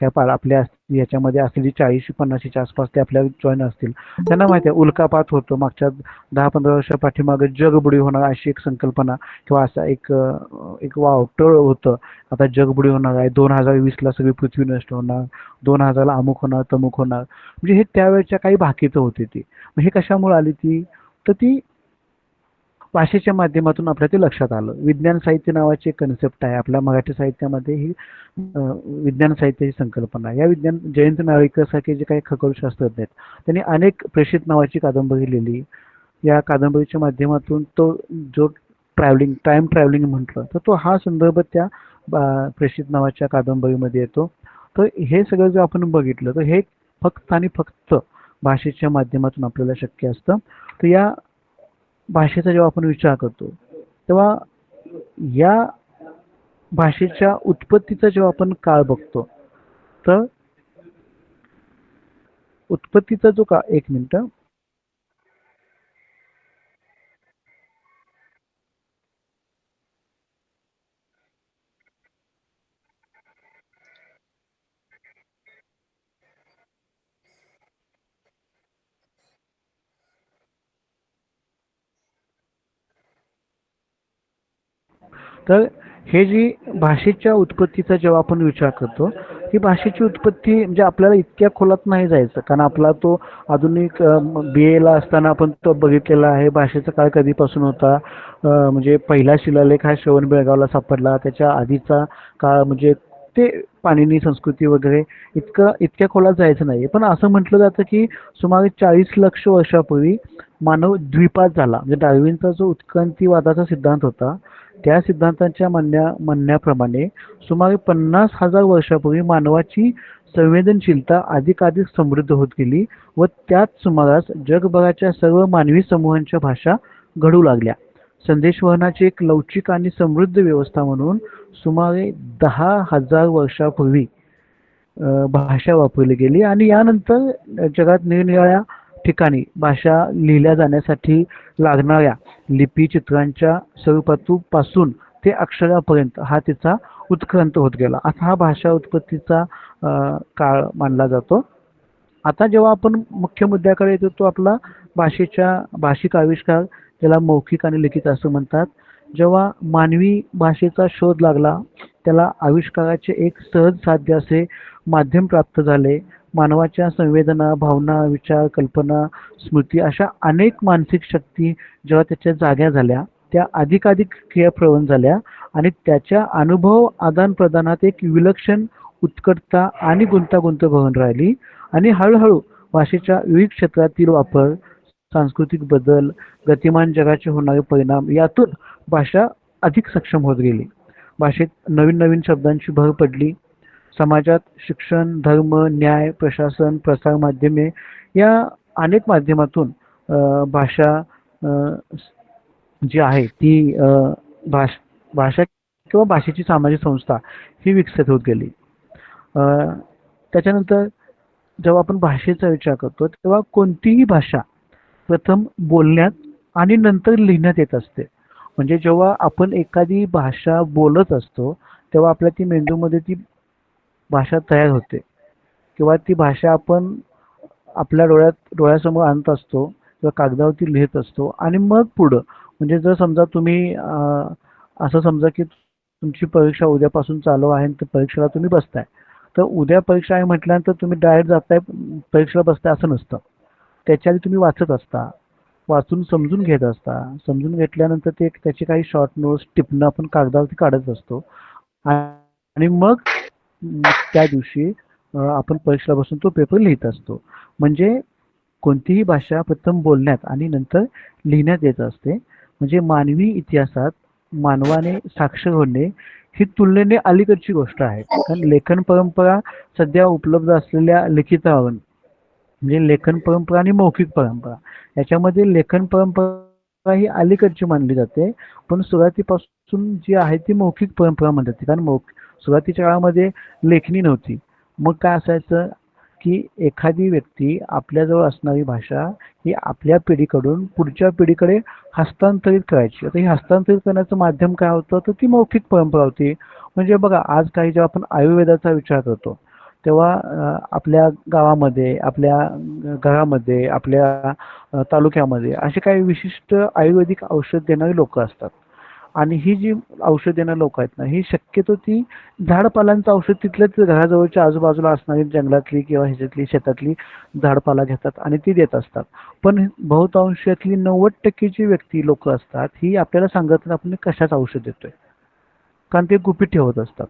काय आपल्या याच्यामध्ये असलेली 40-50च्या आसपास ते आपल्या जॉईन असतील, त्यांना माहिती आहे उल्कापात होतो. मागच्या 10-15 वर्षा पाठीमागे जगबुडी होणार अशी एक संकल्पना किंवा असा एक वावटळ होतं. आता जगबुडी होणार आहे, 2020ला सगळी पृथ्वी नष्ट होणार, 2000ला अमुक होणार, तमुक होणार. म्हणजे हे त्यावेळेच्या काही भाकीतं होती ती. मग हे कशामुळे आली ती, तर ती भाषेच्या माध्यमातून आपल्या ते लक्षात आलं. विज्ञान साहित्य नावाची एक कन्सेप्ट आहे आपल्या मराठी साहित्यामध्ये. ही विज्ञान साहित्याची संकल्पना आहे. या जयंत नारळीकर सारखे जे काही खगोलशास्त्रज्ञ आहेत त्यांनी अनेक प्रेषित नावाची कादंबरी लिहिली. या कादंबरीच्या माध्यमातून तो जो टाइम ट्रॅव्हलिंग म्हटलं तर तो हा संदर्भ त्या प्रेषित नावाच्या कादंबरीमध्ये येतो. तर हे सगळं जर आपण बघितलं तर हे फक्त आणि फक्त भाषेच्या माध्यमातून आपल्याला शक्य असतं. तर या भाषेचा जेव्हा आपण विचार करतो तेव्हा या भाषेच्या उत्पत्तीचा जेव्हा आपण काळ बघतो तर उत्पत्तीचा जो का 1 मिनिट, तर हे जी भाषेच्या उत्पत्तीचा जेव्हा आपण विचार करतो ही भाषेची उत्पत्ती म्हणजे आपल्याला इतक्या खोलात नाही जायचं, कारण आपला तो आधुनिक BA असताना आपण तो बघितलेला आहे. भाषेचा काळ कधीपासून होता, म्हणजे पहिला शिलालेख हा श्रवण बेळगावला सापडला. त्याच्या आधीचा काळ म्हणजे ते पाणिनी संस्कृती वगैरे इतक्या खोलात जायचं नाही. पण असं म्हटलं जातं की सुमारे 40 लक्ष वर्षापूर्वी मानव द्विपात झाला. म्हणजे डार्विनचा जो उत्क्रांतीवादाचा सिद्धांत होता त्या सिद्धांताच्या म्हणण्याप्रमाणे सुमारे 50,000 वर्षापूर्वी मानवाची संवेदनशीलता अधिकाधिक समृद्ध होत गेली व त्याच सुमारास जगभराच्या सर्व मानवी समूहांच्या भाषा घडू लागल्या. संदेशवहनाची एक लवचिक आणि समृद्ध व्यवस्था म्हणून सुमारे 10,000 वर्षापूर्वी भाषा वापरली गेली आणि यानंतर जगात निरनिराळ्या ठिकाणी भाषा लिहिल्या जाण्यासाठी लागणाऱ्या लिपी चित्रांच्या स्वरूपापासून ते अक्षरापर्यंत हा तिचा उत्क्रांत होत गेला. असा हा भाषा उत्पत्तीचा काळ मानला जातो. आता जेव्हा आपण मुख्य मुद्द्याकडे येतो तो आपला भाषिक आविष्कार, ज्याला मौखिक आणि लिखित असं म्हणतात. जेव्हा मानवी भाषेचा शोध लागला त्याला आविष्काराचे एक सहज साध्य असे माध्यम प्राप्त झाले. मानवाच्या संवेदना, भावना, विचार, कल्पना, स्मृती अशा अनेक मानसिक शक्ती जेव्हा त्याच्या जाग्या झाल्या त्या अधिकाधिक क्रियाप्रवण झाल्या आणि त्याच्या अनुभव आदान प्रदानात एक विलक्षण उत्कटता आणि गुंतागुंत भरून राहिली आणि हळूहळू भाषेच्या विविध क्षेत्रातील वापर, सांस्कृतिक बदल, गतिमान जगाचे होणारे परिणाम यातून भाषा अधिक सक्षम होत गेली. भाषेत नवीन नवीन शब्दांची भर पडली. समाजात शिक्षण, धर्म, न्याय, प्रशासन, प्रसार माध्यमे या अनेक माध्यमातून भाषा जी आहे ती भाषा किंवा भाषेची सामाजिक संस्था ही विकसित होत गेली. त्याच्यानंतर जेव्हा आपण भाषेचा विचार करतो तेव्हा कोणतीही भाषा प्रथम बोलण्यात आणि नंतर लिहिण्यात येत असते. म्हणजे जेव्हा आपण एखादी भाषा बोलत असतो तेव्हा आपल्या ती मेंदूमध्ये ती भाषा तयार होते किंवा ती भाषा आपण आपल्या डोळ्यासमोर आणत असतो किंवा कागदावरती लिहित असतो आणि मग पुढं म्हणजे जर समजा तुम्ही असं समजा की तुमची परीक्षा उद्यापासून चालू आहे तर परीक्षेला तुम्ही बसताय, तर उद्या परीक्षा आहे म्हटल्यानंतर तुम्ही डायरेक्ट जाताय परीक्षेला बसताय असं नसतं. त्याच्या आधी तुम्ही वाचत असता, वाचून समजून घेत असता, समजून घेतल्यानंतर ते त्याचे काही शॉर्ट नोट्स टिपणं आपण कागदावरती काढत असतो आणि मग त्या दिवशी आपण परीक्षेला बसून तो पेपर लिहित असतो. म्हणजे कोणतीही भाषा प्रथम बोलण्यात आणि नंतर लिहिण्यात येत असते. म्हणजे मानवी इतिहासात मानवाने साक्षर होणे ही तुलनेने अलीकडची गोष्ट आहे. कारण लेखन परंपरा सध्या उपलब्ध असलेल्या लिखितावरून म्हणजे लेखन परंपरा आणि मौखिक परंपरा याच्यामध्ये लेखन परंपरा ही अलीकडची मानली जाते. पण सुरुवातीपासून जी आहे ती मौखिक परंपरा म्हणतात. कारण सुरुवातीच्या काळामध्ये लेखणी नव्हती. मग काय असायचं की एखादी व्यक्ती आपल्याजवळ असणारी भाषा ही आपल्या पिढीकडून पुढच्या पिढीकडे हस्तांतरित करायची. आता ही हस्तांतरित करण्याचं माध्यम काय होतं तर ती मौखिक परंपरा होती. म्हणजे बघा आज काही जेव्हा आपण आयुर्वेदाचा विचार करतो तेव्हा आपल्या गावामध्ये, आपल्या घरामध्ये, आपल्या तालुक्यामध्ये असे काही विशिष्ट आयुर्वेदिक औषध देणारे लोक असतात आणि ही जी औषध देणारी लोक आहेत ना ही शक्यतो ती झाडपालांचं औषध तिथल्याच घराजवळच्या आजूबाजूला असणारी जंगलातली किंवा ह्याच्यातली शेतातली झाडपाला घेतात आणि ती देत असतात. पण बहुतांशातली 90% व्यक्ती लोक असतात ही आपल्याला सांगत नाही आपण कशाच औषध देतोय, कारण ते गुपित ठेवत असतात.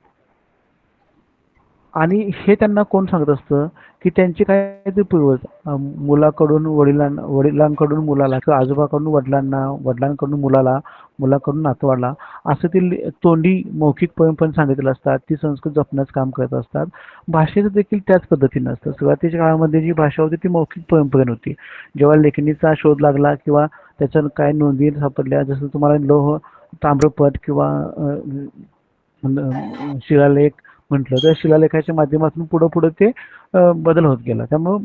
आणि हे त्यांना कोण सांगत असतं की त्यांचे काय ते पूर्वज मुलाकडून वडिलांकडून मुलाला किंवा आजोबाकडून वडिलांना, वडिलांकडून मुलाला, मुलाकडून नातवाला असं ते तोंडी मौखिक परंपरा सांगितलेलं असतात. ती संस्कृत जपण्याचं काम करत असतात. भाषेचं देखील त्याच पद्धतीनं असतं. सुरुवातीच्या काळामध्ये जी भाषा होती ती मौखिक परंपरेने होती. जेव्हा लेखणीचा शोध लागला किंवा त्याच्या काय नोंदी सापडल्या, जसं तुम्हाला लोह ताम्रपट किंवा शिलालेख म्हटलं तर शिलालेखाच्या माध्यमातून पुढे ते बदल होत गेला. त्यामुळं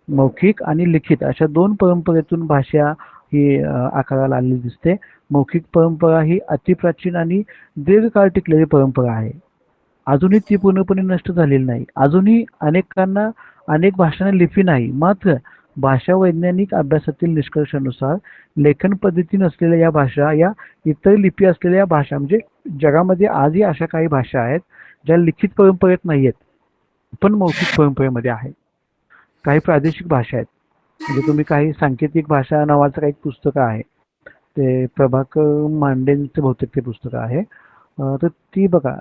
मौखिक आणि लिखित अशा दोन परंपरेतून भाषा ही आकाराला आलेली दिसते. मौखिक परंपरा ही अतिप्राचीन आणि दीर्घकाळ टिकलेली परंपरा आहे. अजूनही ती पूर्णपणे नष्ट झालेली नाही. अजूनही अनेकांना अनेक भाषांना लिपी नाही. मात्र भाषा वैज्ञानिक अभ्यासातील निष्कर्षानुसार लेखन पद्धती नसलेल्या या भाषा या इतर लिपी असलेल्या भाषा म्हणजे जगामध्ये आजही अशा काही भाषा आहेत ज्या लिखित परंपरेत नाही आहेत पण मौखिक परंपरेमध्ये आहेत. काही प्रादेशिक भाषा आहेत. म्हणजे तुम्ही काही सांकेतिक भाषा नावाचं काही पुस्तक आहे, ते प्रभाकर मांडेंचं बहुतेक ते पुस्तक आहे. तर ती बघा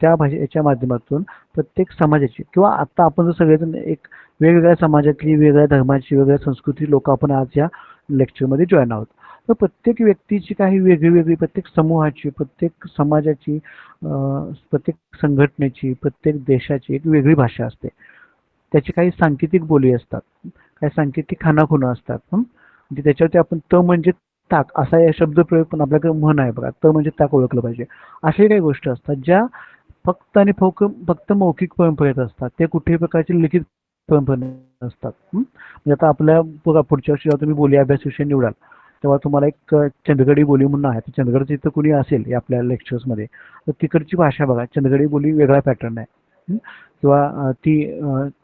त्या भाषेच्या माध्यमातून प्रत्येक समाजाची किंवा आता आपण जर सगळेजण एक वेगवेगळ्या समाजातली, वेगवेगळ्या धर्माची, वेगवेगळ्या संस्कृती लोक आपण आज या लेक्चरमध्ये जॉईन आहोत. तर प्रत्येक व्यक्तीची काही वेगळी प्रत्येक समूहाची, प्रत्येक समाजाची, प्रत्येक संघटनेची, प्रत्येक देशाची एक वेगळी भाषा असते. त्याची काही सांकेतिक बोली असतात, काही सांकेतिक खानाखुणा असतात. म्हणजे त्याच्यावरती आपण म्हणजे ताक असा या शब्दप्रयोग पण आपल्याकडे म्हण आहे बघा, म्हणजे ताक ओळखलं पाहिजे. अशा काही गोष्टी असतात ज्या फक्त आणि फक्त मौखिक परंपरेत असतात. ते कुठल्याही प्रकारची लिखित परंपरा नसतात. म्हणजे आता आपल्या बघा पुढच्या वर्षी जेव्हा तुम्ही बोली अभ्यास विषय निवडाल तेव्हा तुम्हाला एक चंदगडी बोली म्हणून आहे. चंदगडचं इथं कुणी असेल या आपल्या लेक्चर्समध्ये तर तिकडची भाषा बघा, चंदगडी बोली वेगळा पॅटर्न आहे. किंवा ती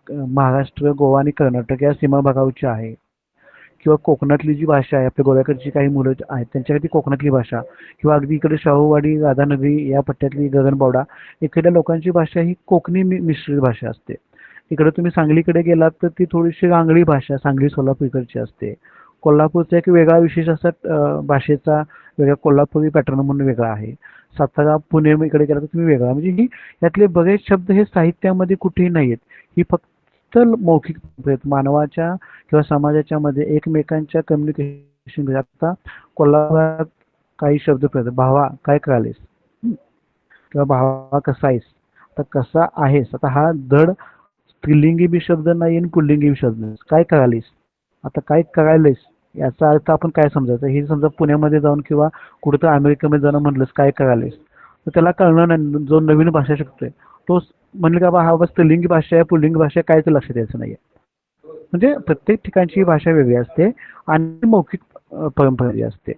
महाराष्ट्र, गोवा आणि कर्नाटक या सीमा भागावरची आहे. किंवा कोकणातली जी भाषा आहे, आपल्या गोव्याकडची काही मुलं आहेत त्यांच्याकडे कोकणातली भाषा, किंवा अगदी इकडे शाहूवाडी, राधानगरी या पट्ट्यातली गगनबावडा इकडल्या लोकांची भाषा ही कोकणी मिश्रित भाषा असते. इकडे तुम्ही सांगलीकडे गेलात तर ती थोडीशी रांगडी भाषा सांगली सोलापूरकडची असते. कोल्हापूरचा एक वेगळा विशेष असा भाषेचा वेगळा कोल्हापुरी पॅटर्न म्हणून वेगळा आहे. सातारा, पुणे इकडे गेला तर तुम्ही वेगळा. म्हणजे ही यातले बरेच शब्द हे साहित्यामध्ये कुठेही नाही आहेत. ही फक्त मौखिक मानवाच्या किंवा समाजाच्या मध्ये एकमेकांच्या कम्युनिकेशन. आता कोल्हापुरात काही शब्द कळतात, भावा काय करायलेस, किंवा भावा कसा आहेस. आता कसा आहेस, आता हा धड स्त्रीलिंगी बी शब्द नाही आणि पुल्लिंगी बी शब्द नाही. काय करायलीस, आता काय करायलेस याचा अर्थ आपण काय समजायचं. हे समजा पुण्यामध्ये जाऊन किंवा कुठं अमेरिकेमध्ये जाऊन म्हणलंस काय करायलेस तर त्याला कळणार नाही. जो नवीन भाषा शिकतोय तो म्हणलं का बा हा बस स्त्रीलिंगी भाषा आहे, पुल्लिंगी भाषा आहे, काय ते लक्षात यायचं नाहीये. म्हणजे प्रत्येक ठिकाणची भाषा वेगळी असते आणि मौखिक परंपरा असते.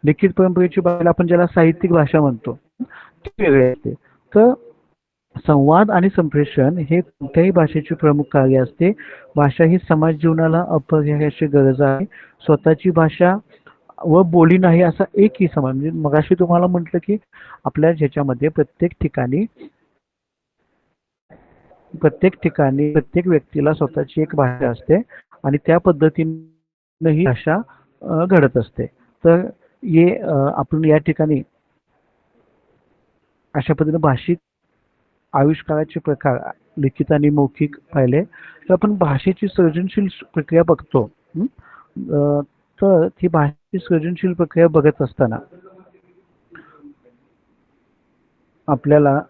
लिखित परंपरेची भाषा आपण ज्याला साहित्यिक भाषा म्हणतो ती वेगळी असते. तर संवाद आणि संप्रेषण हे कोणत्याही भाषेचे प्रमुख कार्य असते. भाषा ही समाज जीवनाला अपरिहार्य गरज आहे. स्वतःची भाषा व बोली नाही असा एकही समाज. म्हणजे मगाशी तुम्हाला म्हटलं की आपल्या ह्याच्यामध्ये प्रत्येक ठिकाणी प्रत्येक व्यक्तीला स्वतःची एक भाषा असते आणि त्या पद्धतीने ही भाषा घडत असते. तर आपण या ठिकाणी अशा पद्धतीने भाषिक आविष्काराचे प्रकार लिखित आणि मौखिक पाहिले तर आपण भाषेची सर्जनशील प्रक्रिया बघतो. तर ती भाषेची सर्जनशील प्रक्रिया बघत असताना आपल्याला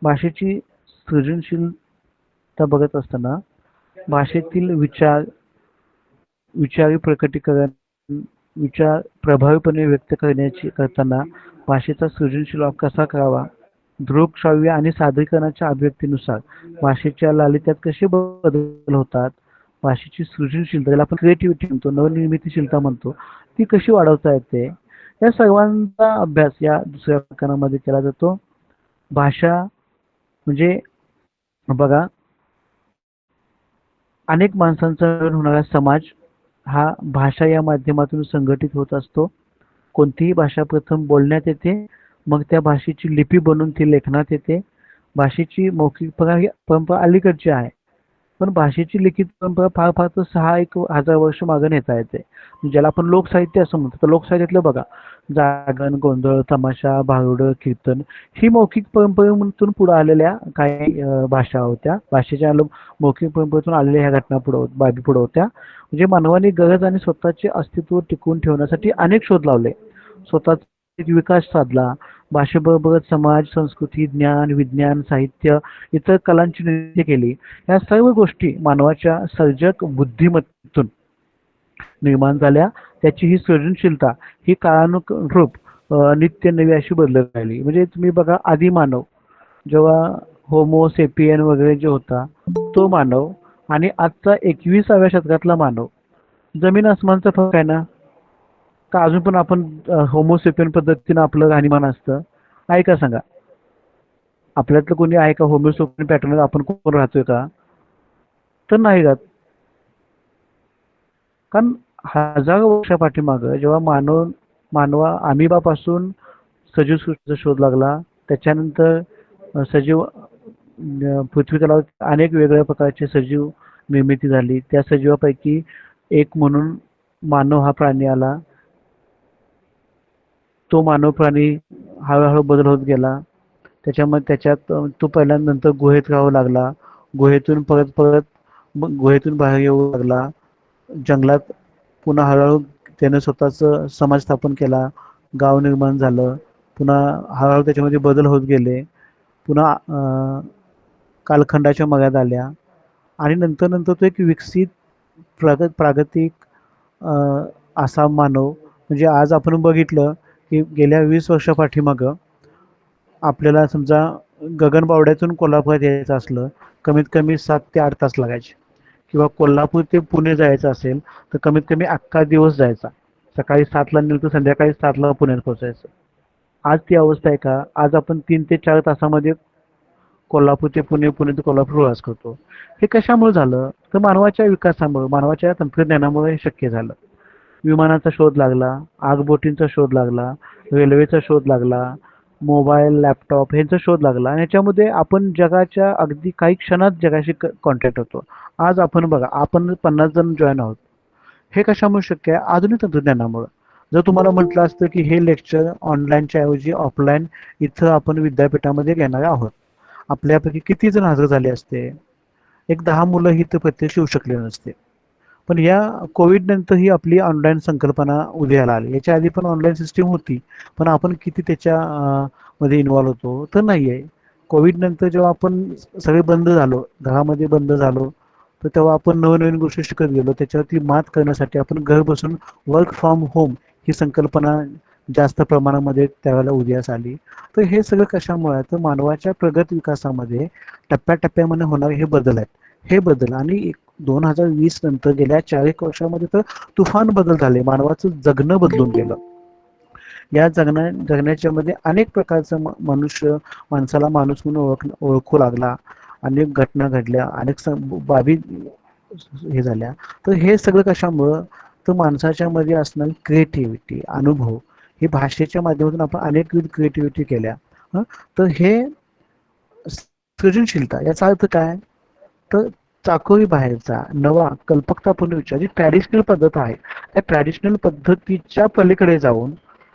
भाषेची सृजनशीलता बघत असताना भाषेतील विचारी प्रकटीकरण, विचार प्रभावीपणे व्यक्त करताना भाषेचा सृजनशील वापर कसा करावा, दृक्श्राव्य आणि सादरीकरणाच्या अभिव्यक्तीनुसार भाषेच्या लालित्यात कसे बदल होतात, भाषेची सृजनशीलता ज्याला आपण क्रिएटिव्हिटी म्हणतो, नवनिर्मितीशीलता म्हणतो, ती कशी वाढवता येते, या सर्वांचा अभ्यास या दुसऱ्या प्रकरणामध्ये केला जातो. भाषा म्हणजे बघा अनेक माणसांचा होणारा समाज हा भाषा या माध्यमातून संघटित होत असतो. कोणतीही भाषा प्रथम बोलण्यात येते, मग त्या भाषेची लिपी बनवून ती लेखनात येते. भाषेची मौखिक परंपरा अलीकडची आहे, पण भाषेची लिखित परंपरा फार फार तर 6,000 वर्ष मागे नेता येते. ज्याला आपण लोकसाहित्य असं म्हणतो. तर लोकसाहित्यातलं बघा जागरण, गोंधळ, तमाशा, भारुडं, कीर्तन ही मौखिक परंपरेतून पुढे आलेल्या काही भाषा होत्या. भाषेच्या मौखिक परंपरेतून आलेल्या ह्या घटना बाबी पुढे होत्या. म्हणजे मानवाने गरज आणि स्वतःचे अस्तित्व टिकवून ठेवण्यासाठी अनेक शोध लावले, स्वतःचा विकास साधला. भाषेबरोबरच समाज, संस्कृती, ज्ञान, विज्ञान, साहित्य, इतर कलांची निर्मिती केली. या सर्व गोष्टी मानवाच्या सर्जक बुद्धिमत्तेतून निर्माण झाल्या. त्याची ही सृजनशीलता ही काळानुरूप नित्य नवी अशी बदलत राहिली. म्हणजे तुम्ही बघा आदी मानव जेव्हा होमो सेपियन वगैरे जे होता तो मानव आणि आजचा 21व्या शतकातला मानव जमीन आसमानचा फरक आहे ना. का अजून पण आपण होमोसेपियन पद्धतीनं आपलं राहणीमान असतं आहे का सांगा. आपल्यातलं कोणी आहे का होमोसेपियन पॅटर्न आपण कोण राहतोय का, तर नाही राहत. कारण हजारो वर्षा पाठीमागं जेव्हा मानवा अमिबापासून सजीव सृष्टीचा शोध लागला, त्याच्यानंतर सजीव पृथ्वी तलावर अनेक वेगवेगळ्या प्रकारचे सजीव निर्मिती झाली. त्या सजीवापैकी एक म्हणून मानव हा प्राणी आला. तो मानव प्राणी हळूहळू बदल होत गेला. त्याच्यात तो पहिल्यांदा गुहेत राहू लागला. गुहेतून परत परत मग गुहेतून बाहेर येऊ लागला. जंगलात पुन्हा हळूहळू त्याने स्वतःचं समाज स्थापन केला. गाव निर्माण झालं. पुन्हा हळूहळू त्याच्यामध्ये बदल होत गेले. पुन्हा कालखंडाच्या मर्यादा आल्या आणि नंतर नंतर तो एक विकसित प्रागतिक असा मानव म्हणजे आज आपण बघितलं की गेल्या 20 वर्षा पाठीमागं आपल्याला समजा गगनबावड्यातून कोल्हापुरात यायचं असलं कमीत कमी 7 ते 8 तास लागायचे किंवा कोल्हापूर ते पुणे जायचं असेल तर कमीत कमी अख्खा दिवस जायचा. सकाळी 7ला निघालं तर संध्याकाळी 7ला पुण्यात पोहोचायचं. आज ती अवस्था आहे का? आज आपण 3 ते 4 तासामध्ये कोल्हापूर ते पुणे, पुणे ते कोल्हापूर प्रवास करतो. हे कशामुळे झालं? तर मानवाच्या विकासामुळे, मानवाच्या तंत्रज्ञानामुळे हे शक्य झालं. विमानाचा शोध लागला, आगबोटींचा शोध लागला, रेल्वेचा शोध लागला, मोबाईल, लॅपटॉप ह्यांचा शोध लागला आणि याच्यामध्ये आपण जगाच्या अगदी काही क्षणात जगाशी कॉन्टॅक्ट होतो. आज आपण बघा, आपण 50 जण जॉईन आहोत. हे कशामुळे शक्य आहे? आधुनिक तंत्रज्ञानामुळे. जर तुम्हाला म्हटलं असतं की हे लेक्चर ऑनलाईनच्या ऐवजी ऑफलाईन इथं आपण विद्यापीठामध्ये घेणार आहोत, आपल्यापैकी किती जण हजर झाले असते? एक 10 मुलं ही तर प्रत्यक्ष येऊ शकले नसते. पण या कोविड नंतर ही आपली ऑनलाईन संकल्पना उदयाला आली. याच्या आधी पण ऑनलाईन सिस्टीम होती, पण आपण किती त्याच्या मध्ये इन्व्हॉल्व होतो तर नाही आहे. कोविड नंतर जेव्हा आपण सगळे बंद झालो, घरामध्ये बंद झालो, तर तेव्हा आपण नवनवीन गोष्टी शिकत गेलो. त्याच्यावरती मात करण्यासाठी आपण घर बसून वर्क फ्रॉम होम ही संकल्पना जास्त प्रमाणामध्ये त्यावेळेला उदयास आली. तर हे सगळं कशामुळे आहे? तर मानवाच्या प्रगत विकासामध्ये टप्प्याटप्प्यामध्ये होणारे हे बदल आहेत. हे बदल आणि 2020 नंतर गेल्या 4 एक वर्षामध्ये तर तुफान बदल झाले. मानवाचं जगणं बदलून गेलं. या जगण्याच्या मध्ये अनेक प्रकारचं मनुष्य माणसाला माणूस म्हणून ओळखू लागला. अनेक घटना घडल्या, अनेक बाबी हे झाल्या. तर हे सगळं कशामुळं? तर माणसाच्या मध्ये असणारी क्रिएटिव्हिटी, अनुभव, ही भाषेच्या माध्यमातून आपण अनेकविध क्रिएटिव्हिटी केल्या. तर हे सृजनशीलता याचा अर्थ काय? तर चाकोरी बाहेरचा नवा कल्पकतापूर्ण विचार, जी ट्रॅडिशनल पद्धत आहे त्या ट्रॅडिशनल पद्धतीच्या पलीकडे जाऊन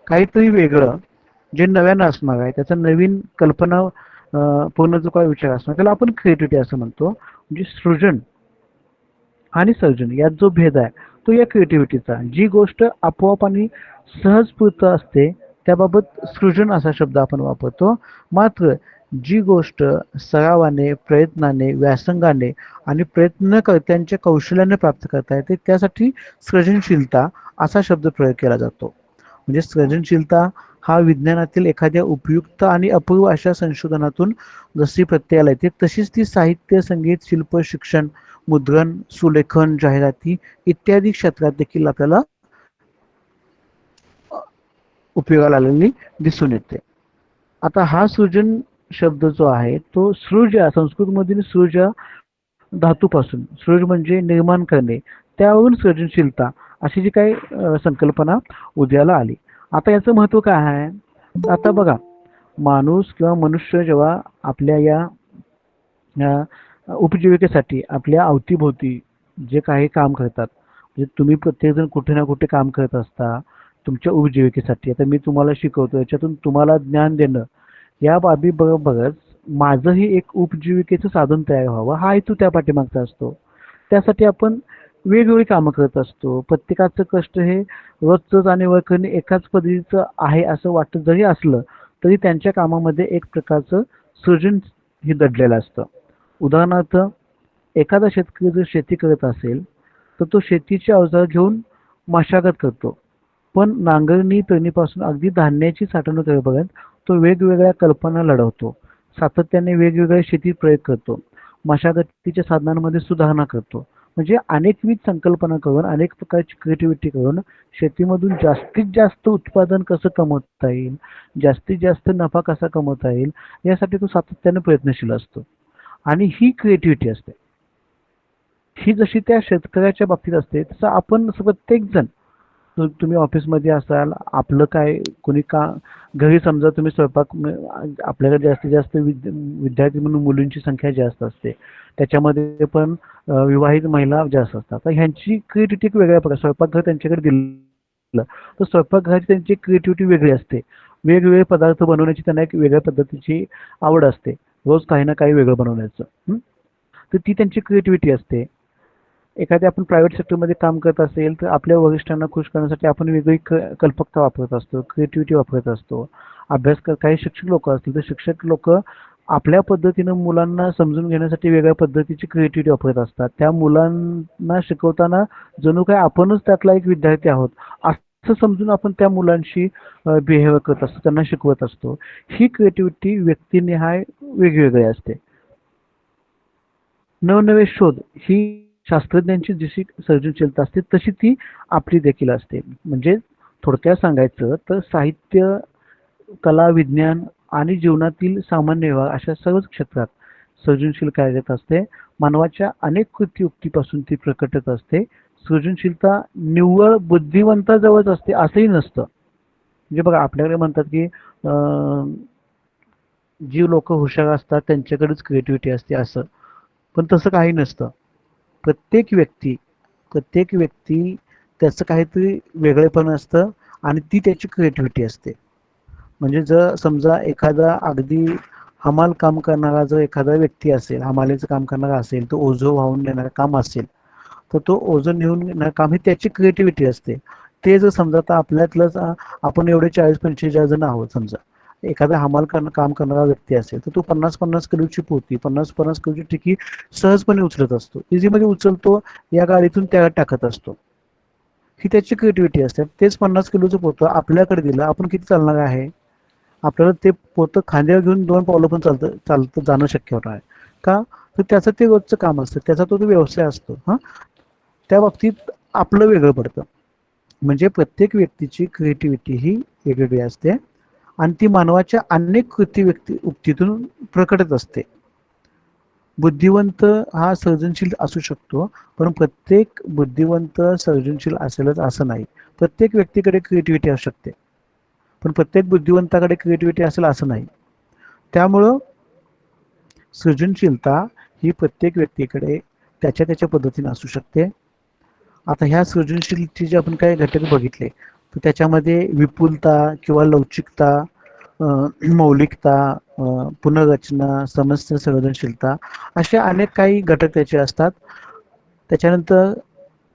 काहीतरी वेगळं जे नव्यानं असणार आहे, त्याचा नवीन कल्पना पूर्ण जो काय विचार असणार त्याला आपण क्रिएटिव्हिटी असं म्हणतो. म्हणजे सृजन आणि सर्जन यात जो भेद आहे तो या क्रिएटिव्हिटीचा. जी गोष्ट आपोआप आणि सहजपूर्त असते त्याबाबत सृजन असा शब्द आपण वापरतो. मात्र जी गोष्ट सरावाने, प्रयत्नाने, व्यासंगाने आणि प्रयत्नकर्त्यांच्या कौशल्याने प्राप्त करता येते त्यासाठी सृजनशीलता असा शब्द प्रयोग केला जातो. म्हणजे सृजनशीलता हा विज्ञानातील एखाद्या उपयुक्त आणि अपूर्व अशा संशोधनातून जशी प्रत्ययाला येते तशीच ती साहित्य, संगीत, शिल्प, शिक्षण, मुद्रण, सुलेखन, जाहिराती इत्यादी क्षेत्रात देखील आपल्याला उपयोगाला आलेली दिसून येते. आता हा सृजन शब्द जो आहे तो सृज संस्कृत मधील सृज धातूपासून, सृज म्हणजे निर्माण करणे, त्यावरून सृजनशीलता अशी जी काही संकल्पना उदयाला आली. आता याचं महत्व काय आहे? आता बघा, माणूस किंवा मनुष्य जेव्हा आपल्या या उपजीविकेसाठी आपल्या अवतीभोवती जे काही काम करतात, म्हणजे तुम्ही प्रत्येकजण कुठे ना कुठे काम करत असता तुमच्या उपजीविकेसाठी. आता मी तुम्हाला शिकवतो, याच्यातून तुम्हाला ज्ञान देणं, या बाबी बरोबरच माझंही एक उपजीविकेचं साधन तयार व्हावं हा हेतू त्या पाठीमागचा असतो. त्यासाठी आपण वेगवेगळी कामं करत असतो. प्रत्येकाचं कष्ट हे रोजचंच आणि वरकरणी एकाच पद्धतीचं आहे असं वाटत जरी असलं तरी त्यांच्या कामामध्ये एक प्रकारचं सृजन हे दडलेलं असतं. उदाहरणार्थ, एखादा शेतकरी जर शेती करत असेल तर तो शेतीचे अवजार घेऊन मशागत करतो, पण नांगरणी पेरणीपासून अगदी धान्याची साठवणूक करेपर्यंत तो वेगवेगळ्या कल्पना लढवतो, सातत्याने वेगवेगळ्या शेती प्रयोग करतो, मशागतीच्या साधनांमध्ये सुधारणा करतो. म्हणजे अनेकविध संकल्पना करून, अनेक प्रकारची क्रिएटिव्हिटी करून शेतीमधून जास्तीत जास्त उत्पादन कसं कमवता येईल, जास्तीत जास्त नफा कसा कमवता येईल यासाठी तो सातत्याने प्रयत्नशील असतो. आणि ही क्रिएटिव्हिटी असते. ही जशी त्या शेतकऱ्याच्या बाबतीत असते तसं आपण प्रत्येक जण तुम्ही ऑफिसमध्ये असाल, आपलं काय कोणी का घरी समजा तुम्ही स्वयंपाक आपल्याकडे जास्तीत जास्त विद्यार्थी म्हणून मुलींची संख्या जास्त असते, त्याच्यामध्ये पण विवाहित महिला जास्त असतात. तर ह्यांची क्रिएटिव्हिटी वेगळ्या प्रकार स्वयंपाकघर त्यांच्याकडे दिलं तर स्वयंपाकघराची त्यांची क्रिएटिव्हिटी वेगळी असते. वेगवेगळे पदार्थ बनवण्याची त्यांना एक वेगळ्या पद्धतीची आवड असते, रोज काही ना काही वेगळं बनवण्याचं. तर ती त्यांची क्रिएटिव्हिटी असते. एखाद्या आपण प्रायव्हेट सेक्टरमध्ये काम करत असेल तर आपल्या वरिष्ठांना खुश करण्यासाठी आपण वेगळी कल्पकता वापरत असतो, क्रिएटिव्हिटी वापरत असतो. काही शिक्षक लोक असतील तर शिक्षक लोक आपल्या पद्धतीनं मुलांना समजून घेण्यासाठी वेगळ्या पद्धतीची क्रिएटिव्हिटी वापरत असतात. त्या मुलांना शिकवताना जणू काय आपणच त्यातला एक विद्यार्थी आहोत असं समजून आपण त्या मुलांशी बिहेव करत असतो, त्यांना शिकवत असतो. ही क्रिएटिव्हिटी व्यक्तिनिहाय वेगवेगळी असते. नवनवे शोध ही शास्त्रज्ञांची जशी सर्जनशीलता असते तशी ती आपली देखील असते. म्हणजे थोडक्यात सांगायचं तर साहित्य, कला, विज्ञान आणि जीवनातील सामान्य व्यवहार अशा सर्वच क्षेत्रात सर्जनशील कार्यरत असते. मानवाच्या अनेक कृत्युक्तीपासून ती प्रकटत असते. सृजनशीलता निव्वळ बुद्धिवंताजवळच असते असंही नसतं. म्हणजे बघा आपल्याकडे म्हणतात की जी लोक हुशार असतात त्यांच्याकडेच क्रिएटिव्हिटी असते असं, पण तसं काही नसतं. प्रत्येक व्यक्ती त्याचं काहीतरी वेगळेपण असतं आणि ती त्याची क्रिएटिव्हिटी असते. म्हणजे जर समजा एखादा अगदी हमाल काम करणारा जर एखादा व्यक्ती असेल, हमालीचं काम करणारा असेल, तो ओझं वाहून नेणारं काम असेल तर तो ओझं नेऊन नेणारं काम ही त्याची क्रिएटिव्हिटी असते. ते जर समजा आता आपल्यातलंच आपण एवढे 40-45 जण आहोत, समजा एखादा काम करणारा व्यक्ती असेल तर तो 50-50 किलोची पोती, 50-50 किलोची टिकी सहजपणे उचलत असतो, इझीमध्ये उचलतो, या गाडीतून त्या टाकत असतो. ही त्याची क्रिएटिव्हिटी असते. तेच 50 किलोचं पोतं आपल्याकडे दिलं, आपण किती चालणार आहे? आपल्याला ते पोतं खांद्यावर घेऊन 2 पावलं पण चालतं जाणं शक्य होणार आहे का? तर त्याचं ते रोजचं काम असतं, त्याचा तो व्यवसाय असतो. त्या बाबतीत आपलं वेगळं पडतं. म्हणजे प्रत्येक व्यक्तीची क्रिएटिव्हिटी ही वेगवेगळी असते आणि ती मानवाच्या अनेक उक्तीतून प्रकटत असते. बुद्धिवंत हा सर्जनशील असू शकतो, पण प्रत्येक बुद्धिवंत सर्जनशील असेलच असं नाही. प्रत्येक व्यक्तीकडे क्रिएटिव्हिटी असू शकते, पण प्रत्येक बुद्धिवंताकडे क्रिएटिव्हिटी असेल असं नाही. त्यामुळं सृजनशीलता ही प्रत्येक व्यक्तीकडे त्याच्या पद्धतीने असू शकते. आता ह्या सृजनशीलतेचे जे आपण काही घटक बघितले तर त्याच्यामध्ये विपुलता किंवा लवचिकता, मौलिकता, पुनर्रचना, समस्या संवेदनशीलता असे अनेक काही घटक त्याचे असतात. त्याच्यानंतर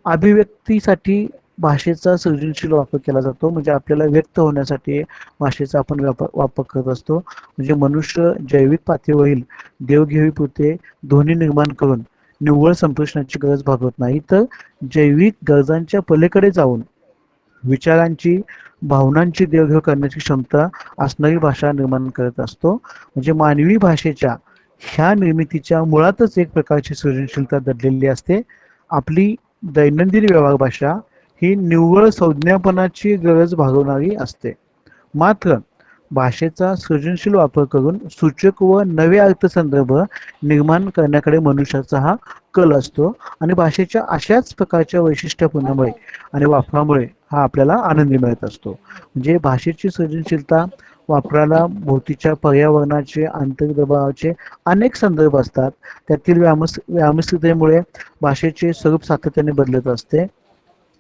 अभिव्यक्तीसाठी भाषेचा सृजनशील वापर केला जातो. म्हणजे आपल्याला व्यक्त होण्यासाठी भाषेचा आपण वापर करत असतो. म्हणजे मनुष्य जैविक पातळीवरील देवघेवीपुरते ध्वनी निर्माण करून निव्वळ संप्रेषणाची गरज भागवत नाही, तर जैविक गरजांच्या पलीकडे जाऊन विचारांची, भावनांची देवघेव करण्याची क्षमता असणारी भाषा निर्माण करत असतो. म्हणजे मानवी भाषेच्या ह्या निर्मितीच्या मुळातच एक प्रकारची सृजनशीलता दडलेली असते. आपली दैनंदिन व्यवहार भाषा ही निव्वळ संज्ञापनाची गरज भागवणारी असते. मात्र भाषेचा सृजनशील वापर करून सूचक व नवे अर्थसंदर्भ निर्माण करण्याकडे मनुष्याचा हा कल असतो आणि भाषेच्या अशाच प्रकारच्या वैशिष्ट्यपूर्णामुळे आणि वापरामुळे हा आपल्याला आनंदी मिळत असतो. म्हणजे भाषेची सृजनशीलता वापराला भोवतीच्या पर्यावरणाचे, आंतरदबावाचे अनेक संदर्भ असतात. त्यातील व्यामिश्रतेमुळे भाषेचे स्वरूप सातत्याने बदलत असते.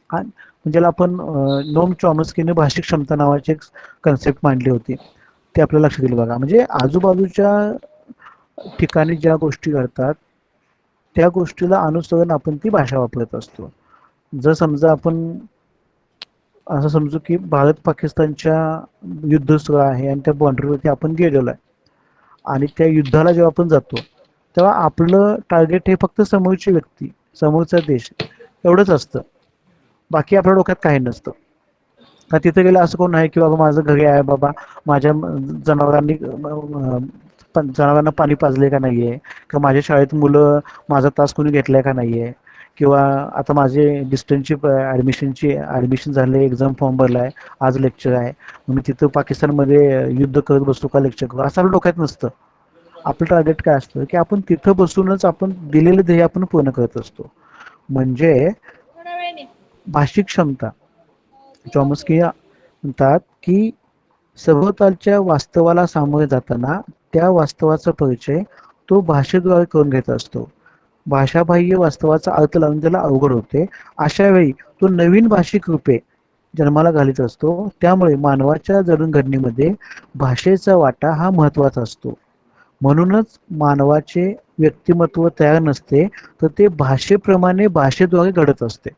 म्हणजे आपण नोम चॉम्स्कीने भाषिक क्षमता नावाची एक कन्सेप्ट मांडली होती, ते आपल्याला लक्षात येईल बघा. म्हणजे आजूबाजूच्या ठिकाणी ज्या गोष्टी घडतात त्या गोष्टीला अनुसरून आपण ती भाषा वापरत असतो. जर समजा आपण असं समजू की भारत पाकिस्तानच्या युद्ध सुरू आहे आणि त्या बॉर्डरवरती आपण गेलेलो आहे आणि त्या युद्धाला जेव्हा आपण जातो तेव्हा आपलं टार्गेट हे फक्त समोरची व्यक्ती, समोरचा देश एवढंच असतं. बाकी आपल्या डोक्यात काही नसतं. का तिथे गेलं असं कोण नाही की बाबा माझं घरी आहे, बाबा माझ्या जनावरांना पाणी पाजले का नाहीये, किंवा माझ्या शाळेत मुलं माझा तास कोणी घेतलाय का नाहीये, किंवा आता माझे डिस्टन्सची ॲडमिशन झाले, एक्झाम फॉर्म भरलाय, आज लेक्चर आहे, मी तिथं पाकिस्तानमध्ये युद्ध करत बसतो का लेक्चर करू, असं आपल्या डोक्यात नसतं. आपलं टार्गेट काय असतं की आपण तिथं बसूनच आपण दिलेलं ध्येय आपण पूर्ण करत असतो. म्हणजे भाषिक क्षमता चॉम्स्की म्हणतात की सभोवतालच्या वास्तवाला सामोरे जाताना त्या वास्तवाचा परिचय तो भाषेद्वारे करून घेत असतो. भाषाबाह्य वास्तवाचा अर्थ लावून त्याला अवघड होते. अशा वेळी तो नवीन भाषिक रूपे जन्माला घालीत असतो. त्यामुळे मानवाच्या जडणघडणीमध्ये भाषेचा वाटा हा महत्वाचा असतो. म्हणूनच मानवाचे व्यक्तिमत्व तयार नसते, तर ते भाषेप्रमाणे भाषेद्वारे घडत असते.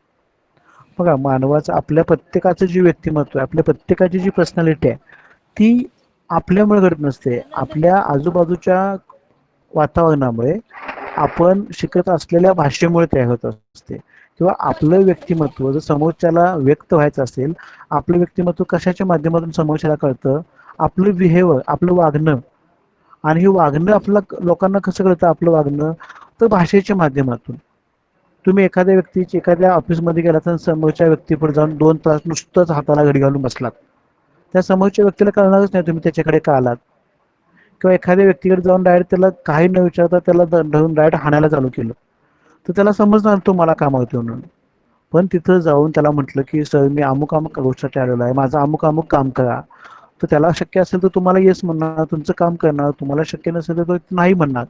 बघा, मानवाचं आपल्या प्रत्येकाचं जे व्यक्तिमत्व आहे, आपल्या प्रत्येकाची जी पर्सनॅलिटी आहे, ती आपल्यामुळे घडत नसते. आपल्या आजूबाजूच्या वातावरणामुळे, आपण शिकत असलेल्या भाषेमुळे तयार होत असते. किंवा आपलं व्यक्तिमत्व जर समोरच्याला व्यक्त व्हायचं असेल, आपलं व्यक्तिमत्व कशाच्या माध्यमातून समोरच्याला कळतं? आपलं बिहेवियर, आपलं वागणं. आणि हे वागणं आपलं लोकांना कसं कळतं आपलं वागणं? तर भाषेच्या माध्यमातून. तुम्ही एखाद्या व्यक्तीची एखाद्या ऑफिसमध्ये गेला तर समोरच्या व्यक्तीपुढे जाऊन 2 तास नुसतंच हाताला घडी घालून बसलात, त्या समोरच्या व्यक्तीला कळणारच नाही तुम्ही त्याच्याकडे का आलात. किंवा एखाद्या व्यक्तीकडे जाऊन डायरेक्ट त्याला काही न विचारता त्याला धरून डायरेक्ट हाणायला चालू केलं, तर त्याला समजणार तो मला का मागतोय म्हणून. पण तिथं जाऊन त्याला म्हटलं की सर मी अमुक अमुक गोष्टीसाठी आलेलो आहे, माझं अमुक अमुक काम करा, तर त्याला शक्य असेल तर तुम्हाला येस म्हणणार, तुमचं काम करणार. तुम्हाला शक्य नसेल तर तो नाही म्हणणार.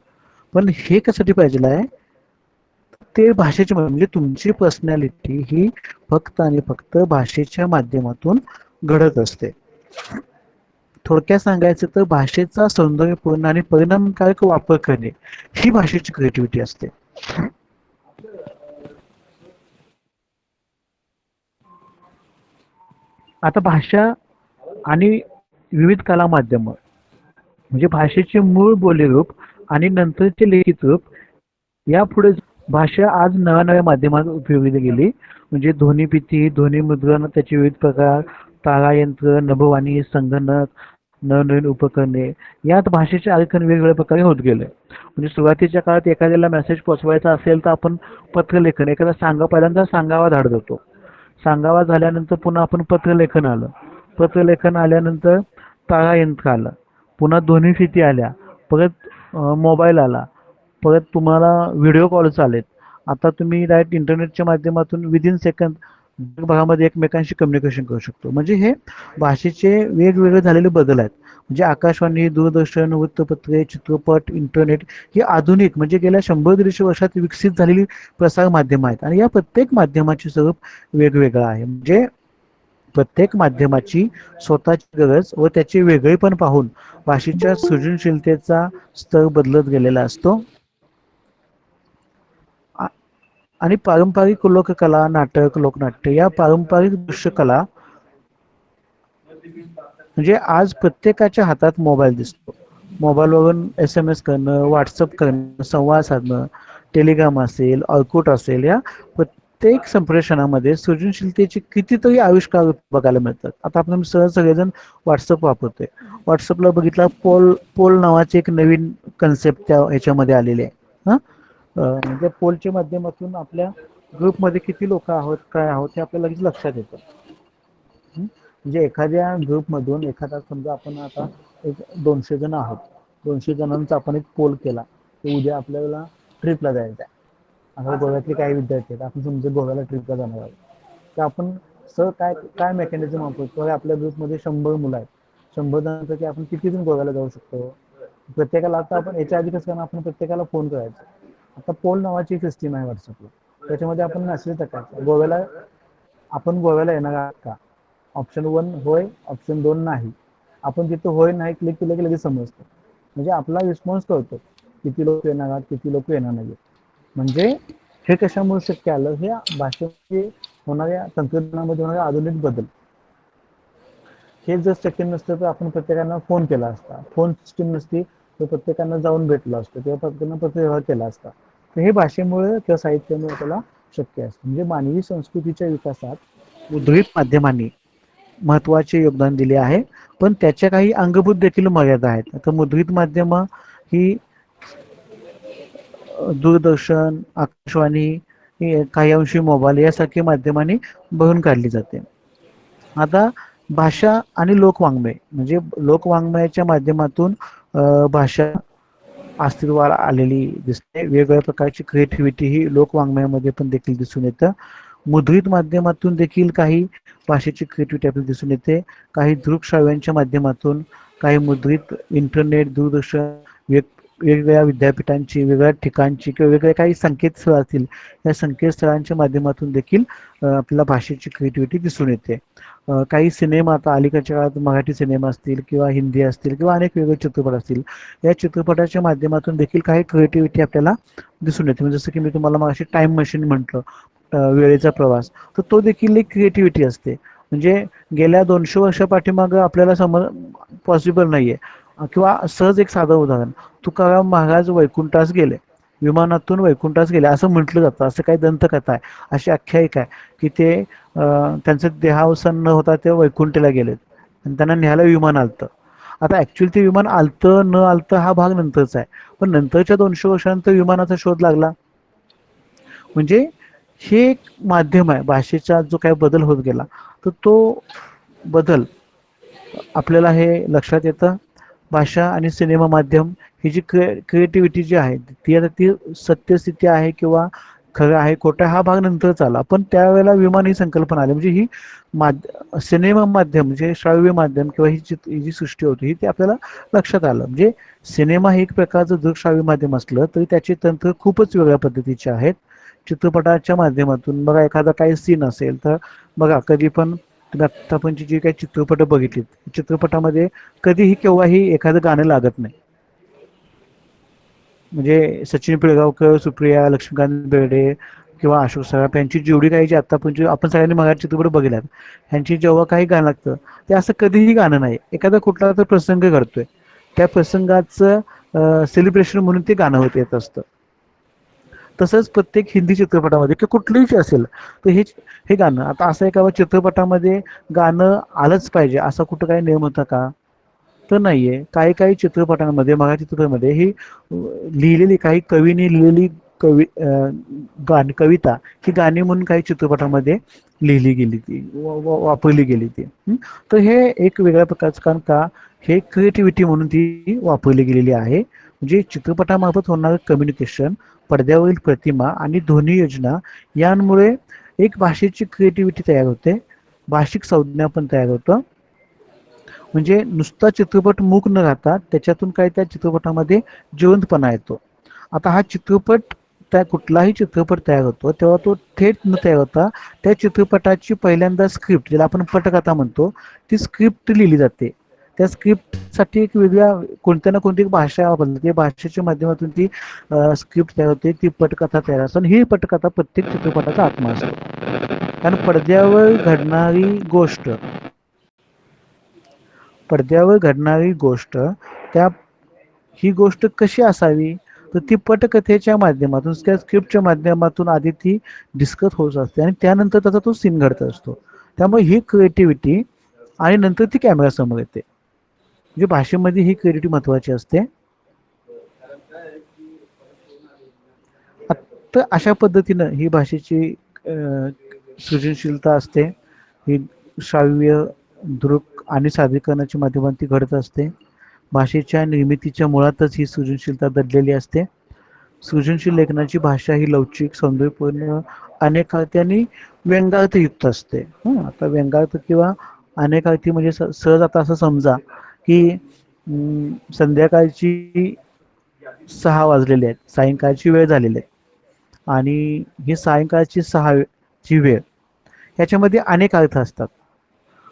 पण हे कशासाठी पाहिजे आहे? ते भाषेचे म्हणजे तुमची पर्सनॅलिटी ही फक्त आणि फक्त भाषेच्या माध्यमातून घडत असते. थोडक्यात सांगायचं तर भाषेचा सौंदर्यपूर्ण आणि परिणामकारक वापर करणे ही भाषेची क्रिएटिव्हिटी असते. आता भाषा आणि विविध कला माध्यम म्हणजे भाषेचे मूळ बोली रूप आणि नंतरचे लिखित रूप. यापुढे भाषा आज नव्या नव्या माध्यमात उपयोगी गेली. म्हणजे ध्वनिफीती, ध्वनिमुद्रण, त्याचे विविध प्रकार, तारायंत्र, नभोवाणी, संगणक, नवनवीन उपकरणे, यात भाषेचे आरेखन वेगवेगळ्या प्रकारे होत गेले. म्हणजे सुरुवातीच्या काळात एखाद्याला मेसेज पोचवायचा असेल तर आपण पत्रलेखन, एखादा पहिल्यांदा सांगावा धाडत होतो. सांगावा झाल्यानंतर पुन्हा आपण पत्रलेखन आलं. पत्रलेखन आल्यानंतर तारायंत्र आलं. पुन्हा ध्वनिफीती आल्या. परत मोबाईल आला. परत तुम्हाला व्हिडिओ कॉल्स आलेत. आता तुम्ही डायरेक्ट इंटरनेटच्या माध्यमातून विदिन सेकंद जगभरामध्ये एकमेकांशी कम्युनिकेशन करू शकतो. म्हणजे हे भाषेचे वेगवेगळे झालेले बदल आहेत. म्हणजे आकाशवाणी, दूरदर्शन, वृत्तपत्रे, चित्रपट, इंटरनेट ही आधुनिक म्हणजे गेल्या 100-150 वर्षात विकसित झालेली प्रसार माध्यमं आहेत. आणि या प्रत्येक माध्यमाचे स्वरूप वेगवेगळं आहे. म्हणजे प्रत्येक माध्यमाची स्वतःची गरज व त्याचे वेगळेपण पाहून भाषेच्या सृजनशीलतेचा स्तर बदलत गेलेला असतो. आणि पारंपरिक लोककला, नाटक, लोकनाट्य या पारंपरिक दृश्यकला म्हणजे आज प्रत्येकाच्या हातात मोबाईल दिसतो. मोबाईलवरून SMS करणं, व्हॉट्सअप करणं, संवाद साधणं, टेलिग्राम असेल, ऑर्कुट असेल, या प्रत्येक संप्रेषणामध्ये सृजनशीलतेचे कितीतरी आविष्कार बघायला मिळतात. आता आपण सगळेजण व्हॉट्सअप वापरतोय. व्हॉट्सअपला बघितला पोल नावाची एक नवीन कन्सेप्ट त्या ह्याच्यामध्ये आलेली आहे. म्हणजे पोलच्या माध्यमातून आपल्या ग्रुपमध्ये किती लोक आहोत, काय आहोत हे आपल्याला लगेच लक्षात येतं. म्हणजे एखाद्या ग्रुपमधून समजा आपण आता एक 200 जण आहोत. 200 जणांचा आपण एक पोल केला की उद्या आपल्याला ट्रिपला जायचं आहे. आता गोव्यातले काही विद्यार्थी आहेत, आपण समजा गोव्याला ट्रिपला जाणार आहोत, तर आपण काय मेकॅनिझम वापरतो? आपल्या ग्रुपमध्ये 100 मुलं आहेत. 100 जणांसाठी आपण किती जण गोव्याला जाऊ शकतो? प्रत्येकाला आता आपण याच्या आधी कसं आपण प्रत्येकाला फोन करायचा. आता पोल नावाची सिस्टीम आहे व्हॉट्सअपला. त्याच्यामध्ये आपण मेसेज टाकायचा, आपण गोव्याला येणार आहात का? ऑप्शन 1 होय, ऑप्शन 2 नाही. आपण तिथं होय नाही क्लिक केलं की लगेच समजतं. म्हणजे आपला रिस्पॉन्स कळतो किती लोक येणार आहात, किती लोक येणार नाही. म्हणजे हे कशामुळे शक्य आलं? हे भाषेमध्ये होणाऱ्या तंत्रज्ञानामध्ये होणारे आधुनिक बदल. हे जर शक्य नसतं तर आपण प्रत्येकांना फोन केला असता. फोन सिस्टीम नसती तर प्रत्येकांना जाऊन भेटलं असतं किंवा प्रत्येकांना पत्रव्यवहार केला असता. तर हे भाषेमुळे किंवा साहित्यामुळे त्याला शक्य असतं. म्हणजे मानवी संस्कृतीच्या विकासात मुद्रित माध्यमांनी महत्वाचे योगदान दिले आहे. पण त्याच्या काही अंगभूत देखील मर्यादा आहेत. आता मुद्रित माध्यम ही दूरदर्शन, आकाशवाणी, काही अंशी मोबाईल यासारख्या माध्यमांनी भरून काढली जाते. आता भाषा आणि लोकवाङ्मय म्हणजे लोकवाङ्मयाच्या माध्यमातून भाषा अस्तित्वाला आलेली दिसते. वेगवेगळ्या प्रकारची क्रिएटिव्हिटी ही लोकवाङ्मयामध्ये पण देखील दिसून येतं. मुद्रित माध्यमातून देखील काही भाषेची क्रिएटिव्हिटी आपल्याला दिसून येते. काही दृकश्राव्यांच्या माध्यमातून, काही मुद्रित इंटरनेट, दूरदर्शन, वेगवेगळ्या विद्यापीठांची, वेगवेगळ्या ठिकाणची किंवा वेगवेगळे काही संकेतस्थळ असतील, या संकेतस्थळांच्या माध्यमातून देखील आपल्याला भाषेची क्रिएटिव्हिटी दिसून येते. काही सिनेमा आता अलीकडच्या काळात मराठी सिनेमा असतील किंवा हिंदी असतील किंवा अनेक वेगळे चित्रपट असतील, या चित्रपटाच्या माध्यमातून देखील काही क्रिएटिव्हिटी आपल्याला दिसून येते. म्हणजे जसं की मी तुम्हाला मगाशी टाइम मशीन म्हटलं, वेळेचा प्रवास, तर तो देखील एक क्रिएटिव्हिटी असते. म्हणजे गेल्या 200 वर्षा पाठीमागं आपल्याला पॉसिबल नाहीये. किंवा सहज एक साधं उदाहरण, तुकाराम महाराज वैकुंठास गेले, विमानातून वैकुंठास गेले असं म्हटलं जातं. असं काही दंतकथा आहे, अशी आख्यायिका आहे की ते त्यांचं देहावसान न होता ते वैकुंठला गेलेत आणि त्यांना न्यायला विमान आलतं. आता ऍक्च्युअली ते विमान आलतं न आलतं हा भाग नंतरचा आहे, पण नंतरच्या 200 वर्षानंतर विमानाचा शोध लागला. म्हणजे हे एक माध्यम आहे. भाषेचा जो काही बदल होत गेला, तर तो बदल आपल्याला हे लक्षात येतं. भाषा आणि सिनेमा माध्यम ही जी क्रिएटिव्हिटी जी आहे ती सत्यस्थिती आहे किंवा खरं आहे खोटं हा भाग नंतरच आला. पण त्यावेळेला विमान ही संकल्पना आली. म्हणजे ही सिनेमा माध्यम, जे श्राव्य माध्यम किंवा ही जी सृष्टी होती, ही ते आपल्याला लक्षात आलं. म्हणजे सिनेमा हे एक प्रकारचं दृकश्राव्य माध्यम असलं तरी त्याचे तंत्र खूपच वेगळ्या पद्धतीचे आहेत. चित्रपटाच्या माध्यमातून बघा, एखादा काही सीन असेल तर बघा, कधी पण तुम्ही आत्तापर्यंतची जी काही चित्रपट बघितलीत, चित्रपटामध्ये कधीही केव्हाही एखादं गाणं लागत नाही. म्हणजे सचिन पिळगावकर, सुप्रिया, लक्ष्मीकांत बेर्डे किंवा अशोक सराफ यांची जेवढी काही जी आत्तापर्यंत आपण सगळ्यांनी मराठी चित्रपट बघितल्यात, ह्यांची जेव्हा काही गाणं लागतं ते असं कधीही गाणं नाही. एखादा कुठला तर प्रसंग घडतोय, त्या प्रसंगाचं सेलिब्रेशन म्हणून ते गाणं होत येत असतं. तसंच प्रत्येक हिंदी चित्रपटामध्ये किंवा कुठलीही असेल तर हे गाणं, आता असं एका चित्रपटामध्ये गाणं आलंच पाहिजे असा कुठं काही नियम होता का? तर नाहीये. काही काही चित्रपटांमध्ये, मराठी चित्रपटामध्ये ही लिहिलेली, काही कवीने लिहिलेली कविता ही गाणी म्हणून काही चित्रपटामध्ये लिहिली गेली, ती वापरली गेली ती. तर हे एक वेगळ्या प्रकारचं, कारण का हे क्रिएटिव्हिटी म्हणून ती वापरली गेलेली आहे. म्हणजे चित्रपटामार्फत होणारं कम्युनिकेशन, पडद्यावरील प्रतिमा आणि ध्वनी योजना यांमुळे एक भाषेची क्रिएटिव्हिटी तयार होते, भाषिक संज्ञा पण तयार होतं. म्हणजे नुसता चित्रपट मूक न राहता त्याच्यातून काय त्या चित्रपटामध्ये जिवंतपणा येतो. आता हा चित्रपट, त्या कुठलाही चित्रपट तयार होतो तेव्हा तो थेट न तयार होता त्या चित्रपटाची पहिल्यांदा स्क्रिप्ट, ज्याला आपण पटकथा म्हणतो, ती स्क्रिप्ट लिहिली जाते. त्या स्क्रिप्टसाठी एक वेगळ्या कोणत्या ना कोणती भाषा वापरली, त्या भाषेच्या माध्यमातून ती स्क्रिप्ट तयार होते, ती पटकथा तयार असते. आणि ही पटकथा प्रत्येक चित्रपटाचा आत्मा असतो. कारण पडद्यावर घडणारी गोष्ट ही गोष्ट कशी असावी, तर ती पटकथेच्या माध्यमातून, त्या स्क्रिप्टच्या माध्यमातून आधी ती डिस्कस होत असते आणि त्यानंतर त्याचा तो सीन घडत असतो. त्यामुळे ही क्रिएटिव्हिटी आणि नंतर ती कॅमेऱ्यासमोर येते. म्हणजे भाषेमध्ये ही क्रिएटिव्हिटी महत्वाची असते. तर अशा पद्धतीनं ही भाषेची सृजनशीलता असते. ही श्राव्य, दृक आणि सादरीकरणाच्या माध्यमातून ती घडत असते. भाषेच्या निर्मितीच्या मुळातच ही सृजनशीलता दडलेली असते. सृजनशील लेखनाची भाषा ही लवचिक, सौंदर्यपूर्ण, अनेकार्थी आणि व्यंगार्थयुक्त असते. आता व्यंगार्थ किंवा अनेकार्थी म्हणजे सहज आता असं समजा की संध्याकाळची 6 वाजलेले आहेत, सायंकाळची वेळ झालेली आहे आणि ही सायंकाळची 6 ची वेळ, ह्याच्यामध्ये अनेक अर्थ असतात.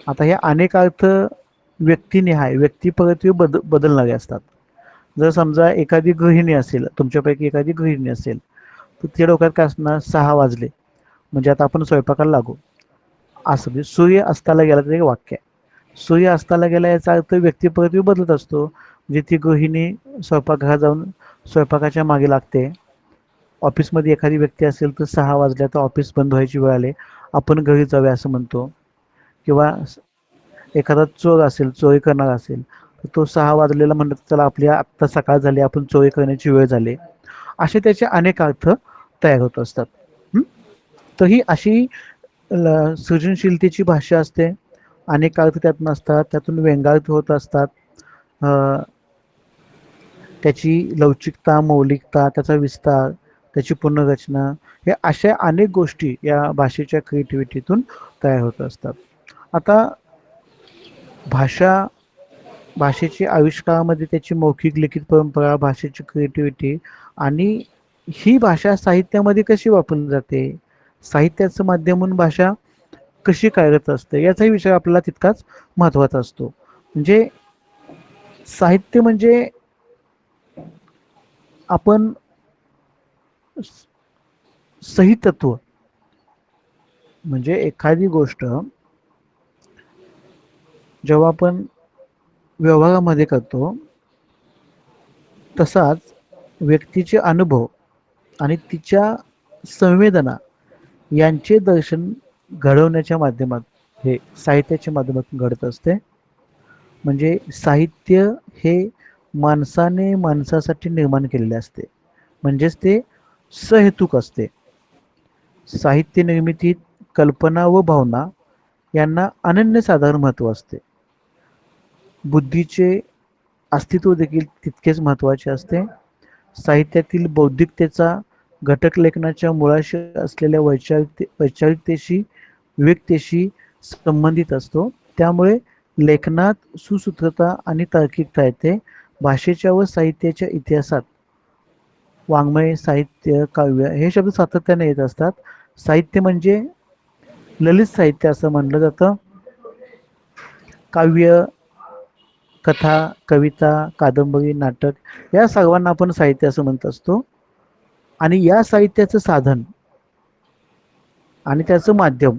आता हे अनेक अर्थ व्यक्तिनिहाय, व्यक्तिपरत्वे बदलणारे असतात. जर समजा एखादी गृहिणी असेल, तुमच्यापैकी एखादी गृहिणी असेल, तर तिच्या डोक्यात काय असणार, 6 वाजले म्हणजे आता आपण स्वयंपाकाला लागू, असं. म्हणजे सूर्य अस्ताला गेला तर एक वाक्य आहे. सूर्य अस्ताला गेला याचा अर्थ व्यक्तिपरत्वे बदलत असतो. म्हणजे ती गृहिणी स्वयंपाकघरात जाऊन स्वयंपाकाच्या मागे लागते. ऑफिसमध्ये एखादी व्यक्ती असेल तर 6 वाजल्या तर ऑफिस बंद व्हायची वेळ आले, आपण घरी जाऊया असं म्हणतो. किंवा एखादा चोर असेल, चोरी करणार असेल, तर तो 6 वाजलेला म्हणत चला आपली आत्ता सकाळ झाली, आपण चोरी करण्याची वेळ झाली. असे त्याचे अनेक अर्थ तयार होत असतात. तर ही अशी सृजनशीलतेची भाषा असते. अनेक अर्थ त्यातून असतात, त्यातून व्यंगार्थ होत असतात. त्याची लवचिकता, मौलिकता, त्याचा विस्तार, त्याची पुनर्रचना, हे अशा अनेक गोष्टी या भाषेच्या क्रिएटिव्हिटीतून तयार होत असतात. आता भाषेच्या आविष्कारामध्ये त्याची मौखिक लिखित परंपरा, भाषेची क्रिएटिव्हिटी आणि ही भाषा साहित्यामध्ये कशी वापरली जाते, साहित्याचं माध्यम म्हणून भाषा कशी कार्यरत असते, याचाही विषय आपल्याला तितकाच महत्त्वाचा असतो. म्हणजे साहित्य म्हणजे आपण सही तत्व, म्हणजे एखादी गोष्ट जेव्हा आपण व्यवहारामध्ये करतो तसाच व्यक्तीचे अनुभव आणि तिच्या संवेदना यांचे दर्शन घडवण्याच्या माध्यमात हे साहित्याच्या माध्यमातून घडत असते. म्हणजे साहित्य हे माणसाने माणसासाठी निर्माण केलेले असते, म्हणजेच ते सहेतुक असते. साहित्य निर्मितीत कल्पना व भावना यांना अनन्यसाधारण महत्त्व असते. बुद्धीचे अस्तित्व देखील तितकेच महत्त्वाचे असते. साहित्यातील बौद्धिकतेचा घटक लेखनाच्या मुळाशी असलेल्या वैचारिकतेशी, विवेकतेशी संबंधित असतो. त्यामुळे लेखनात सुसूत्रता आणि तार्किकता येते. भाषेच्या व साहित्याच्या इतिहासात वाङ्मय, साहित्य, काव्य हे शब्द सातत्याने येत असतात. साहित्य म्हणजे ललित साहित्य असं म्हणलं जातं. काव्य, कथा, कविता, कादंबरी, नाटक या सर्वांना आपण साहित्य असं म्हणत असतो. आणि या साहित्याचं साधन आणि त्याचं माध्यम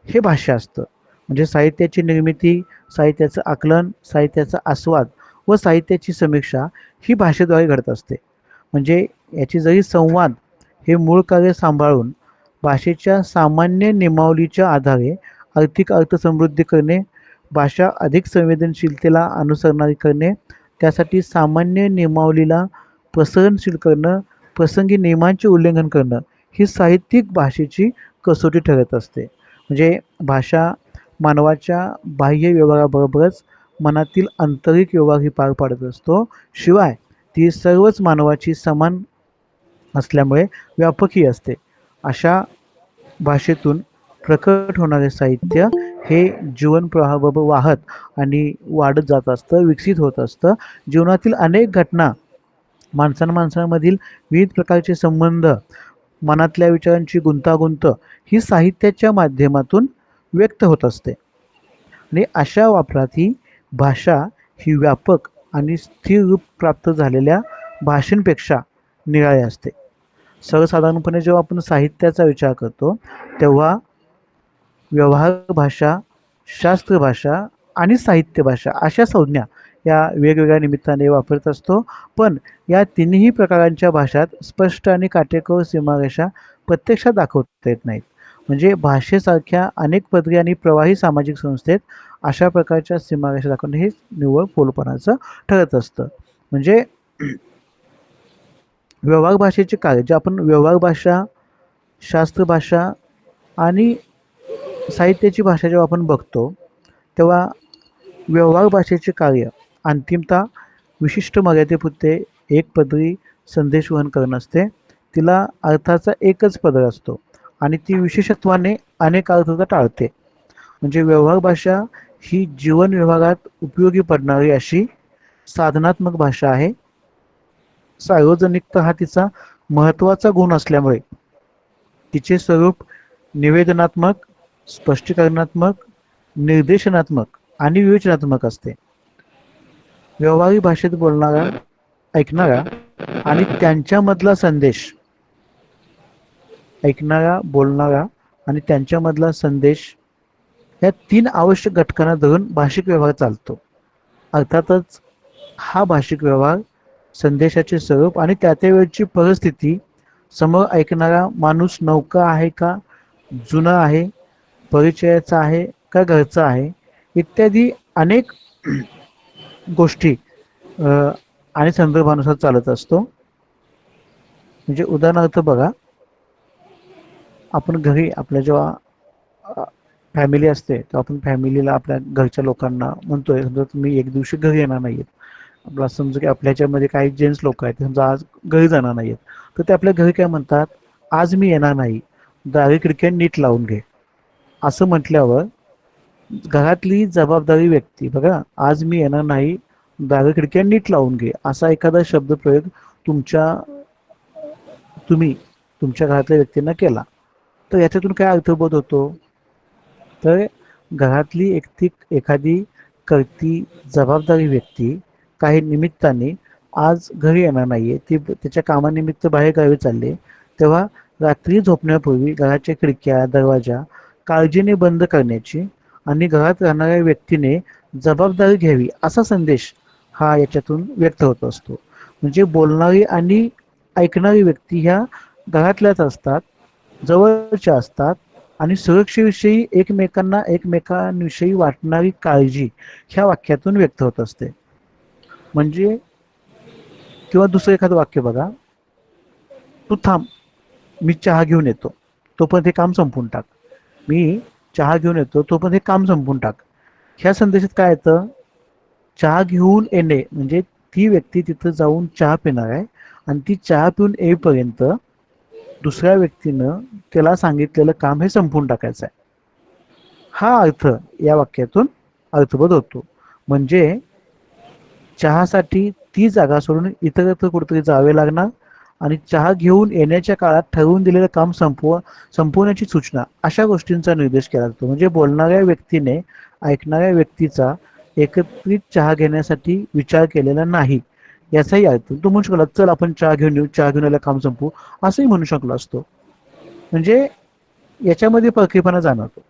हे भाषा असतं. म्हणजे साहित्याची निर्मिती, साहित्याचं आकलन, साहित्याचा आस्वाद व साहित्याची समीक्षा ही भाषेद्वारे घडत असते. म्हणजे याची जरी संवाद हे मूळ कार्य सांभाळून भाषेच्या सामान्य नियमावलीच्या आधारे आर्थिक अर्थसमृद्धी करणे, भाषा अधिक संवेदनशीलतेला अनुसरणारी करणे, त्यासाठी सामान्य नियमावलीला प्रसरणशील करणं, प्रसंगी नियमांचे उल्लंघन करणं ही साहित्यिक भाषेची कसोटी ठरत असते. म्हणजे भाषा मानवाच्या बाह्य व्यवहाराबरोबरच मनातील आंतरिक व्यवहारही पार पाडत असतो. शिवाय ती सर्वच मानवाची समान असल्यामुळे व्यापकही असते. अशा भाषेतून प्रकट होणारे साहित्य हे जीवन प्रवाहाबरोबर वाहत आणि वाढत जात असतं, विकसित होत असतं. जीवनातील अनेक घटना, माणसांमाणसांमधील विविध प्रकारचे संबंध, मनातल्या विचारांची गुंतागुंत ही साहित्याच्या माध्यमातून व्यक्त होत असते. आणि अशा वापरात ही भाषा ही व्यापक आणि स्थिर रूप प्राप्त झालेल्या भाषेंपेक्षा निराळी असते. सर्वसाधारणपणे जेव्हा आपण साहित्याचा विचार करतो तेव्हा व्यवहार भाषा, शास्त्र भाषा आणि साहित्य भाषा अशा संज्ञा या वेगवेगळ्या निमित्ताने वापरत असतो. पण या तिन्ही प्रकारांच्या भाषात स्पष्ट आणि काटेकोर सीमारेषा प्रत्यक्षात दाखवता येत नाहीत. म्हणजे भाषेसारख्या अनेक पदरी आणि प्रवाही सामाजिक संस्थेत अशा प्रकारच्या सीमारेषा दाखवणे हे निव्वळ फोलपणाचं ठरत असतं. म्हणजे व्यवहार भाषेचे कार्य जे आपण व्यवहार भाषा, शास्त्र भाषा आणि साहित्याची भाषा जेव्हा आपण बघतो तेव्हा व्यवहार भाषेचे कार्य अंतिमतः विशिष्ट मर्यादेपुरते एक पदरी संदेशवहन करणं असते. तिला अर्थाचा एकच पदर असतो आणि ती विशेषत्वाने अनेक अर्थता टाळते. म्हणजे व्यवहार भाषा ही जीवन व्यवहारात उपयोगी पडणारी अशी साधनात्मक भाषा आहे. सार्वजनिकता हा तिचा महत्त्वाचा गुण असल्यामुळे तिचे स्वरूप निवेदनात्मक, स्पष्टीकरणात्मक, निर्देशनात्मक आणि विवेचनात्मक असते. व्यवहारी भाषेत बोलणारा, ऐकणारा आणि त्यांच्यामधला संदेश, ऐकणारा, बोलणारा आणि त्यांच्यामधला संदेश या तीन आवश्यक घटकांना धरून भाषिक व्यवहार चालतो. अर्थातच हा भाषिक व्यवहार संदेशाचे स्वरूप आणि त्या वेळची परिस्थिती, समोर ऐकणारा माणूस नौका आहे का जुना आहे, परिचयाचा आहे का घरचा आहे, इत्यादी अनेक गोष्टी आणि संदर्भानुसार चालत असतो. म्हणजे उदाहरणार्थ बघा, आपण घरी आपल्या जेव्हा फॅमिली असते तेव्हा आपण फॅमिलीला, आपल्या घरच्या लोकांना म्हणतोय समजा तुम्ही एक दिवशी घरी येणार नाहीत, आपला समजा की आपल्या ह्याच्यामध्ये काही जेंट्स लोक आहेत समजा आज घरी जाणार नाहीत तर ते आपल्या घरी काय म्हणतात, आज मी येणार नाही, दारी खिडक्या नीट लावून घे. असं म्हटल्यावर घरातली जबाबदारी व्यक्ती बघा, आज मी येणार नाही, दारी खिडक्या नीट लावून घे असा एखादा शब्दप्रयोग तुम्ही तुमच्या घरातल्या व्यक्तींना केला तर याच्यातून काय अर्थबोध होतो, तर घरातली एखादी करती जबाबदारी व्यक्ती काही निमित्ताने आज घरी येणार नाहीये, ती त्याच्या कामानिमित्त बाहेर गावी चालले, तेव्हा रात्री झोपण्यापूर्वी घराच्या खिडक्या दरवाजा काळजीने बंद करण्याची आणि घरात राहणाऱ्या व्यक्तीने जबाबदारी घ्यावी असा संदेश हा याच्यातून व्यक्त होत असतो. म्हणजे बोलणारी आणि ऐकणारी व्यक्ती ह्या घरातल्याच असतात, जवळच्या असतात आणि सुरक्षेविषयी एकमेकांविषयी वाटणारी काळजी ह्या वाक्यातून व्यक्त होत असते. म्हणजे किंवा दुसरं एखादं वाक्य बघा, तू थांब, मी चहा घेऊन येतो, तोपर्यंत हे काम संपून टाक. मी चहा घेऊन येतो तोपर्यंत हे काम संपून टाक. ह्या संदेशात काय येतं, चहा घेऊन येणे म्हणजे ती व्यक्ती तिथं जाऊन चहा पिणार आहे आणि ती चहा पिऊन येईपर्यंत दुसऱ्या व्यक्तीनं त्याला सांगितलेलं काम हे संपून टाकायचं आहे. हा अर्थ या वाक्यातून अर्थबोध होतो. म्हणजे चहासाठी ती जागा सोडून इतरत्र कुठेतरी जावे लागणार आणि चहा घेऊन येण्याच्या काळात ठरवून दिलेलं काम संपवण्याची सूचना अशा गोष्टींचा निर्देश केला जातो. म्हणजे बोलणाऱ्या व्यक्तीने ऐकणाऱ्या व्यक्तीचा एकत्रित चहा घेण्यासाठी विचार केलेला नाही याचाही अर्थ तो म्हणू शकला, चल आपण चहा घेऊन येऊ, चहा घेऊन यायला काम संपवू असंही म्हणू शकलो असतो. म्हणजे याच्यामध्ये परखीपणा जाणवतो.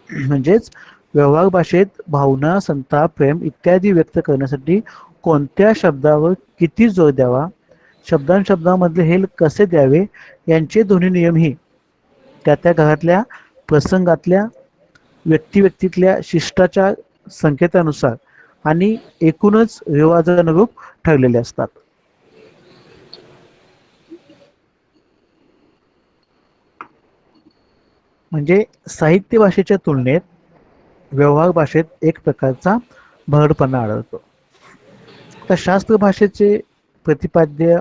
म्हणजेच व्यवहार भाषेत भावना, संताप, प्रेम इत्यादी व्यक्त करण्यासाठी कोणत्या शब्दावर किती जोर द्यावा, शब्दांमधले हेल कसे द्यावे यांचे दोन्ही नियमही त्या त्या घरातल्या प्रसंगातल्या व्यक्तितल्या शिष्टाचार संकेतानुसार आणि एकूणच रिवाजानुरूप ठरलेले असतात. म्हणजे साहित्य भाषेच्या तुलनेत व्यवहार भाषेत एक प्रकारचा भरडपणा आढळतो. तर शास्त्र भाषेचे प्रतिपाद्य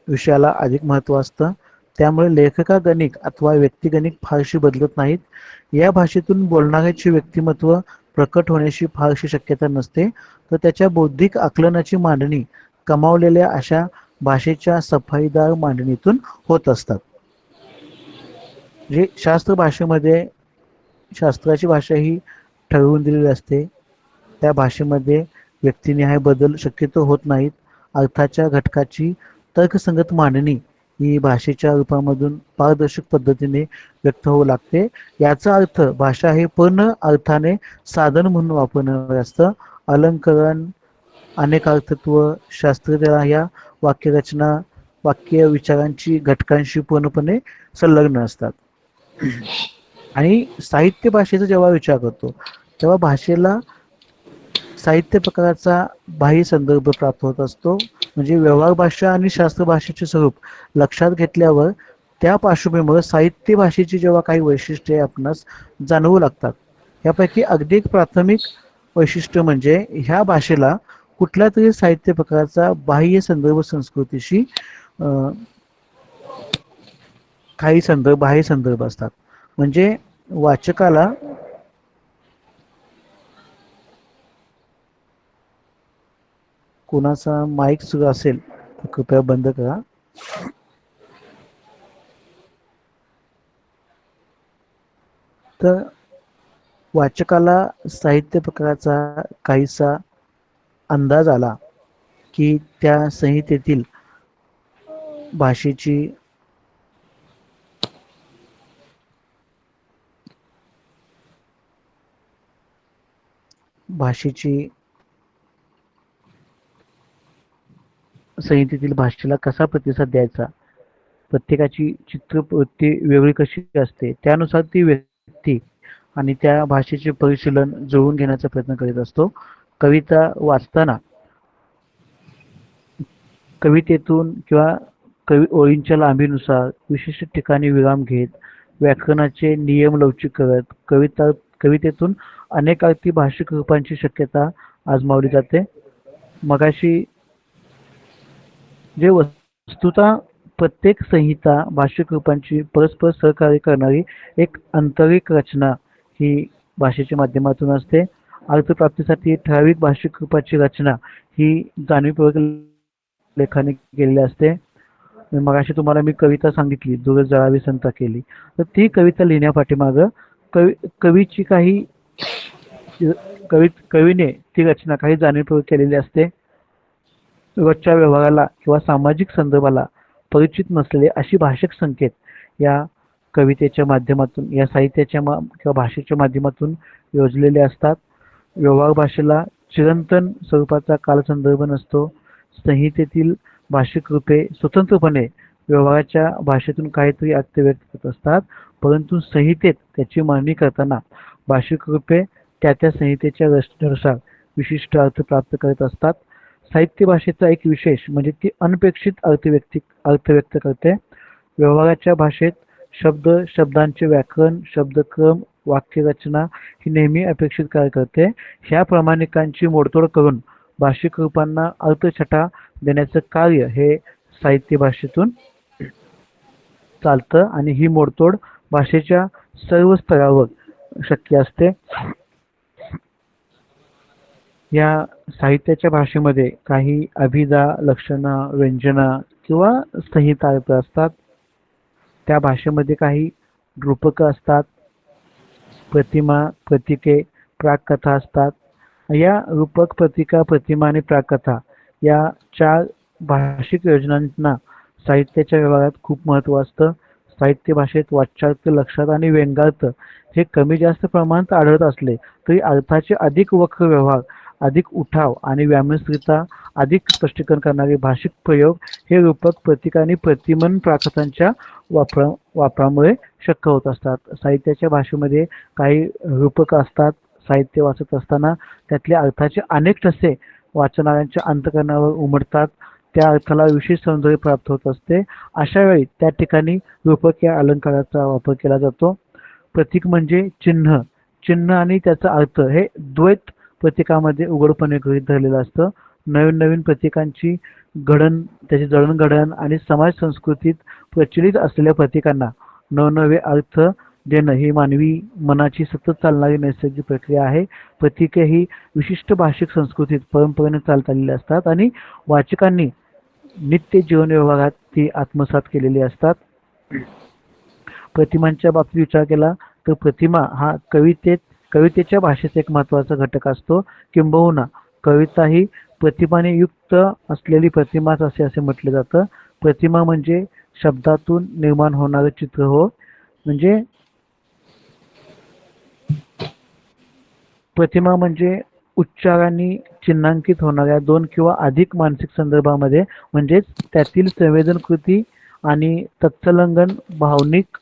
विषयाला अधिक महत्त्व असतं, त्यामुळे लेखकागणिक अथवा व्यक्तिगणिक फारशी बदलत नाहीत. या भाषेतून बोलणाऱ्याचे व्यक्तिमत्व प्रकट होण्याची फारशी शक्यता नसते, तर त्याच्या बौद्धिक आकलनाची मांडणी कमावलेल्या अशा भाषेच्या सफाईदार मांडणीतून होत असतात. म्हणजे शास्त्र भाषेमध्ये शास्त्राची भाषा ही ठरवून दिलेली असते, त्या भाषेमध्ये व्यक्तिनिहाय बदल शक्यतो होत नाहीत. अर्थाच्या घटकाची तर्कसंगत मांडणी ही भाषेच्या रूपामधून पारदर्शक पद्धतीने व्यक्त होऊ लागते. याचा अर्थ भाषा हे पूर्ण अर्थाने साधन म्हणून वापरण्यावर असतं. अलंकरण, अनेकार्थत्व, शास्त्रज्ञ या वाक्यरचना वाक्य विचारांची घटकांशी पूर्णपणे संलग्न असतात. आणि साहित्य भाषेचा जेव्हा विचार करतो तेव्हा भाषेला साहित्य प्रकाराचा बाह्य संदर्भ प्राप्त होत असतो. म्हणजे व्यवहार भाषा आणि शास्त्र भाषेचे स्वरूप लक्षात घेतल्यावर त्या पार्श्वभूमीवर साहित्य भाषेची जेव्हा काही वैशिष्ट्ये आपणास जाणवू लागतात, यापैकी अगदी एक प्राथमिक वैशिष्ट्य म्हणजे ह्या भाषेला कुठल्या तरी साहित्य प्रकाराचा बाह्य संदर्भ संस्कृतीशी काही बाह्य संदर्भ असतात. म्हणजे वाचकाला कोणाचा माईक सुरू असेल तर कृपया बंद करा. तर वाचकाला साहित्य प्रकाराचा काहीसा अंदाज आला की त्या संहितेतील भाषेची संहितेतील भाषेला कसा प्रतिसाद द्यायचा, प्रत्येकाची चित्रवृत्ती वेगळी कशी असते, त्यानुसार ती व्यक्ती आणि त्या भाषेचे परिशीलन जुळवून घेण्याचा प्रयत्न करीत असतो. कविता वाचताना कवितेतून किंवा ओळींच्या लांबीनुसार विशिष्ट ठिकाणी विराम घेत व्याकरणाचे नियम लवचिक करत कवितेतून अनेकार्थी भाषिक रूपांची शक्यता आजमावली जाते. मगाशी जे वस्तुतः प्रत्येक संहिता भाषिक रूपांची परस्पर सहकार्य करणारी एक आंतरिक रचना ही भाषेच्या माध्यमातून असते. अर्थप्राप्तीसाठी ठराविक भाषिक रूपाची रचना ही जाणीवपूर्वक लेखाने केलेली असते. मगाशी तुम्हाला मी कविता सांगितली, दुरस जळावी संता केली, तर ती कविता लिहिण्यापाठीमागं कवीची काही कवीने ती रचना काही जाणीवपूर्वक केलेली असते. रोजच्या व्यवहाराला किंवा सामाजिक संदर्भाला परिचित नसलेले अशी भाषिक संकेत या कवितेच्या माध्यमातून, या साहित्याच्या किंवा भाषेच्या माध्यमातून योजलेले असतात. व्यवहार भाषेला चिरंतन स्वरूपाचा कालसंदर्भ नसतो. संहितेतील भाषिक रूपे स्वतंत्रपणे व्यवहाराच्या भाषेतून काहीतरी अर्थ व्यक्त करत असतात, परंतु संहितेत त्याची मांडणी करताना भाषिक रूपे त्या संहितेच्या रचनेनुसार विशिष्ट अर्थ प्राप्त करत असतात. साहित्य भाषेचा एक विशेष म्हणजे ती अनपेक्षित अर्थ व्यक्त करते. व्यवहाराच्या भाषेत शब्द, शब्दांचे व्याकरण, शब्दक्रम, वाक्यरचना ही नेहमी अपेक्षित कार्य करते. ह्या प्रमाणिकांची मोडतोड करून भाषिक रूपांना अर्थछटा देण्याचं कार्य हे साहित्य भाषेतून चालतं आणि ही मोडतोड भाषेच्या सर्व स्तरावर शक्य असते. या साहित्याच्या भाषेमध्ये काही अभिधा, लक्षणा, व्यंजना किंवा संहिता अर्थ असतात. त्या भाषेमध्ये काही रूपक असतात, प्रतिमा, प्रतीके, प्राककथा असतात. या रूपक, प्रतिका, प्रतिमा आणि प्राककथा या 4 भाषिक योजनांना साहित्याच्या व्यवहारात खूप महत्त्व असतं. साहित्य भाषेत वाच्यार्थ, लक्षार्थ आणि व्यंग्यार्थ हे कमी जास्त प्रमाणात आढळत असले तरी अर्थाचे अधिक वक्र व्यवहार, अधिक उठाव आणि व्यामनस्थिरता अधिक स्पष्टीकरण करणारे भाषिक प्रयोग हे रूपक, प्रतीक आणि प्रतिमन प्राकथांच्या वापरामुळे शक्य होत असतात. साहित्याच्या भाषेमध्ये काही रूपक असतात. साहित्य वाचत असताना त्यातल्या अर्थाचे अनेक ठसे वाचणाऱ्यांच्या अंतःकरणावर उमटतात. त्या अर्थाला विशेष सौंदर्य प्राप्त होत असते. अशा वेळी त्या ठिकाणी रूपक या अलंकाराचा वापर केला जातो. प्रतीक म्हणजे चिन्ह. चिन्ह आणि त्याचा अर्थ हे द्वैत प्रतीकामध्ये उघडपणे गृहीत धरलेलं असतं. नवीन नवीन प्रतीकांची घडण, त्याची जडणघडण आणि समाज संस्कृतीत प्रचलित असलेल्या प्रतीकांना नवनवे अर्थ देणं ही मानवी मनाची सतत चालणारी नैसर्गिक प्रक्रिया आहे. प्रतीके ही विशिष्ट भाषिक संस्कृतीत परंपरेने चालत आलेली असतात आणि वाचकांनी नित्य जीवन व्यवहारात ती आत्मसात केलेली असतात. प्रतिमांच्या बाबतीत विचार केला तर प्रतिमा हा कवितेच्या भाषेचा एक महत्त्वाचा घटक असतो. किंबहुना कविता ही प्रतिमाने युक्त असलेली प्रतिमाच असे म्हटले जातं. प्रतिमा म्हणजे शब्दातून निर्माण होणारं चित्र हो. म्हणजे प्रतिमा म्हणजे उच्चारांनी चिन्हांकित होणाऱ्या 2 किंवा अधिक मानसिक संदर्भामध्ये म्हणजेच त्यातील संवेदनकृती आणि तत्संलग्न भावनिक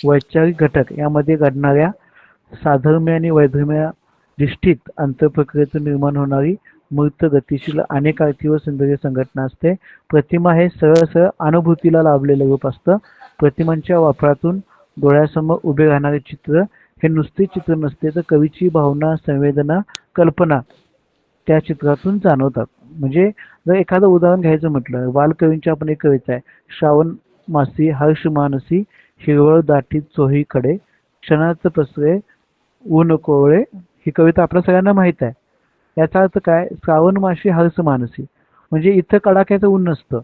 वैचारिक घटक यामध्ये घडणाऱ्या साधर्म्य आणि वैधर्म्य दिष्टित आंतरप्रक्रियेतून निर्माण होणारी मूर्त, गतिशील अनेक अर्थी व सौंदर्य संघटना असते. प्रतिमा हे सरळ अनुभूतीला लाभलेलं रूप असतं. प्रतिमांच्या वापरातून डोळ्यासमोर उभे राहणारे चित्र हे नुसते चित्र नसते तर कवीची भावना, संवेदना, कल्पना त्या चित्रातून जाणवतात. म्हणजे जर एखादं उदाहरण घ्यायचं म्हटलं, बालकवींची आपण एक कविता आहे, श्रावण मासी हर्ष मानसी हिरवळ दाटी चोहीकडे क्षणाच पसरे ऊन कोवळे. ही कविता आपल्या सगळ्यांना माहित आहे. याचा अर्थ काय? श्रावण मासी हर्ष मानसी म्हणजे इथं कडाक्याचं ऊन नसतं,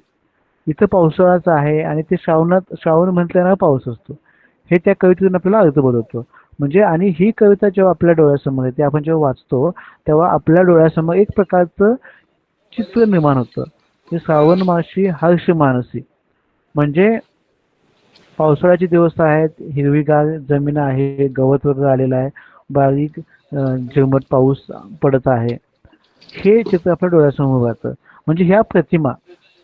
इथं पावसाळाचं आहे आणि ते श्रावण म्हटल्यानं पाऊस असतो. हे त्या कवितेतून आपल्याला अर्थ बदलतो. म्हणजे आणि ही कविता जेव्हा आपल्या डोळ्यासमोर येते, आपण जेव्हा वाचतो तेव्हा आपल्या डोळ्यासमोर एक प्रकारचं चित्र निर्माण होतं. ते श्रावण मासी हर्ष मानसी म्हणजे पावसाळ्याचे दिवस आहेत, हिरवीगार जमीन आहे, गवत वगैरे आलेलं आहे, बारीक झिरमट पाऊस पडत आहे. हे चित्र आपल्या डोळ्यासमोर राहतं. म्हणजे ह्या प्रतिमा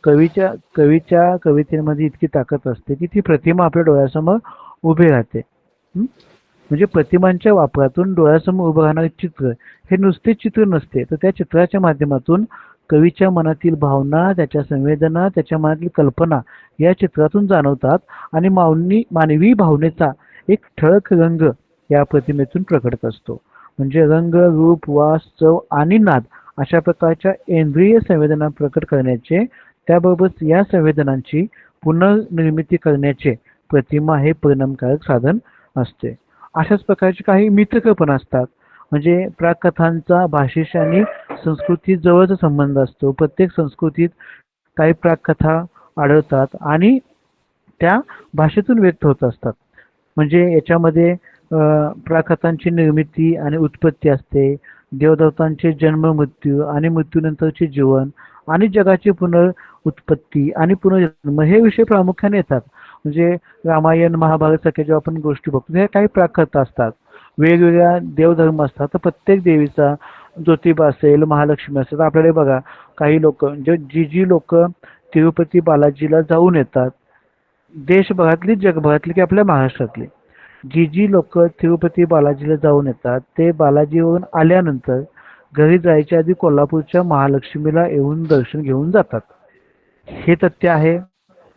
कवीच्या कवितेमध्ये इतकी ताकद असते की ती प्रतिमा आपल्या डोळ्यासमोर उभी राहते. म्हणजे प्रतिमांच्या वापरातून डोळ्यासमोर उभं राहणारे चित्र हे नुसते चित्र नसते तर त्या चित्राच्या माध्यमातून कवीच्या मनातील भावना, त्याच्या संवेदना, त्याच्या मनातील कल्पना या चित्रातून जाणवतात आणि मानवी भावनेचा एक ठळक रंग या प्रतिमेतून प्रकटत असतो. म्हणजे रंग, रूप, वास, चव आणि नाद अशा प्रकारच्या इंद्रिय संवेदना प्रकट करण्याचे त्याबरोबरच या संवेदनांची पुनर्निर्मिती करण्याचे प्रतिमा हे परिणामकारक साधन असते. अशाच प्रकारचे काही मिथकं पण असतात. म्हणजे प्राकथांचा भाषेशी आणि संस्कृती जवळचा संबंध असतो. प्रत्येक संस्कृतीत काही प्राकथा आढळतात आणि त्या भाषेतून व्यक्त होत असतात. म्हणजे याच्यामध्ये प्राकथांची निर्मिती आणि उत्पत्ती असते, देवदेवतांचे जन्म मृत्यू आणि मृत्यूनंतरचे जीवन आणि जगाची पुनर्उत्पत्ती आणि पुनर्जन्म हे विषय प्रामुख्याने येतात. म्हणजे रामायण महाभारत सारख्या जेव्हा आपण गोष्टी बघतो हे काही प्राकथा असतात. वेगवेगळ्या देवधर्म असतात. तर प्रत्येक देवीचा ज्योतिबा असेल, महालक्ष्मी असेल, तर आपल्याला बघा काही लोक जी लोक तिरुपती बालाजीला जाऊन येतात, देशभरातली जगभरातली की आपल्या महाराष्ट्रातली जी लोक तिरुपती बालाजीला जाऊन येतात ते बालाजीवरून आल्यानंतर घरी जायच्या आधी कोल्हापूरच्या महालक्ष्मीला येऊन दर्शन घेऊन जातात. हे तथ्य आहे,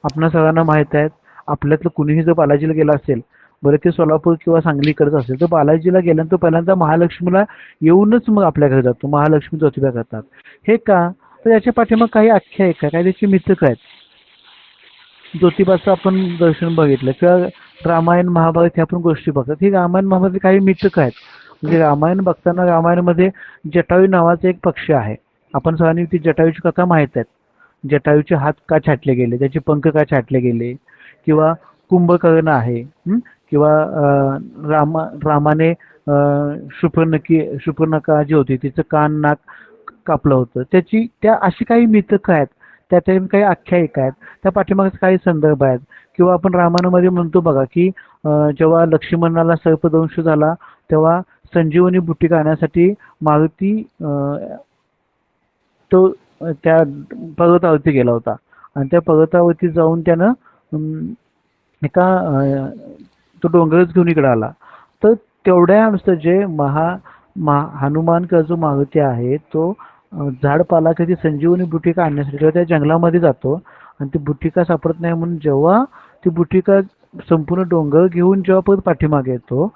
आपणा सगळ्यांना माहीत आहे. आपल्यातलं कुणीही जर बालाजीला गेला असेल, बरं ते सोलापूर किंवा सांगली करत असेल, तर बालाजीला गेल्यानंतर पहिल्यांदा महालक्ष्मीला येऊनच मग आपल्या घरी जातो. महालक्ष्मी ज्योतिबा करतात. हे का? तर याच्या पाठीमाग काही आख्यायिका, काही त्याची मिथक आहेत. ज्योतिबाचं आपण दर्शन बघितलं किंवा रामायण महाभारत ह्या आपण गोष्टी बघतात. ही रामायण महाभारत काही मिथक आहेत. म्हणजे रामायण बघताना रामायणामध्ये जटायू नावाचा एक पक्षी आहे. आपण सगळ्यांनी ती जटायूची कथा माहीत आहेत. जटायूचे हात का छाटले गेले, त्याचे पंख का छाटले गेले, किंवा कुंभकर्ण आहे, किंवा रामाने शूर्पणखा जी होती तिचं कान नाक कापलं होतं. त्या अशी काही मिथक आहेत, त्यातून काही आख्यायिका आहेत, त्या पाठीमागचे काही संदर्भ आहेत. किंवा आपण रामायणामध्ये म्हणतो बघा की जेव्हा लक्ष्मणाला सर्पदंश झाला तेव्हा संजीवनी बुटी आणण्यासाठी मारुती तो त्या पर्वतावरती गेला होता आणि त्या पर्वतावरती जाऊन त्यानं तो डोंगरच घेऊन इकडे आला. तर तेवढ्या नुसतं जे हनुमान का जो मारुती आहे तो झाडपाला कधी संजीवनी बुटिका आणण्यासाठी जेव्हा त्या जंगलामध्ये जातो आणि ती बुटिका सापडत नाही म्हणून जेव्हा ती बुटिका संपूर्ण डोंगर घेऊन जेव्हा परत पाठीमागे येतो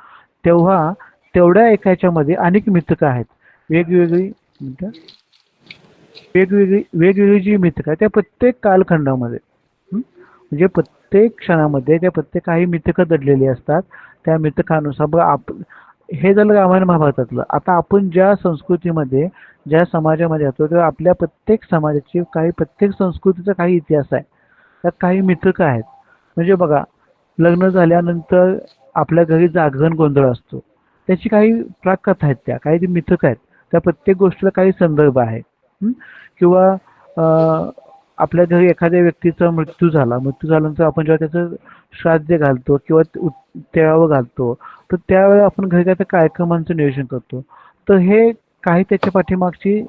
तेव्हा तेवढ्या एकाच्यामध्ये अनेक मिथकं आहेत. वेगवेगळी जी मिथकं आहेत त्या प्रत्येक कालखंडामध्ये म्हणजे प्रत्येक क्षणामध्ये त्या प्रत्येक काही मिथकं दडलेली असतात. त्या मिथकानुसार बघा हे झालं रामायण महाभारतातलं. आता आपण ज्या संस्कृतीमध्ये ज्या समाजामध्ये राहतो तेव्हा आपल्या प्रत्येक समाजाची प्रत्येक संस्कृतीचा काही इतिहास आहे, त्यात काही मिथकं आहेत. म्हणजे बघा लग्न झाल्यानंतर आपल्या घरी जागरण गोंधळ असतो, त्याची काही प्राकथा आहेत, त्या काही मिथकं आहेत. त्या प्रत्येक गोष्टीला काही संदर्भ आहे. किंवा आपल्या घरी एखाद्या व्यक्तीचा मृत्यू झाल्यानंतर आपण जेव्हा त्याचं श्राद्ध घालतो किंवा तेळावं घालतो तर त्यावेळेला आपण घरी काय कार्यक्रमांचं नियोजन करतो. तर हे काही त्याच्या पाठीमागची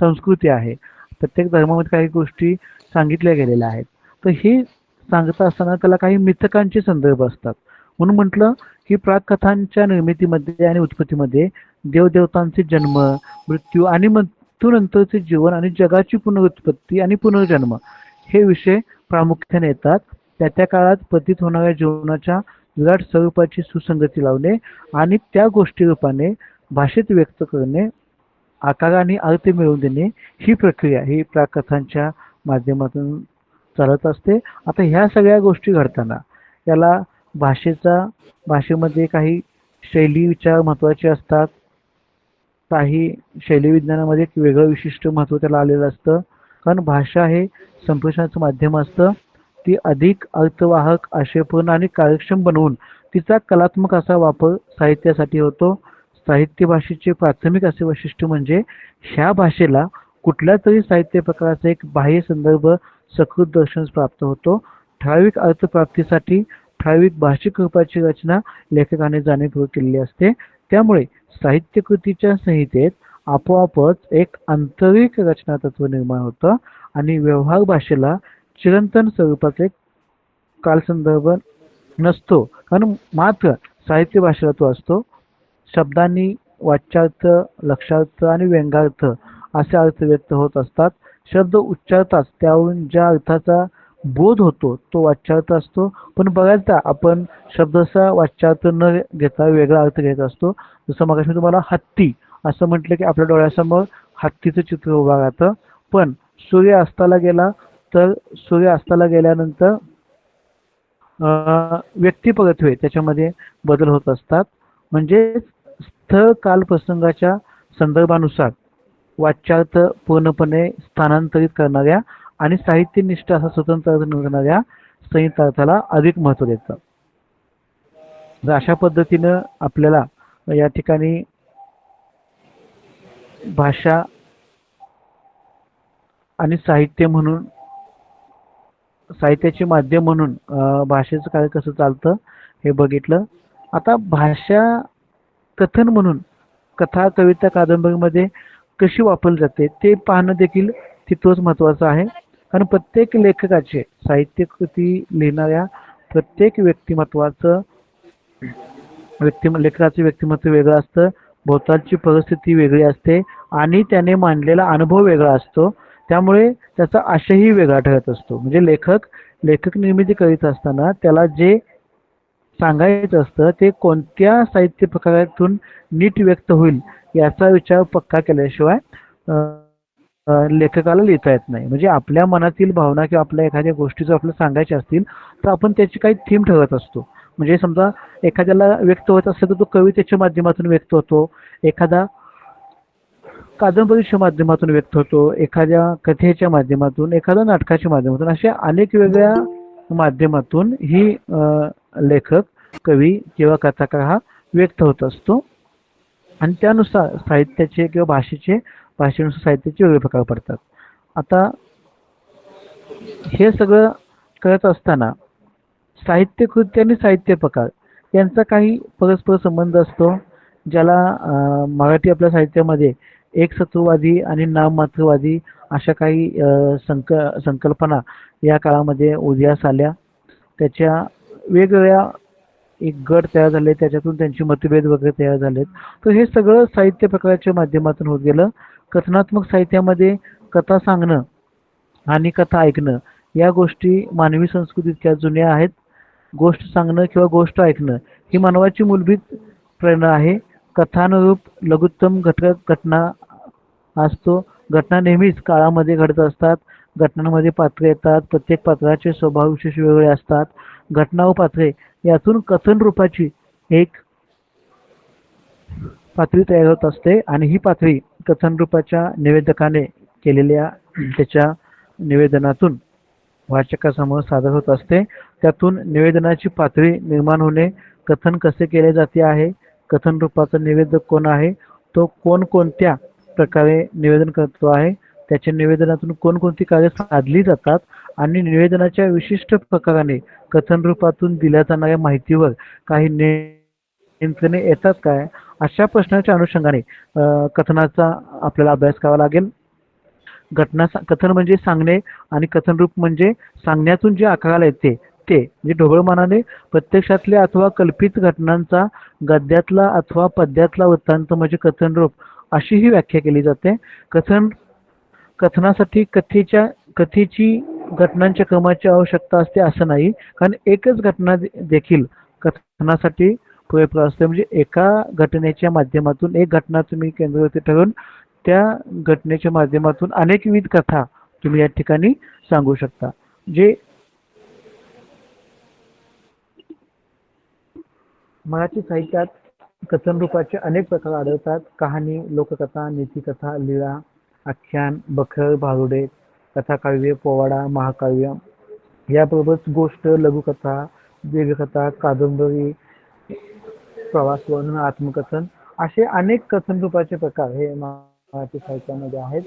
संस्कृती आहे. प्रत्येक धर्मामध्ये काही गोष्टी सांगितल्या गेलेल्या आहेत. तर हे सांगत असताना त्याला काही मिथकांचे संदर्भ असतात. म्हणून म्हटलं की प्राकथांच्या निर्मितीमध्ये आणि उत्पत्तीमध्ये देवदेवतांचे जन्म मृत्यू आणि मृत्यूनंतरचे जीवन आणि जगाची पुनरुत्पत्ती आणि पुनर्जन्म हे विषय प्रामुख्याने येतात. त्या काळात प्रतीत होणाऱ्या जीवनाच्या विराट स्वरूपाची सुसंगती लावणे आणि त्या गोष्टी रूपाने भाषेत व्यक्त करणे, आकाराने अर्थ मिळवून देणे ही प्रक्रिया ही प्राकथांच्या माध्यमातून चालत असते. आता ह्या सगळ्या गोष्टी घडताना याला भाषेमध्ये काही शैली विचार महत्त्वाचे असतात. काही शैली विज्ञानामध्ये एक वेगळं विशिष्ट महत्त्व त्याला आलेलं असतं. कारण भाषा हे संप्रेषणाचं माध्यम असतं. ती अधिक अर्थवाहक, आशयपूर्ण आणि कार्यक्षम बनवून तिचा कलात्मक असा वापर साहित्यासाठी होतो. साहित्य भाषेचे प्राथमिक असे वैशिष्ट्य म्हणजे ह्या भाषेला कुठल्या तरी साहित्य प्रकाराचा एक बाह्य संदर्भ सकृत दर्शन प्राप्त होतो. ठराविक अर्थप्राप्तीसाठी ठराविक भाषिक रूपाची रचना लेखकाने जाणीवपूर्वक केलेली असते. त्यामुळे साहित्यकृतीच्या संहितेत आपोआपच एक आंतरिक रचना तत्व निर्माण होतं आणि व्यवहार भाषेला चिरंतन स्वरूपाचा एक कालसंदर्भ नसतो. कारण मात्र साहित्य भाषेला तो असतो. शब्दांनी वाच्यार्थ, लक्षार्थ आणि व्यंगार्थ असे अर्थ व्यक्त होत असतात. शब्द उच्चारताच त्यावरून ज्या अर्थाचा बोध होतो तो वाच्यार्थ असतो. पण बऱ्याचदा आपण शब्दाचा वाच्यार्थ न घेता वेगळा अर्थ घेत असतो. जसं मगाशी मी तुम्हाला हत्ती असं म्हटलं की आपल्या डोळ्यासमोर हत्तीचं चित्र उभं राहतं. पण सूर्य अस्ताला गेला तर सूर्य अस्ताला गेल्यानंतर व्यक्ती परत्वे त्याच्यामध्ये बदल होत असतात. म्हणजे स्थळ काल प्रसंगाच्या संदर्भानुसार वाच्यार्थ पूर्णपणे स्थानांतरित करणाऱ्या आणि साहित्यनिष्ठ असा स्वतंत्र अर्थ निवडणाऱ्या संहितार्थाला अधिक महत्त्व देतं. तर अशा पद्धतीनं आपल्याला या ठिकाणी भाषा आणि साहित्य म्हणून साहित्याचे माध्यम म्हणून भाषेचं कार्य कसं चालतं हे बघितलं. आता भाषा कथन म्हणून कथा कविता कादंबरीमध्ये कशी वापरली जाते ते पाहणं देखील तितकंच महत्त्वाचं आहे. कारण प्रत्येक लेखकाचे साहित्य कृती लिहिणाऱ्या प्रत्येक लेखकाचं व्यक्तिमत्व वेगळं असतं, भोवतालची परिस्थिती वेगळी असते आणि त्याने मांडलेला अनुभव वेगळा असतो. त्यामुळे त्याचा आशयही वेगळा ठरत असतो. म्हणजे लेखक निर्मिती करीत असताना त्याला जे सांगायचं असतं ते कोणत्या साहित्य प्रकारातून नीट व्यक्त होईल याचा विचार पक्का केल्याशिवाय लेखकाला लिहिता येत नाही. म्हणजे आपल्या मनातील भावना किंवा आपल्या एखाद्या गोष्टी जर आपल्याला सांगायच्या असतील तर आपण त्याची काही थीम ठरवत असतो. म्हणजे समजा एखाद्याला व्यक्त होत असेल तर तो कवितेच्या माध्यमातून व्यक्त होतो, एखादा कादंबरीच्या माध्यमातून व्यक्त होतो, एखाद्या कथेच्या माध्यमातून, एखाद्या नाटकाच्या माध्यमातून, अशा अनेक वेगळ्या माध्यमातून ही लेखक, कवी किंवा कथाकार हा व्यक्त होत असतो. आणि त्यानुसार साहित्याचे किंवा भाषेनुसार साहित्याचे वेगळे प्रकार पडतात. आता हे सगळं करत असताना साहित्य कृती आणि साहित्य प्रकार यांचा काही परस्पर संबंध असतो, ज्याला मराठी आपल्या साहित्यामध्ये एकसत्ववादी आणि नाममात्रवादी अशा काही संकल्पना या काळामध्ये उदयास आल्या. त्याच्या वेगवेगळ्या एक गट तयार झाले, त्याच्यातून त्यांचे मतभेद वगैरे तयार झालेत. तर हे सगळं साहित्य प्रकाराच्या माध्यमातून होत गेलं. कथनात्मक साहित्यामध्ये कथा सांगणं आणि कथा ऐकणं या गोष्टी मानवी संस्कृतीत इतक्या जुन्या आहेत. गोष्ट सांगणं किंवा गोष्ट ऐकणं ही मानवाची मूलभूत प्रेरणा आहे. कथानुरूप लघुत्तम घटना असतो. घटना नेहमीच काळामध्ये घडत असतात. घटनांमध्ये पात्रे येतात, प्रत्येक पात्राचे स्वभाव विशेष वेगळे असतात. घटना व पात्रे यातून कथन रूपाची एक पातळी तयार होत असते आणि ही पातळी कथन रूपाच्या निवेदकाने केलेल्या त्याच्या निवेदनातून वाचकासमोर सादर होत असते. त्यातून निवेदनाची पातळी निर्माण होणे, कथन कसे केले जाते आहे, कथन रूपाचा निवेदक कोण आहे, तो कोणत्या प्रकारे निवेदन करतो आहे, त्याच्या निवेदनातून कोणकोणती कार्य साधली जातात आणि निवेदनाच्या विशिष्ट प्रकाराने कथन रूपातून दिल्या जाणाऱ्या माहितीवर काही नियंत्रणे येतात काय, अशा प्रश्नाच्या अनुषंगाने कथनाचा आपल्याला अभ्यास करावा लागेल. कथन म्हणजे सांगणे आणि कथन रूप म्हणजे सांगण्यातून जे आकाराला येते ते म्हणजे ढोबळमानाने प्रत्यक्षातल्या अथवा कल्पित घटनांचा गद्यातला अथवा पद्यातला वृत्तांत म्हणजे कथन रूप अशी ही व्याख्या केली जाते. कथनासाठी कथेची घटनांच्या क्रमाची आवश्यकता असते असं नाही, कारण एकच घटना देखील कथनासाठी पुरेपूर असते. म्हणजे एका घटनेच्या माध्यमातून एक घटना तुम्ही केंद्रवर्ती ठरवून त्या घटनेच्या माध्यमातून अनेकविध कथा तुम्ही या ठिकाणी सांगू शकता. जे मराठी साहित्यात कथन रूपाचे अनेक प्रकार आढळतात. कहाणी, लोककथा, नीतिकथा, लीळा, आख्यान, बखर, भारुडे, कथाकाव्य, पोवाडा, महाकाव्य, याबरोबरच गोष्ट, लघुकथा, दीर्घकथा, कादंबरी, प्रवास वर्णन, आत्मकथन असे अनेक कथन रूपाचे प्रकार हे मराठी साहित्यामध्ये आहेत.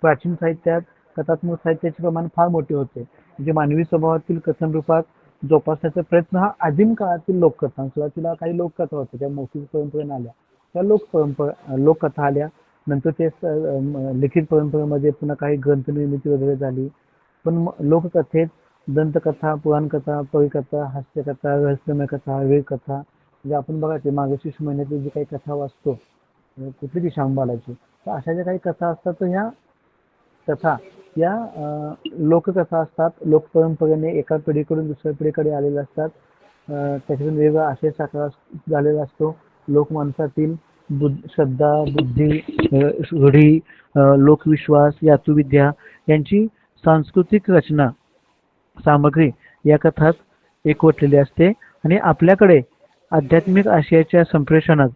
प्राचीन साहित्यात कथात्मक साहित्याचे प्रमाण फार मोठे होते. म्हणजे मानवी स्वभावातील कथन रूपात जोपासण्याचा प्रयत्न हा आदिम काळातील लोककथा, सुरुवातीला काही लोककथा होत्या त्या मौखिक परंपरेने आल्या, त्या लोककथा आल्या. नंतर ते लिखित परंपरेमध्ये पुन्हा काही ग्रंथ निर्मिती वगैरे झाली. पण लोककथेत दंतकथा, पुराणकथा, परिकथा, हास्यकथा, रहस्यमय कथा, वीरकथा, म्हणजे आपण बघा ते मार्गशीर्ष महिन्यातली जी काही कथा वाचतो, कुठली ती शांबालाची, तर अशा ज्या काही कथा असतात तर ह्या कथा या लोककथा असतात. लोकपरंपरेने एका पिढीकडून दुसऱ्या पिढीकडे आलेल्या असतात. त्याच्यातून वेगळा आशय साकार झालेला असतो. लोकमानसातील श्रद्धा, बुद्धी, रूढी, लोकविश्वास, यातुविद्या यांची सांस्कृतिक रचना सामग्री या कथात एकवटलेली असते आणि आपल्याकडे आध्यात्मिक आशयाच्या संप्रेषणात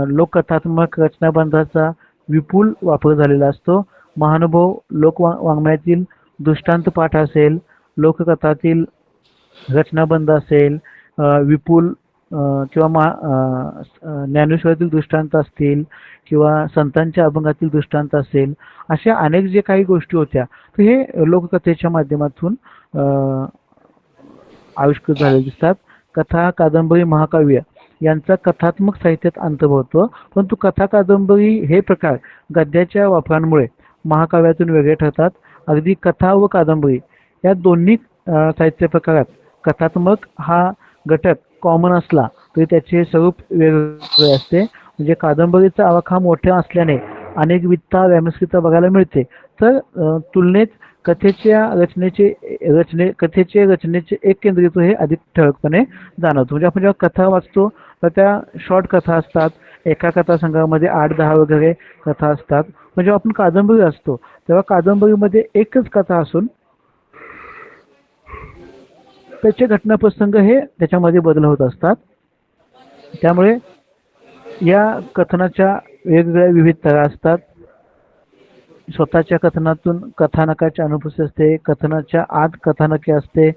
लोककथात्मक रचनाबंधाचा विपुल वापर झालेला असतो. महानुभव वाङ्मयातील दृष्टांत पाठ असेल, लोककथातील रचनाबंध असेल, विपुल किंवा ज्ञानेश्वरातील दृष्टांत असतील किंवा संतांच्या अभंगातील दृष्टांत असेल, अशा अनेक जे काही गोष्टी होत्या तर हे लोककथेच्या माध्यमातून आविष्कृत झालेले दिसतात. कथा, कादंबरी, महाकाव्य यांचा कथात्मक साहित्यात अंतर्भाव होतो, परंतु कथा, कादंबरी हे प्रकार गद्याच्या वापरांमुळे महाकाव्यातून वेगळे ठरतात. अगदी कथा व कादंबरी या दोन्ही साहित्य प्रकारात कथात्मक हा घटक कॉमन असला तरी त्याचे स्वरूप वेगवेगळे असते. म्हणजे कादंबरीचा आवाका मोठा असल्याने अनेकविधता व्यामस्कृता बघायला मिळते, तर तुलनेत कथेचे रचनेचे एक केंद्रित्व हे अधिक ठळकपणे जाणवतं. म्हणजे आपण जेव्हा कथा वाचतो तर त्या शॉर्ट कथा असतात, एका कथासंग्रहामध्ये 8-10 वगैरे कथा असतात. म्हणजे जेव्हा आपण कादंबरी वाचतो तेव्हा कादंबरीमध्ये एकच कथा असून त्याचे घटनाप्रसंग हे त्याच्यामध्ये बदल होत असतात. त्यामुळे या कथनाच्या वेगवेगळ्या विविध तऱ्हा असतात. स्वतःच्या कथनातून कथानकाची अनुपस्थिती असते, कथनाच्या आत कथानके असते,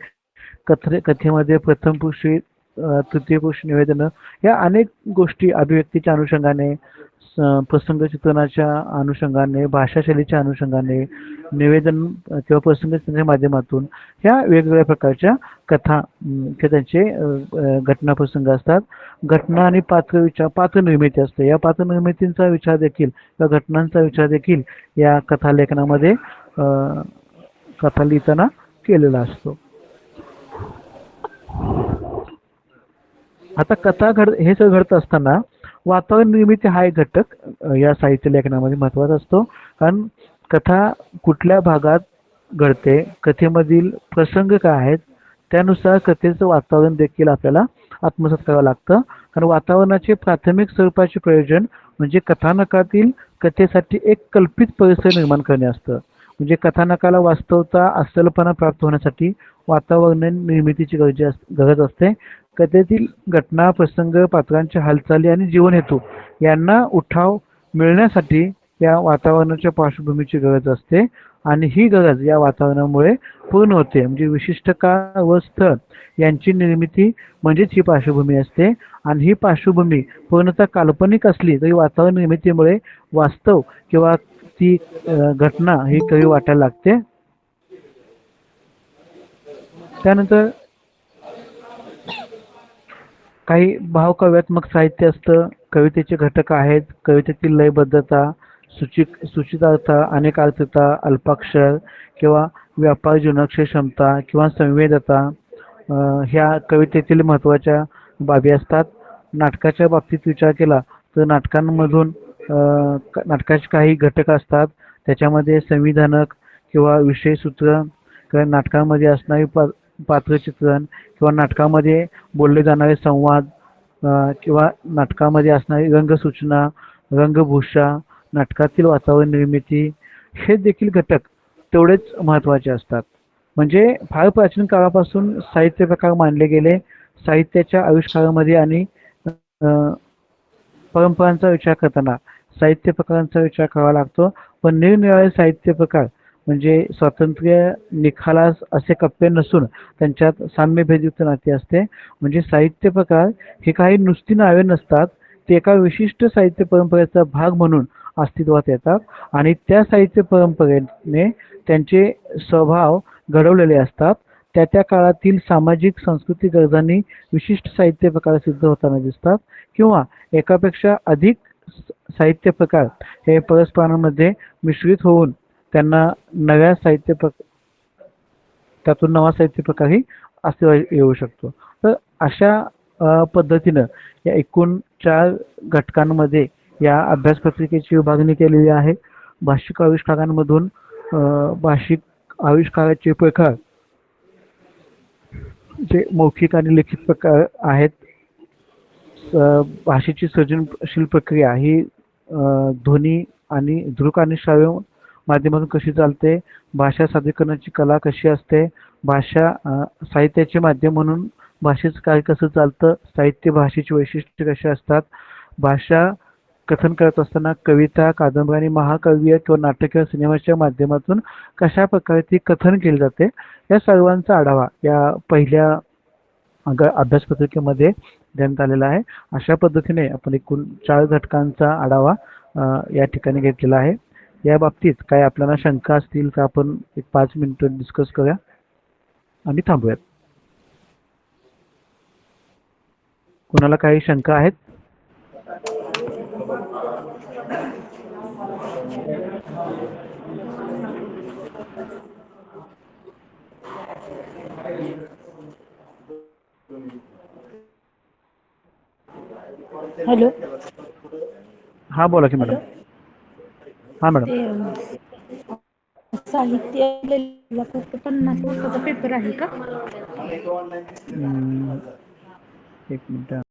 कथेमध्ये प्रथम पुरुषी तृतीय पुरुषी निवेदन या अनेक गोष्टी अभिव्यक्तीच्या अनुषंगाने, प्रसंग चित्रणाच्या अनुषंगाने, भाषाशैलीच्या अनुषंगाने, निवेदन किंवा प्रसंग चित्रणाच्या माध्यमातून ह्या वेगवेगळ्या प्रकारच्या कथा त्यांचे घटनाप्रसंग असतात. घटना आणि पात्र निर्मिती असते. या पात्र निर्मितींचा विचार देखील या घटनांचा विचार देखील या कथालेखनामध्ये कथा लिहिताना केलेला असतो. आता हे सगळं घडत असताना वातावरण निर्मिती हा एक घटक या साहित्य लेखनामध्ये महत्त्वाचा असतो. कारण कथा कुठल्या भागात घडते, कथेमधील प्रसंग काय आहेत, त्यानुसार कथेचं वातावरण देखील आपल्याला आत्मसात करावं लागतं. कारण वातावरणाचे प्राथमिक स्वरूपाचे प्रयोजन म्हणजे कथानकातील कथेसाठी एक कल्पित परिसर निर्माण करणे असतं. म्हणजे कथानकाला वास्तवता अस्सलपणा प्राप्त होण्यासाठी वातावरण निर्मितीची गरज असते. कथेतील घटना, प्रसंग, पात्रांच्या हालचाली आणि जीवन हेतू यांना उठाव मिळण्यासाठी या वातावरणाच्या पार्श्वभूमीची गरज असते आणि ही गरज या वातावरणामुळे पूर्ण होते. म्हणजे विशिष्ट काळ व स्थळ यांची निर्मिती म्हणजेच ही पार्श्वभूमी असते आणि ही पार्श्वभूमी पूर्णतः काल्पनिक असली तरी वातावरण निर्मितीमुळे वास्तव किंवा ती घटना ही खरी वाटायला लागते. त्यानंतर काही भावकाव्यात्मक साहित्य असतं, कवितेचे घटक आहेत, कवितेतील लयबद्धता, सूचित अर्थ, अनेकार्थता, अल्पाक्षर किंवा व्यापार जीवनाक्षर क्षमता किंवा संवेदता ह्या कवितेतील महत्त्वाच्या बाबी असतात. नाटकाच्या बाबतीत विचार केला तर नाटकांमधून नाटकाचे काही घटक असतात, त्याच्यामध्ये संविधानक किंवा विषयसूत्र किंवा नाटकांमध्ये असणारी पात्रचित्रण किंवा नाटकामध्ये बोलले जाणारे संवाद किंवा नाटकामध्ये असणारी रंगसूचना, रंगभूषा, नाटकातील वातावरण निर्मिती हे देखील घटक तेवढेच महत्त्वाचे असतात. म्हणजे फार प्राचीन काळापासून साहित्य प्रकार मानले गेले. साहित्याच्या आविष्कारामध्ये आणि परंपरांचा विचार करताना साहित्य प्रकारांचा विचार करावा लागतो. पण निरनिराळे साहित्य प्रकार म्हणजे स्वातंत्र्य निखालास असे कप्पे नसून त्यांच्यात साम्यभेदयुक्त नाते असते. म्हणजे साहित्य प्रकार हे काही नुसती नावे नसतात, ते एका विशिष्ट साहित्य परंपरेचा भाग म्हणून अस्तित्वात येतात आणि त्या साहित्य परंपरेने त्यांचे स्वभाव घडवलेले असतात. त्या काळातील सामाजिक सांस्कृतिक गरजांनी विशिष्ट साहित्य प्रकार सिद्ध होताना दिसतात किंवा एकापेक्षा अधिक साहित्य प्रकार हे परस्परांमध्ये मिश्रित होऊन त्यांना त्यातून नवा साहित्य प्रकारही अस्तित्वात येऊ शकतो. तर अशा पद्धतीनं या एकूण 4 घटकांमध्ये या अभ्यास पत्रिकेची विभागणी केलेली आहे. भाषिक आविष्कारांमधून भाषिक आविष्काराचे प्रकार जे मौखिक आणि लिखित प्रकार आहेत. भाषेची सृजनशील प्रक्रिया ही ध्वनी आणि दृक आणि श्राव्य माध्यमातून कशी चालते, भाषा सादरीकरणाची कला कशी असते, भाषा साहित्याचे माध्यम म्हणून भाषेचं काय कसं चालतं, साहित्य भाषेची वैशिष्ट्ये कशी असतात, भाषा कथन करत असताना कविता, कादंबरी आणि महाकाव्य किंवा नाटक किंवा सिनेमाच्या माध्यमातून कशा प्रकारे ती कथन केली जाते, या सर्वांचा आढावा या पहिल्या अभ्यासपत्रिकेमध्ये देण्यात आलेला आहे. अशा पद्धतीने आपण एकूण 4 घटकांचा आढावा या ठिकाणी घेतलेला आहे. या बाबतीत काय आपल्याला शंका असतील तर आपण एक 5 मिनिटं डिस्कस करूया आणि थांबूयात. कोणाला काही शंका आहेत? हॅलो. हा बोला की मॅडम. हा मॅडम. साहित्य फक्त 50 मार्काचा पेपर आहे का? एक मिनिट.